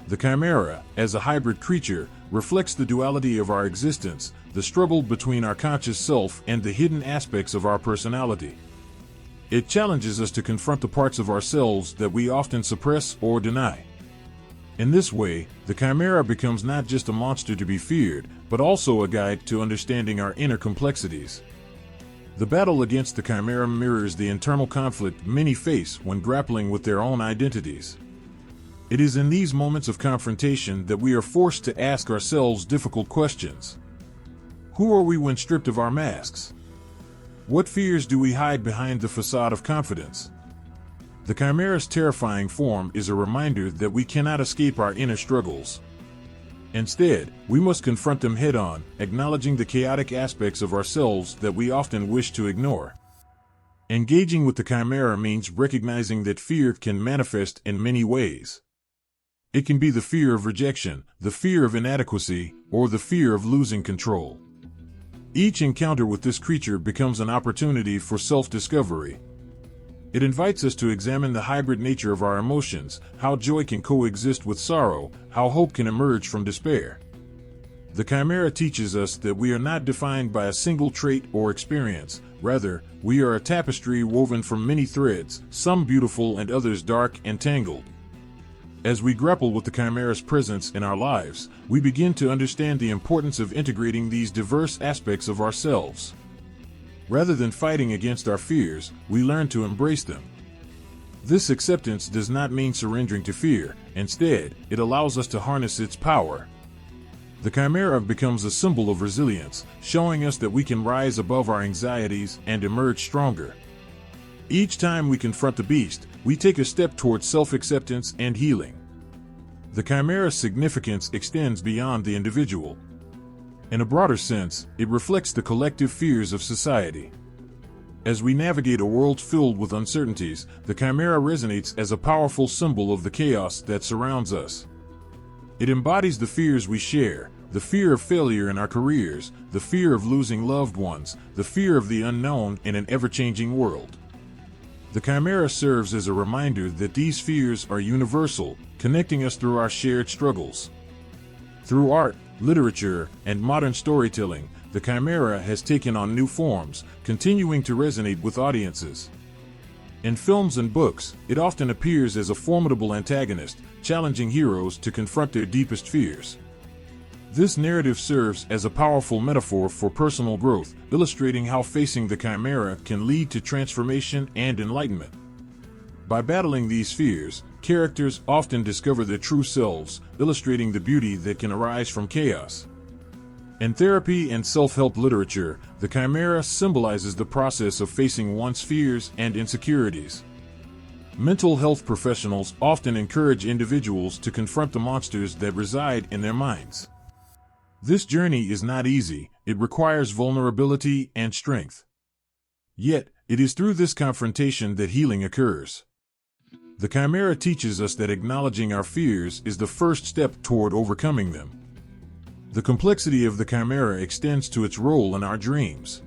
The chimera, as a hybrid creature, reflects the duality of our existence, the struggle between our conscious self and the hidden aspects of our personality. It challenges us to confront the parts of ourselves that we often suppress or deny. In this way, the chimera becomes not just a monster to be feared, but also a guide to understanding our inner complexities. The battle against the chimera mirrors the internal conflict many face when grappling with their own identities. It is in these moments of confrontation that we are forced to ask ourselves difficult questions. Who are we when stripped of our masks? What fears do we hide behind the facade of confidence? The chimera's terrifying form is a reminder that we cannot escape our inner struggles. Instead, we must confront them head-on, acknowledging the chaotic aspects of ourselves that we often wish to ignore. Engaging with the chimera means recognizing that fear can manifest in many ways. It can be the fear of rejection, the fear of inadequacy, or the fear of losing control. Each encounter with this creature becomes an opportunity for self-discovery. It invites us to examine the hybrid nature of our emotions, how joy can coexist with sorrow, how hope can emerge from despair. The chimera teaches us that we are not defined by a single trait or experience. Rather, we are a tapestry woven from many threads, some beautiful and others dark and tangled. As we grapple with the chimera's presence in our lives, we begin to understand the importance of integrating these diverse aspects of ourselves. Rather than fighting against our fears, we learn to embrace them. This acceptance does not mean surrendering to fear. Instead, it allows us to harness its power. The chimera becomes a symbol of resilience, showing us that we can rise above our anxieties and emerge stronger. Each time we confront the beast, we take a step towards self-acceptance and healing. The chimera's significance extends beyond the individual. In a broader sense, it reflects the collective fears of society. As we navigate a world filled with uncertainties, the chimera resonates as a powerful symbol of the chaos that surrounds us. It embodies the fears we share, the fear of failure in our careers, the fear of losing loved ones, the fear of the unknown in an ever-changing world. The chimera serves as a reminder that these fears are universal, connecting us through our shared struggles. Through art, literature, and modern storytelling, the chimera has taken on new forms, continuing to resonate with audiences. In films and books, it often appears as a formidable antagonist, challenging heroes to confront their deepest fears. This narrative serves as a powerful metaphor for personal growth, illustrating how facing the chimera can lead to transformation and enlightenment. By battling these fears, characters often discover their true selves, illustrating the beauty that can arise from chaos. In therapy and self-help literature, the chimera symbolizes the process of facing one's fears and insecurities. Mental health professionals often encourage individuals to confront the monsters that reside in their minds. This journey is not easy, it requires vulnerability and strength. Yet, it is through this confrontation that healing occurs. The chimera teaches us that acknowledging our fears is the first step toward overcoming them. The complexity of the chimera extends to its role in our dreams.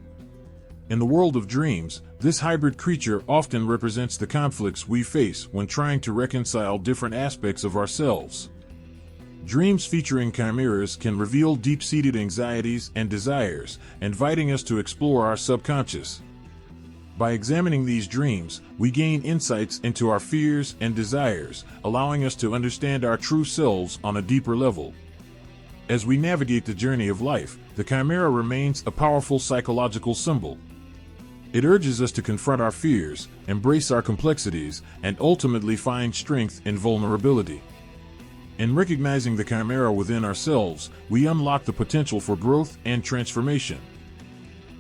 In the world of dreams, this hybrid creature often represents the conflicts we face when trying to reconcile different aspects of ourselves. Dreams featuring chimeras can reveal deep-seated anxieties and desires, inviting us to explore our subconscious. By examining these dreams, we gain insights into our fears and desires, allowing us to understand our true selves on a deeper level. As we navigate the journey of life, the chimera remains a powerful psychological symbol. It urges us to confront our fears, embrace our complexities, and ultimately find strength in vulnerability. In recognizing the chimera within ourselves, we unlock the potential for growth and transformation.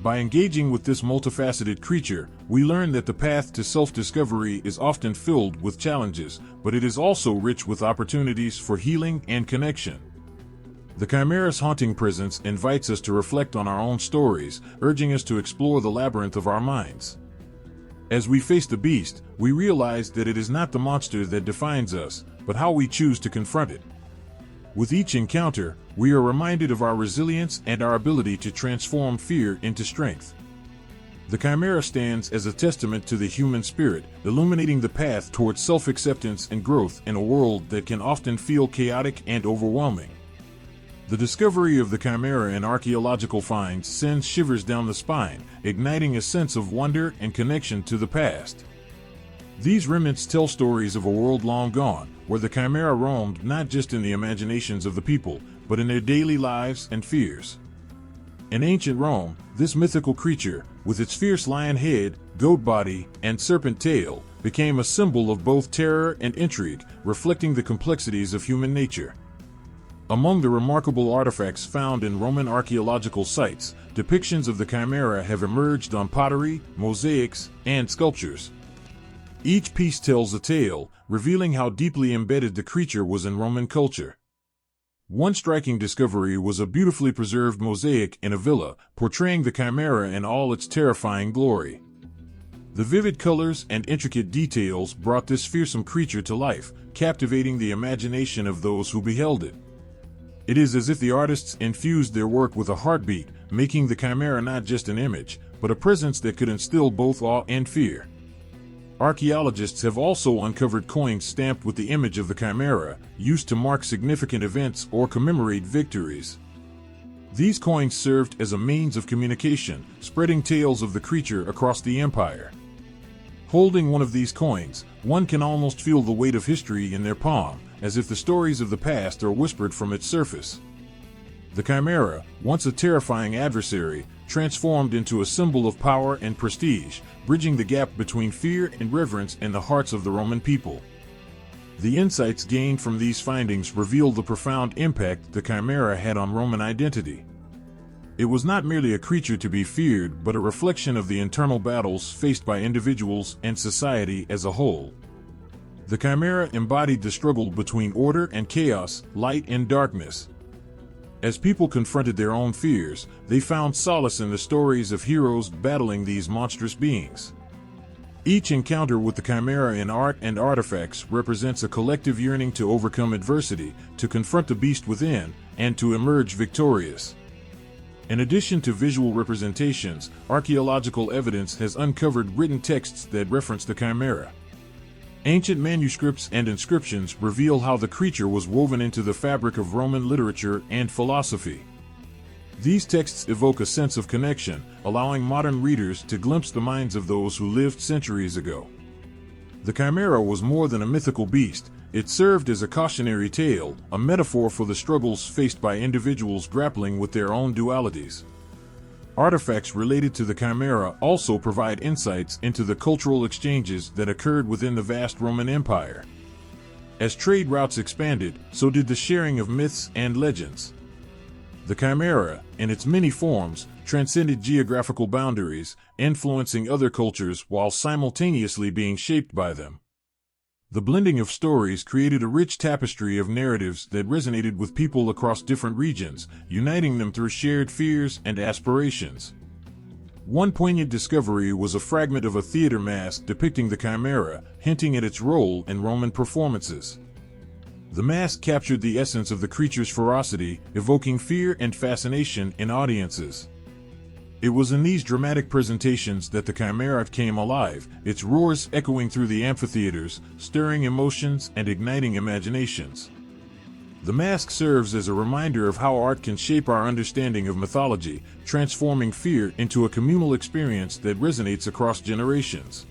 By engaging with this multifaceted creature, we learn that the path to self-discovery is often filled with challenges, but it is also rich with opportunities for healing and connection. The chimera's haunting presence invites us to reflect on our own stories, urging us to explore the labyrinth of our minds. As we face the beast, we realize that it is not the monster that defines us, but how we choose to confront it. With each encounter, we are reminded of our resilience and our ability to transform fear into strength. The Chimera stands as a testament to the human spirit, illuminating the path towards self-acceptance and growth in a world that can often feel chaotic and overwhelming. The discovery of the Chimera in archaeological finds sends shivers down the spine, igniting a sense of wonder and connection to the past. These remnants tell stories of a world long gone, where the Chimera roamed not just in the imaginations of the people, but in their daily lives and fears. In ancient Rome, this mythical creature, with its fierce lion head, goat body, and serpent tail, became a symbol of both terror and intrigue, reflecting the complexities of human nature. Among the remarkable artifacts found in Roman archaeological sites, depictions of the Chimera have emerged on pottery, mosaics, and sculptures. Each piece tells a tale, revealing how deeply embedded the creature was in Roman culture. One striking discovery was a beautifully preserved mosaic in a villa, portraying the Chimera in all its terrifying glory. The vivid colors and intricate details brought this fearsome creature to life, captivating the imagination of those who beheld it. It is as if the artists infused their work with a heartbeat, making the Chimera not just an image, but a presence that could instill both awe and fear. Archaeologists have also uncovered coins stamped with the image of the Chimera, used to mark significant events or commemorate victories. These coins served as a means of communication, spreading tales of the creature across the empire. Holding one of these coins, one can almost feel the weight of history in their palm, as if the stories of the past are whispered from its surface. The Chimera, once a terrifying adversary, transformed into a symbol of power and prestige, bridging the gap between fear and reverence in the hearts of the Roman people. The insights gained from these findings reveal the profound impact the Chimera had on Roman identity. It was not merely a creature to be feared, but a reflection of the internal battles faced by individuals and society as a whole. The Chimera embodied the struggle between order and chaos, light and darkness. As people confronted their own fears, they found solace in the stories of heroes battling these monstrous beings. Each encounter with the Chimera in art and artifacts represents a collective yearning to overcome adversity, to confront the beast within, and to emerge victorious. In addition to visual representations, archaeological evidence has uncovered written texts that reference the Chimera. Ancient manuscripts and inscriptions reveal how the creature was woven into the fabric of Roman literature and philosophy. These texts evoke a sense of connection, allowing modern readers to glimpse the minds of those who lived centuries ago. The Chimera was more than a mythical beast. It served as a cautionary tale, a metaphor for the struggles faced by individuals grappling with their own dualities. Artifacts related to the Chimera also provide insights into the cultural exchanges that occurred within the vast Roman Empire. As trade routes expanded, so did the sharing of myths and legends. The Chimera, in its many forms, transcended geographical boundaries, influencing other cultures while simultaneously being shaped by them. The blending of stories created a rich tapestry of narratives that resonated with people across different regions, uniting them through shared fears and aspirations. One poignant discovery was a fragment of a theater mask depicting the Chimera, hinting at its role in Roman performances. The mask captured the essence of the creature's ferocity, evoking fear and fascination in audiences. It was in these dramatic presentations that the Chimera came alive, its roars echoing through the amphitheaters, stirring emotions and igniting imaginations. The mask serves as a reminder of how art can shape our understanding of mythology, transforming fear into a communal experience that resonates across generations.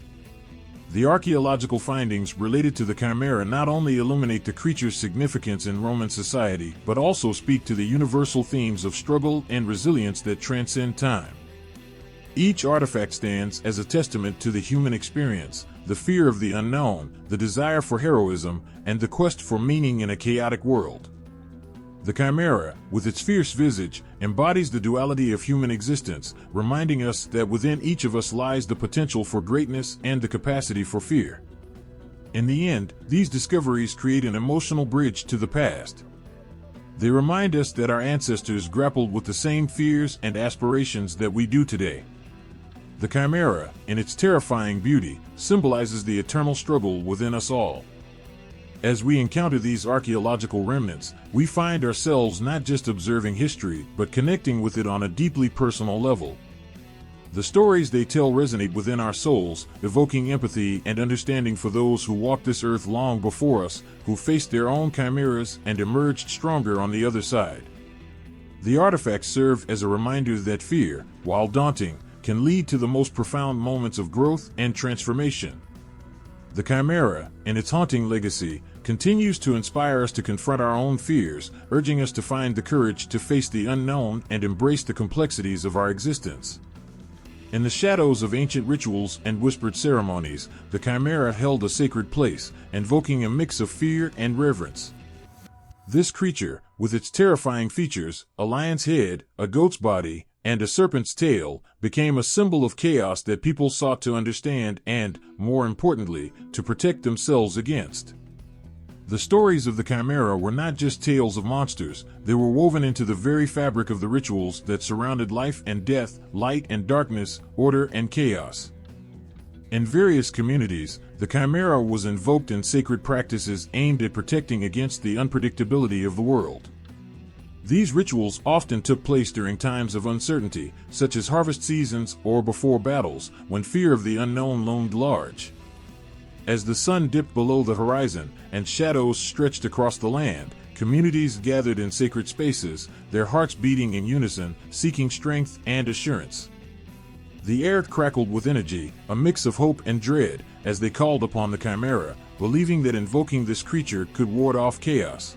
The archaeological findings related to the Chimera not only illuminate the creature's significance in Roman society, but also speak to the universal themes of struggle and resilience that transcend time. Each artifact stands as a testament to the human experience, the fear of the unknown, the desire for heroism, and the quest for meaning in a chaotic world. The Chimera, with its fierce visage, embodies the duality of human existence, reminding us that within each of us lies the potential for greatness and the capacity for fear. In the end, these discoveries create an emotional bridge to the past. They remind us that our ancestors grappled with the same fears and aspirations that we do today. The Chimera, in its terrifying beauty, symbolizes the eternal struggle within us all. As we encounter these archaeological remnants, we find ourselves not just observing history, but connecting with it on a deeply personal level. The stories they tell resonate within our souls, evoking empathy and understanding for those who walked this earth long before us, who faced their own chimeras and emerged stronger on the other side. The artifacts serve as a reminder that fear, while daunting, can lead to the most profound moments of growth and transformation. The Chimera, in its haunting legacy, continues to inspire us to confront our own fears, urging us to find the courage to face the unknown and embrace the complexities of our existence. In the shadows of ancient rituals and whispered ceremonies, the Chimera held a sacred place, invoking a mix of fear and reverence. This creature, with its terrifying features, a lion's head, a goat's body, and a serpent's tail, became a symbol of chaos that people sought to understand and, more importantly, to protect themselves against. The stories of the Chimera were not just tales of monsters, they were woven into the very fabric of the rituals that surrounded life and death, light and darkness, order and chaos. In various communities, the Chimera was invoked in sacred practices aimed at protecting against the unpredictability of the world. These rituals often took place during times of uncertainty, such as harvest seasons or before battles, when fear of the unknown loomed large. As the sun dipped below the horizon and shadows stretched across the land, communities gathered in sacred spaces, their hearts beating in unison, seeking strength and assurance. The air crackled with energy, a mix of hope and dread, as they called upon the Chimera, believing that invoking this creature could ward off chaos.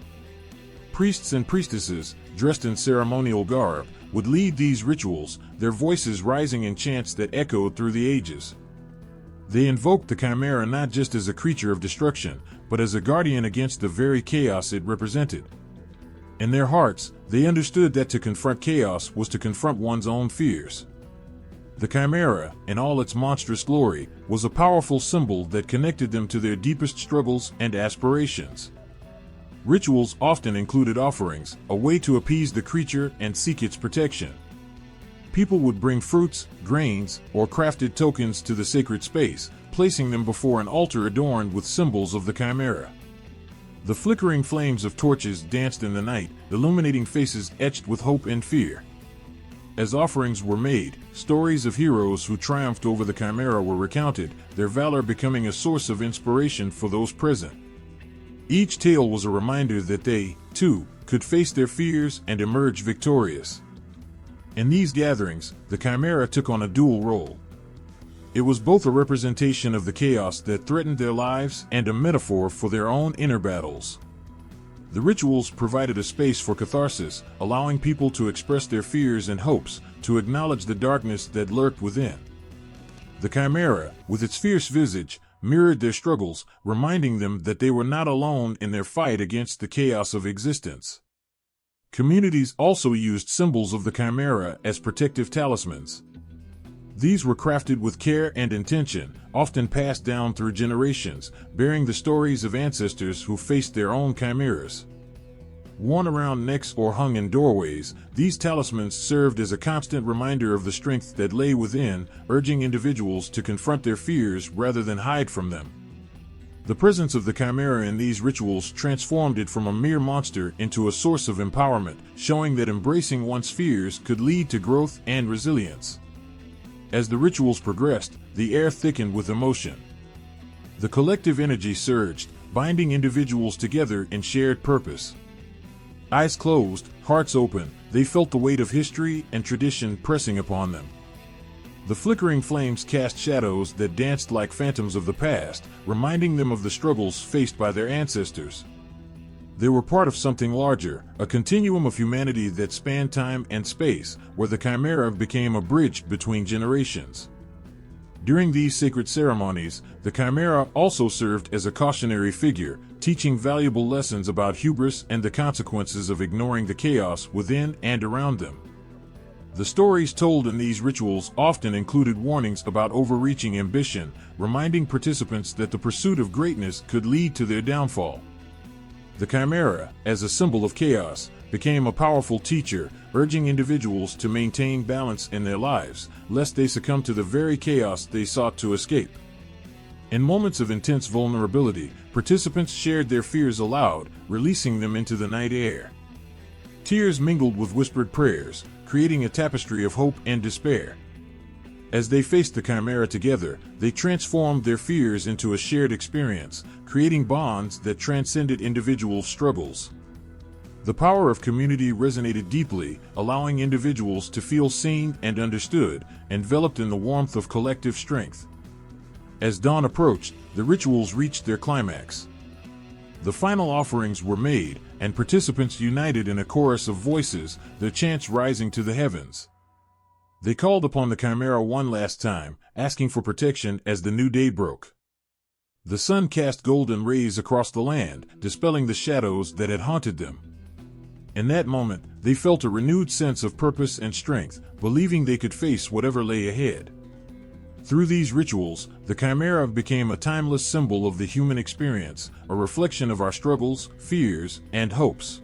Priests and priestesses, dressed in ceremonial garb, would lead these rituals, their voices rising in chants that echoed through the ages. They invoked the Chimera not just as a creature of destruction, but as a guardian against the very chaos it represented. In their hearts, they understood that to confront chaos was to confront one's own fears. The Chimera, in all its monstrous glory, was a powerful symbol that connected them to their deepest struggles and aspirations. Rituals often included offerings, a way to appease the creature and seek its protection. People would bring fruits, grains, or crafted tokens to the sacred space, placing them before an altar adorned with symbols of the Chimera. The flickering flames of torches danced in the night, illuminating faces etched with hope and fear. As offerings were made, stories of heroes who triumphed over the Chimera were recounted, their valor becoming a source of inspiration for those present. Each tale was a reminder that they, too, could face their fears and emerge victorious. In these gatherings, the Chimera took on a dual role. It was both a representation of the chaos that threatened their lives and a metaphor for their own inner battles. The rituals provided a space for catharsis, allowing people to express their fears and hopes, to acknowledge the darkness that lurked within. The Chimera, with its fierce visage, mirrored their struggles, reminding them that they were not alone in their fight against the chaos of existence. Communities also used symbols of the Chimera as protective talismans. These were crafted with care and intention, often passed down through generations, bearing the stories of ancestors who faced their own chimeras. Worn around necks or hung in doorways, these talismans served as a constant reminder of the strength that lay within, urging individuals to confront their fears rather than hide from them. The presence of the Chimera in these rituals transformed it from a mere monster into a source of empowerment, showing that embracing one's fears could lead to growth and resilience. As the rituals progressed, the air thickened with emotion. The collective energy surged, binding individuals together in shared purpose. Eyes closed, hearts open, they felt the weight of history and tradition pressing upon them. The flickering flames cast shadows that danced like phantoms of the past, reminding them of the struggles faced by their ancestors. They were part of something larger, a continuum of humanity that spanned time and space, where the Chimera became a bridge between generations. During these sacred ceremonies, the Chimera also served as a cautionary figure, teaching valuable lessons about hubris and the consequences of ignoring the chaos within and around them. The stories told in these rituals often included warnings about overreaching ambition, reminding participants that the pursuit of greatness could lead to their downfall. The Chimera, as a symbol of chaos, became a powerful teacher, urging individuals to maintain balance in their lives, lest they succumb to the very chaos they sought to escape. In moments of intense vulnerability, participants shared their fears aloud, releasing them into the night air. Tears mingled with whispered prayers, creating a tapestry of hope and despair. As they faced the Chimera together, they transformed their fears into a shared experience, creating bonds that transcended individual struggles. The power of community resonated deeply, allowing individuals to feel seen and understood, enveloped in the warmth of collective strength. As dawn approached, the rituals reached their climax. The final offerings were made, and participants united in a chorus of voices, their chants rising to the heavens. They called upon the Chimera one last time, asking for protection as the new day broke. The sun cast golden rays across the land, dispelling the shadows that had haunted them. In that moment, they felt a renewed sense of purpose and strength, believing they could face whatever lay ahead. Through these rituals, the Chimera became a timeless symbol of the human experience, a reflection of our struggles, fears, and hopes.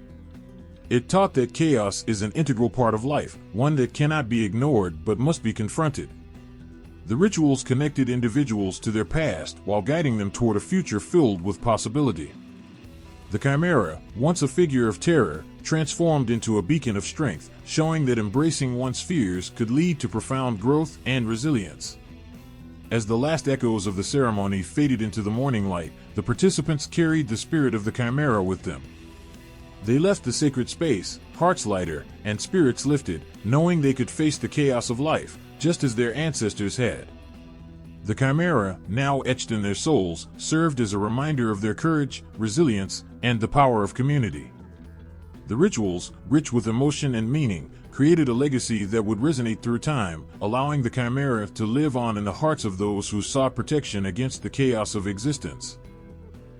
It taught that chaos is an integral part of life, one that cannot be ignored but must be confronted. The rituals connected individuals to their past while guiding them toward a future filled with possibility. The Chimera, once a figure of terror, transformed into a beacon of strength, showing that embracing one's fears could lead to profound growth and resilience. As the last echoes of the ceremony faded into the morning light, the participants carried the spirit of the Chimera with them. They left the sacred space, hearts lighter, and spirits lifted, knowing they could face the chaos of life, just as their ancestors had. The Chimera, now etched in their souls, served as a reminder of their courage, resilience, and the power of community. The rituals, rich with emotion and meaning, created a legacy that would resonate through time, allowing the Chimera to live on in the hearts of those who sought protection against the chaos of existence.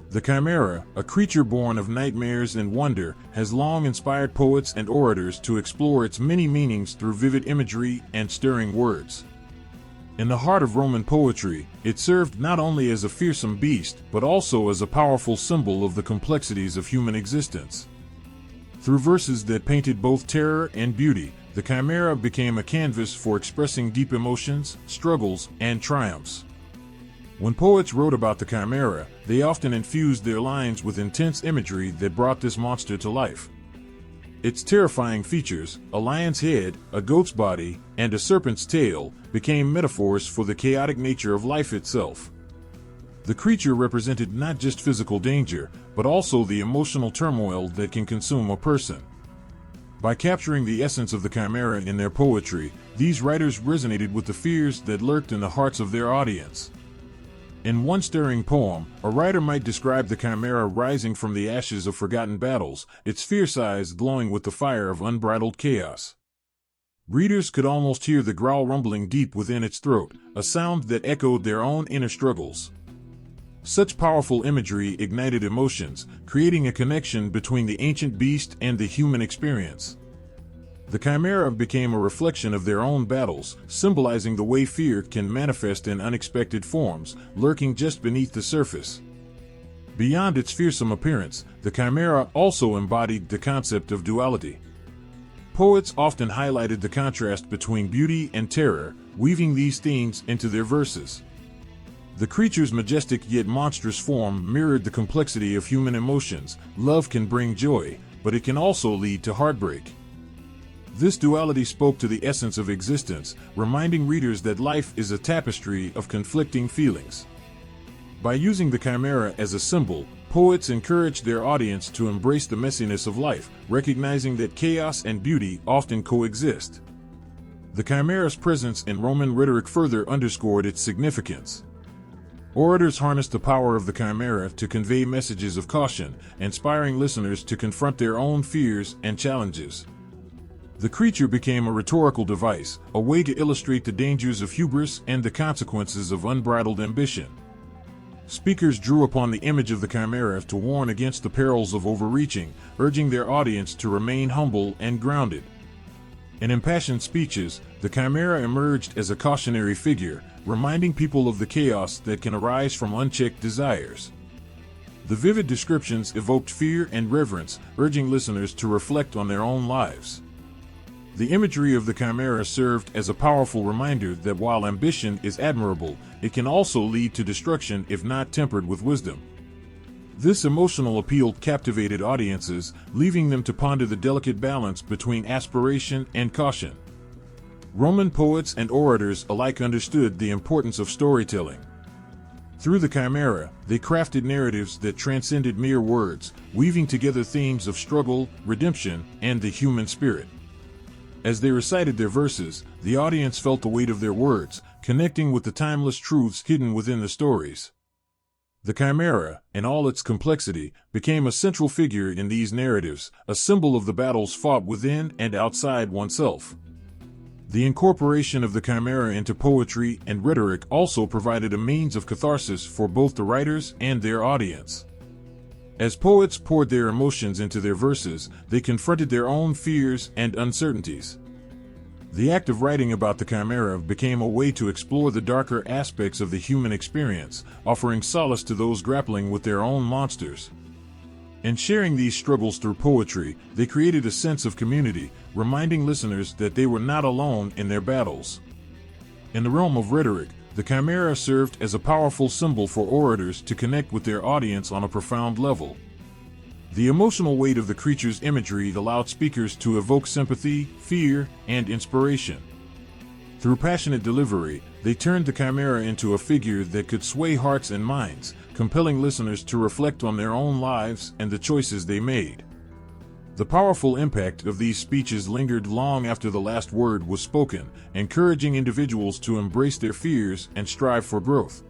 The Chimera, a creature born of nightmares and wonder, has long inspired poets and orators to explore its many meanings through vivid imagery and stirring words. In the heart of Roman poetry, it served not only as a fearsome beast, but also as a powerful symbol of the complexities of human existence. Through verses that painted both terror and beauty, the Chimera became a canvas for expressing deep emotions, struggles, and triumphs. When poets wrote about the Chimera, they often infused their lines with intense imagery that brought this monster to life. Its terrifying features, a lion's head, a goat's body, and a serpent's tail, became metaphors for the chaotic nature of life itself. The creature represented not just physical danger, but also the emotional turmoil that can consume a person. By capturing the essence of the Chimera in their poetry, these writers resonated with the fears that lurked in the hearts of their audience. In one stirring poem, a writer might describe the Chimera rising from the ashes of forgotten battles, its fierce eyes glowing with the fire of unbridled chaos. Readers could almost hear the growl rumbling deep within its throat, a sound that echoed their own inner struggles. Such powerful imagery ignited emotions, creating a connection between the ancient beast and the human experience. The Chimera became a reflection of their own battles, symbolizing the way fear can manifest in unexpected forms, lurking just beneath the surface. Beyond its fearsome appearance, the Chimera also embodied the concept of duality. Poets often highlighted the contrast between beauty and terror, weaving these themes into their verses. The creature's majestic yet monstrous form mirrored the complexity of human emotions. Love can bring joy, but it can also lead to heartbreak. This duality spoke to the essence of existence, reminding readers that life is a tapestry of conflicting feelings. By using the Chimera as a symbol, poets encouraged their audience to embrace the messiness of life, recognizing that chaos and beauty often coexist. The Chimera's presence in Roman rhetoric further underscored its significance. Orators harnessed the power of the Chimera to convey messages of caution, inspiring listeners to confront their own fears and challenges. The creature became a rhetorical device, a way to illustrate the dangers of hubris and the consequences of unbridled ambition. Speakers drew upon the image of the Chimera to warn against the perils of overreaching, urging their audience to remain humble and grounded. In impassioned speeches, the Chimera emerged as a cautionary figure, reminding people of the chaos that can arise from unchecked desires. The vivid descriptions evoked fear and reverence, urging listeners to reflect on their own lives. The imagery of the Chimera served as a powerful reminder that while ambition is admirable, it can also lead to destruction if not tempered with wisdom. This emotional appeal captivated audiences, leaving them to ponder the delicate balance between aspiration and caution. Roman poets and orators alike understood the importance of storytelling. Through the Chimera, they crafted narratives that transcended mere words, weaving together themes of struggle, redemption, and the human spirit. As they recited their verses, the audience felt the weight of their words, connecting with the timeless truths hidden within the stories. The Chimera, in all its complexity, became a central figure in these narratives, a symbol of the battles fought within and outside oneself. The incorporation of the Chimera into poetry and rhetoric also provided a means of catharsis for both the writers and their audience. As poets poured their emotions into their verses, they confronted their own fears and uncertainties. The act of writing about the Chimera became a way to explore the darker aspects of the human experience, offering solace to those grappling with their own monsters. In sharing these struggles through poetry, they created a sense of community, reminding listeners that they were not alone in their battles. In the realm of rhetoric, the Chimera served as a powerful symbol for orators to connect with their audience on a profound level. The emotional weight of the creature's imagery allowed speakers to evoke sympathy, fear, and inspiration. Through passionate delivery, they turned the Chimera into a figure that could sway hearts and minds, compelling listeners to reflect on their own lives and the choices they made. The powerful impact of these speeches lingered long after the last word was spoken, encouraging individuals to embrace their fears and strive for growth.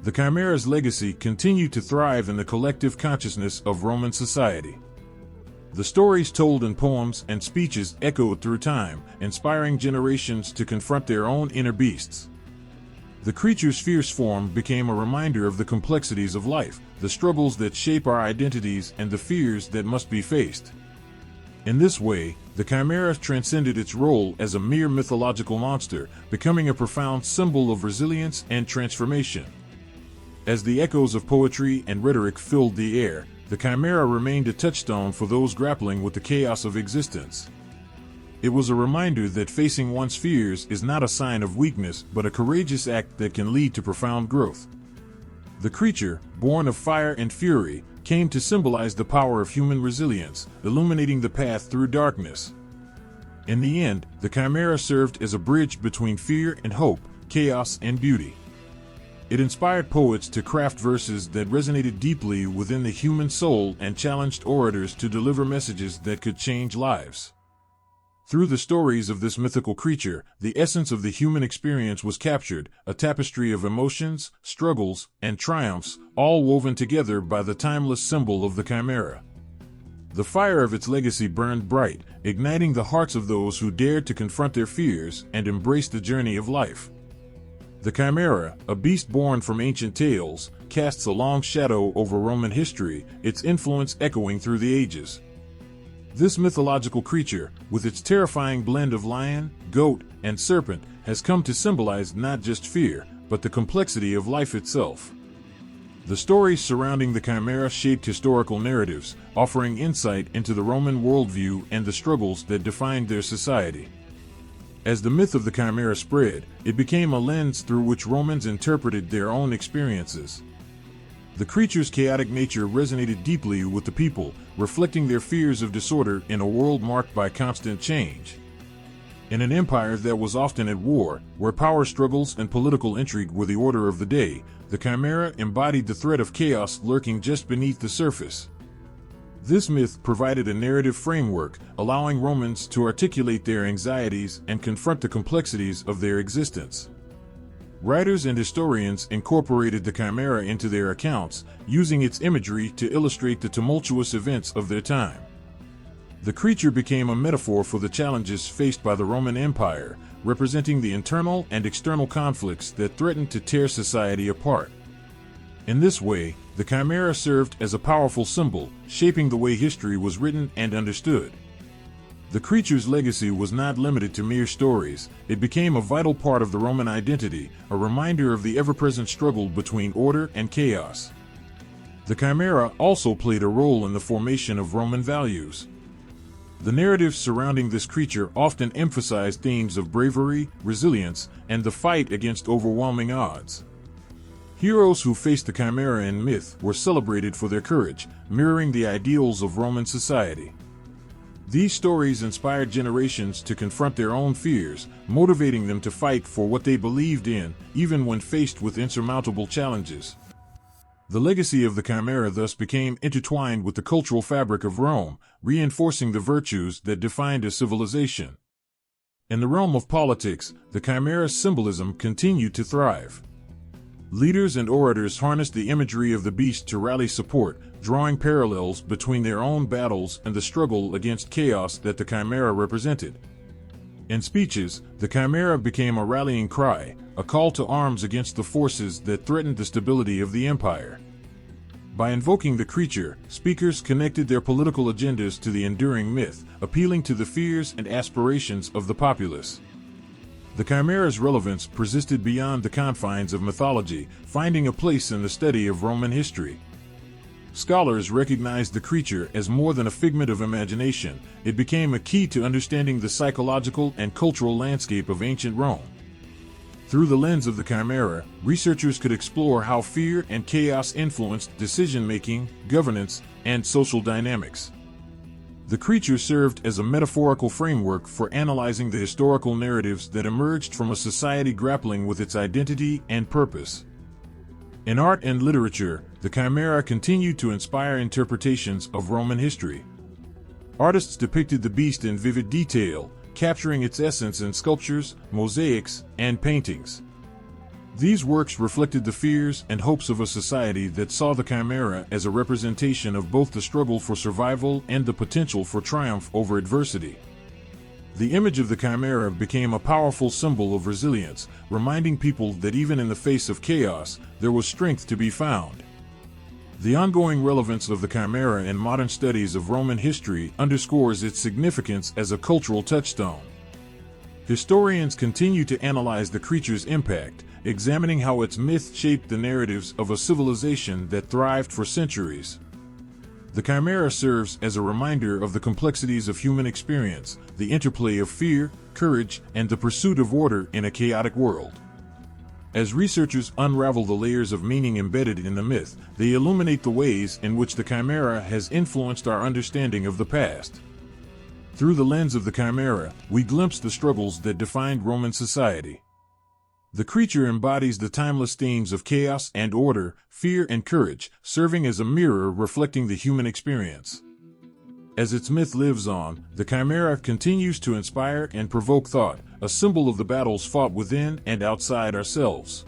The Chimera's legacy continued to thrive in the collective consciousness of Roman society. The stories told in poems and speeches echoed through time, inspiring generations to confront their own inner beasts. The creature's fierce form became a reminder of the complexities of life, the struggles that shape our identities, and the fears that must be faced. In this way, the Chimera transcended its role as a mere mythological monster, becoming a profound symbol of resilience and transformation. As the echoes of poetry and rhetoric filled the air, the Chimera remained a touchstone for those grappling with the chaos of existence. It was a reminder that facing one's fears is not a sign of weakness, but a courageous act that can lead to profound growth. The creature, born of fire and fury, came to symbolize the power of human resilience, illuminating the path through darkness. In the end, the Chimera served as a bridge between fear and hope, chaos and beauty. It inspired poets to craft verses that resonated deeply within the human soul and challenged orators to deliver messages that could change lives. Through the stories of this mythical creature, the essence of the human experience was captured, a tapestry of emotions, struggles, and triumphs, all woven together by the timeless symbol of the Chimera. The fire of its legacy burned bright, igniting the hearts of those who dared to confront their fears and embrace the journey of life. The Chimera, a beast born from ancient tales, casts a long shadow over Roman history, its influence echoing through the ages. This mythological creature, with its terrifying blend of lion, goat, and serpent, has come to symbolize not just fear, but the complexity of life itself. The stories surrounding the Chimera shaped historical narratives, offering insight into the Roman worldview and the struggles that defined their society. As the myth of the Chimera spread, it became a lens through which Romans interpreted their own experiences. The creature's chaotic nature resonated deeply with the people, reflecting their fears of disorder in a world marked by constant change. In an empire that was often at war, where power struggles and political intrigue were the order of the day, the Chimera embodied the threat of chaos lurking just beneath the surface. This myth provided a narrative framework, allowing Romans to articulate their anxieties and confront the complexities of their existence. Writers and historians incorporated the Chimera into their accounts, using its imagery to illustrate the tumultuous events of their time. The creature became a metaphor for the challenges faced by the Roman Empire, representing the internal and external conflicts that threatened to tear society apart. In this way, the Chimera served as a powerful symbol, shaping the way history was written and understood. The creature's legacy was not limited to mere stories. It became a vital part of the Roman identity, a reminder of the ever-present struggle between order and chaos. The Chimera also played a role in the formation of Roman values. The narratives surrounding this creature often emphasized themes of bravery, resilience, and the fight against overwhelming odds. Heroes who faced the Chimera in myth were celebrated for their courage, mirroring the ideals of Roman society. These stories inspired generations to confront their own fears, motivating them to fight for what they believed in, even when faced with insurmountable challenges. The legacy of the Chimera thus became intertwined with the cultural fabric of Rome, reinforcing the virtues that defined a civilization. In the realm of politics, the Chimera's symbolism continued to thrive. Leaders and orators harnessed the imagery of the beast to rally support, drawing parallels between their own battles and the struggle against chaos that the Chimera represented. In speeches, the Chimera became a rallying cry, a call to arms against the forces that threatened the stability of the empire. By invoking the creature, speakers connected their political agendas to the enduring myth, appealing to the fears and aspirations of the populace. The Chimera's relevance persisted beyond the confines of mythology, finding a place in the study of Roman history. Scholars recognized the creature as more than a figment of imagination. It became a key to understanding the psychological and cultural landscape of ancient Rome. Through the lens of the Chimera, researchers could explore how fear and chaos influenced decision-making, governance, and social dynamics. The creature served as a metaphorical framework for analyzing the historical narratives that emerged from a society grappling with its identity and purpose. In art and literature, the Chimera continued to inspire interpretations of Roman history. Artists depicted the beast in vivid detail, capturing its essence in sculptures, mosaics, and paintings. These works reflected the fears and hopes of a society that saw the Chimera as a representation of both the struggle for survival and the potential for triumph over adversity. The image of the Chimera became a powerful symbol of resilience, reminding people that even in the face of chaos, there was strength to be found. The ongoing relevance of the Chimera in modern studies of Roman history underscores its significance as a cultural touchstone. Historians continue to analyze the creature's impact, examining how its myth shaped the narratives of a civilization that thrived for centuries. The Chimera serves as a reminder of the complexities of human experience, the interplay of fear, courage, and the pursuit of order in a chaotic world. As researchers unravel the layers of meaning embedded in the myth, they illuminate the ways in which the Chimera has influenced our understanding of the past. Through the lens of the Chimera, we glimpse the struggles that defined Roman society. The creature embodies the timeless themes of chaos and order, fear and courage, serving as a mirror reflecting the human experience. As its myth lives on, the Chimera continues to inspire and provoke thought, a symbol of the battles fought within and outside ourselves.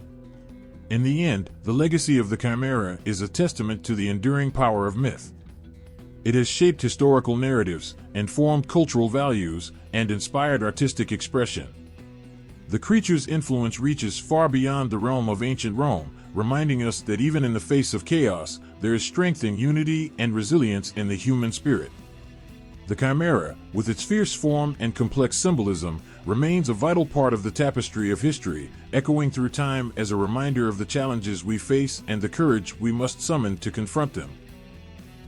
In the end, the legacy of the Chimera is a testament to the enduring power of myth. It has shaped historical narratives, informed cultural values, and inspired artistic expression. The creature's influence reaches far beyond the realm of ancient Rome, reminding us that even in the face of chaos, there is strength in unity and resilience in the human spirit. The Chimera, with its fierce form and complex symbolism, remains a vital part of the tapestry of history, echoing through time as a reminder of the challenges we face and the courage we must summon to confront them.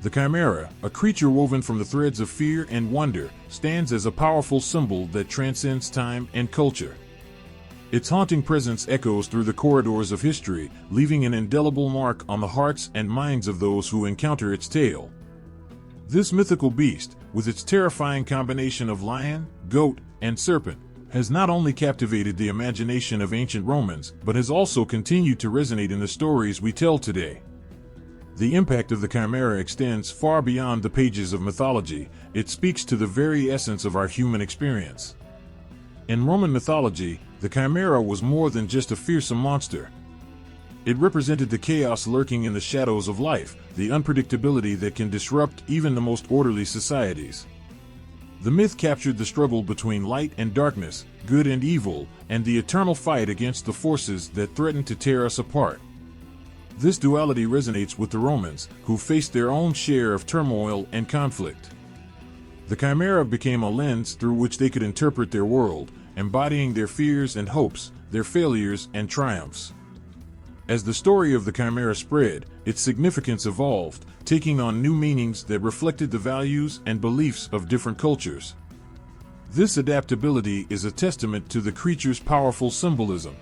The Chimera, a creature woven from the threads of fear and wonder, stands as a powerful symbol that transcends time and culture. Its haunting presence echoes through the corridors of history, leaving an indelible mark on the hearts and minds of those who encounter its tale. This mythical beast, with its terrifying combination of lion, goat, and serpent, has not only captivated the imagination of ancient Romans, but has also continued to resonate in the stories we tell today. The impact of the Chimera extends far beyond the pages of mythology. It speaks to the very essence of our human experience. In Roman mythology, the Chimera was more than just a fearsome monster. It represented the chaos lurking in the shadows of life, the unpredictability that can disrupt even the most orderly societies. The myth captured the struggle between light and darkness, good and evil, and the eternal fight against the forces that threaten to tear us apart. This duality resonates with the Romans, who faced their own share of turmoil and conflict. The Chimera became a lens through which they could interpret their world, embodying their fears and hopes, their failures and triumphs. As the story of the Chimera spread, its significance evolved, taking on new meanings that reflected the values and beliefs of different cultures. This adaptability is a testament to the creature's powerful symbolism.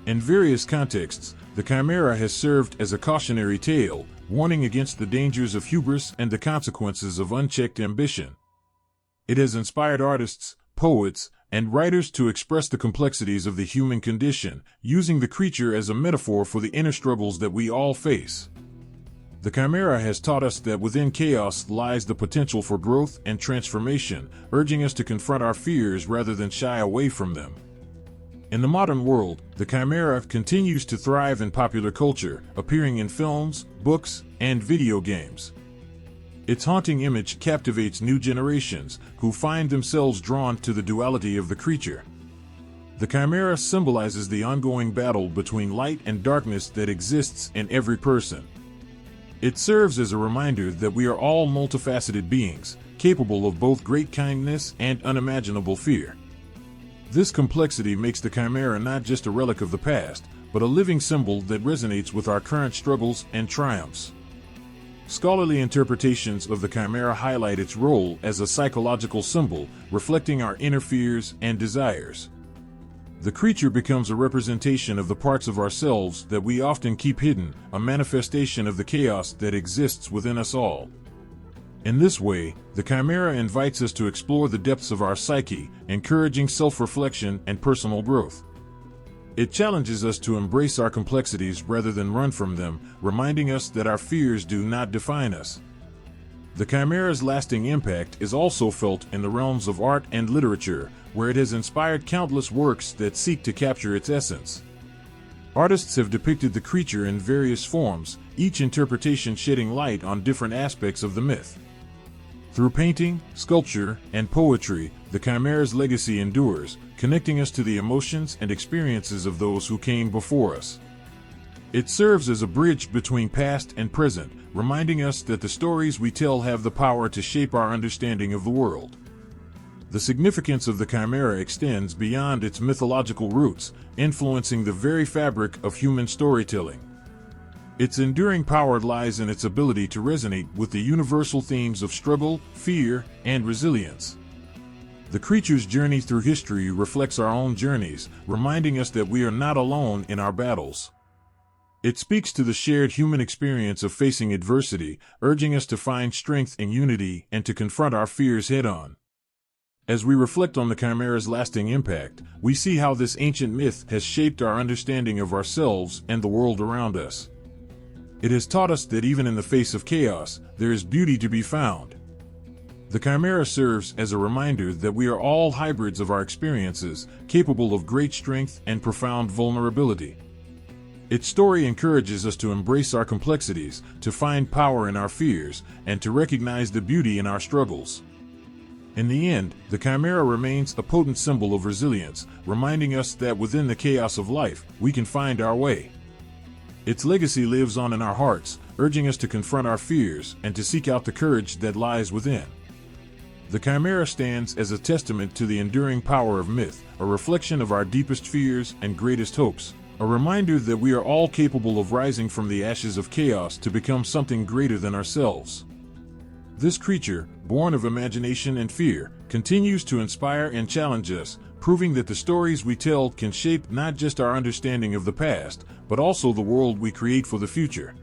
In various contexts, the Chimera has served as a cautionary tale, warning against the dangers of hubris and the consequences of unchecked ambition. It has inspired artists, poets, and writers to express the complexities of the human condition, using the creature as a metaphor for the inner struggles that we all face. The Chimera has taught us that within chaos lies the potential for growth and transformation, urging us to confront our fears rather than shy away from them. In the modern world, the Chimera continues to thrive in popular culture, appearing in films, books, and video games. Its haunting image captivates new generations, who find themselves drawn to the duality of the creature. The Chimera symbolizes the ongoing battle between light and darkness that exists in every person. It serves as a reminder that we are all multifaceted beings, capable of both great kindness and unimaginable fear. This complexity makes the Chimera not just a relic of the past, but a living symbol that resonates with our current struggles and triumphs. Scholarly interpretations of the Chimera highlight its role as a psychological symbol, reflecting our inner fears and desires. The creature becomes a representation of the parts of ourselves that we often keep hidden, a manifestation of the chaos that exists within us all. In this way, the Chimera invites us to explore the depths of our psyche, encouraging self-reflection and personal growth. It challenges us to embrace our complexities rather than run from them, reminding us that our fears do not define us. The Chimera's lasting impact is also felt in the realms of art and literature, where it has inspired countless works that seek to capture its essence. Artists have depicted the creature in various forms, each interpretation shedding light on different aspects of the myth. Through painting, sculpture, and poetry, the Chimera's legacy endures, connecting us to the emotions and experiences of those who came before us. It serves as a bridge between past and present, reminding us that the stories we tell have the power to shape our understanding of the world. The significance of the Chimera extends beyond its mythological roots, influencing the very fabric of human storytelling. Its enduring power lies in its ability to resonate with the universal themes of struggle, fear, and resilience. The creature's journey through history reflects our own journeys, reminding us that we are not alone in our battles. It speaks to the shared human experience of facing adversity, urging us to find strength in unity and to confront our fears head-on. As we reflect on the Chimera's lasting impact, we see how this ancient myth has shaped our understanding of ourselves and the world around us. It has taught us that even in the face of chaos, there is beauty to be found. The Chimera serves as a reminder that we are all hybrids of our experiences, capable of great strength and profound vulnerability. Its story encourages us to embrace our complexities, to find power in our fears, and to recognize the beauty in our struggles. In the end, the Chimera remains a potent symbol of resilience, reminding us that within the chaos of life, we can find our way. Its legacy lives on in our hearts, urging us to confront our fears and to seek out the courage that lies within. The Chimera stands as a testament to the enduring power of myth, a reflection of our deepest fears and greatest hopes, a reminder that we are all capable of rising from the ashes of chaos to become something greater than ourselves. This creature, born of imagination and fear, continues to inspire and challenge us, proving that the stories we tell can shape not just our understanding of the past, but also the world we create for the future.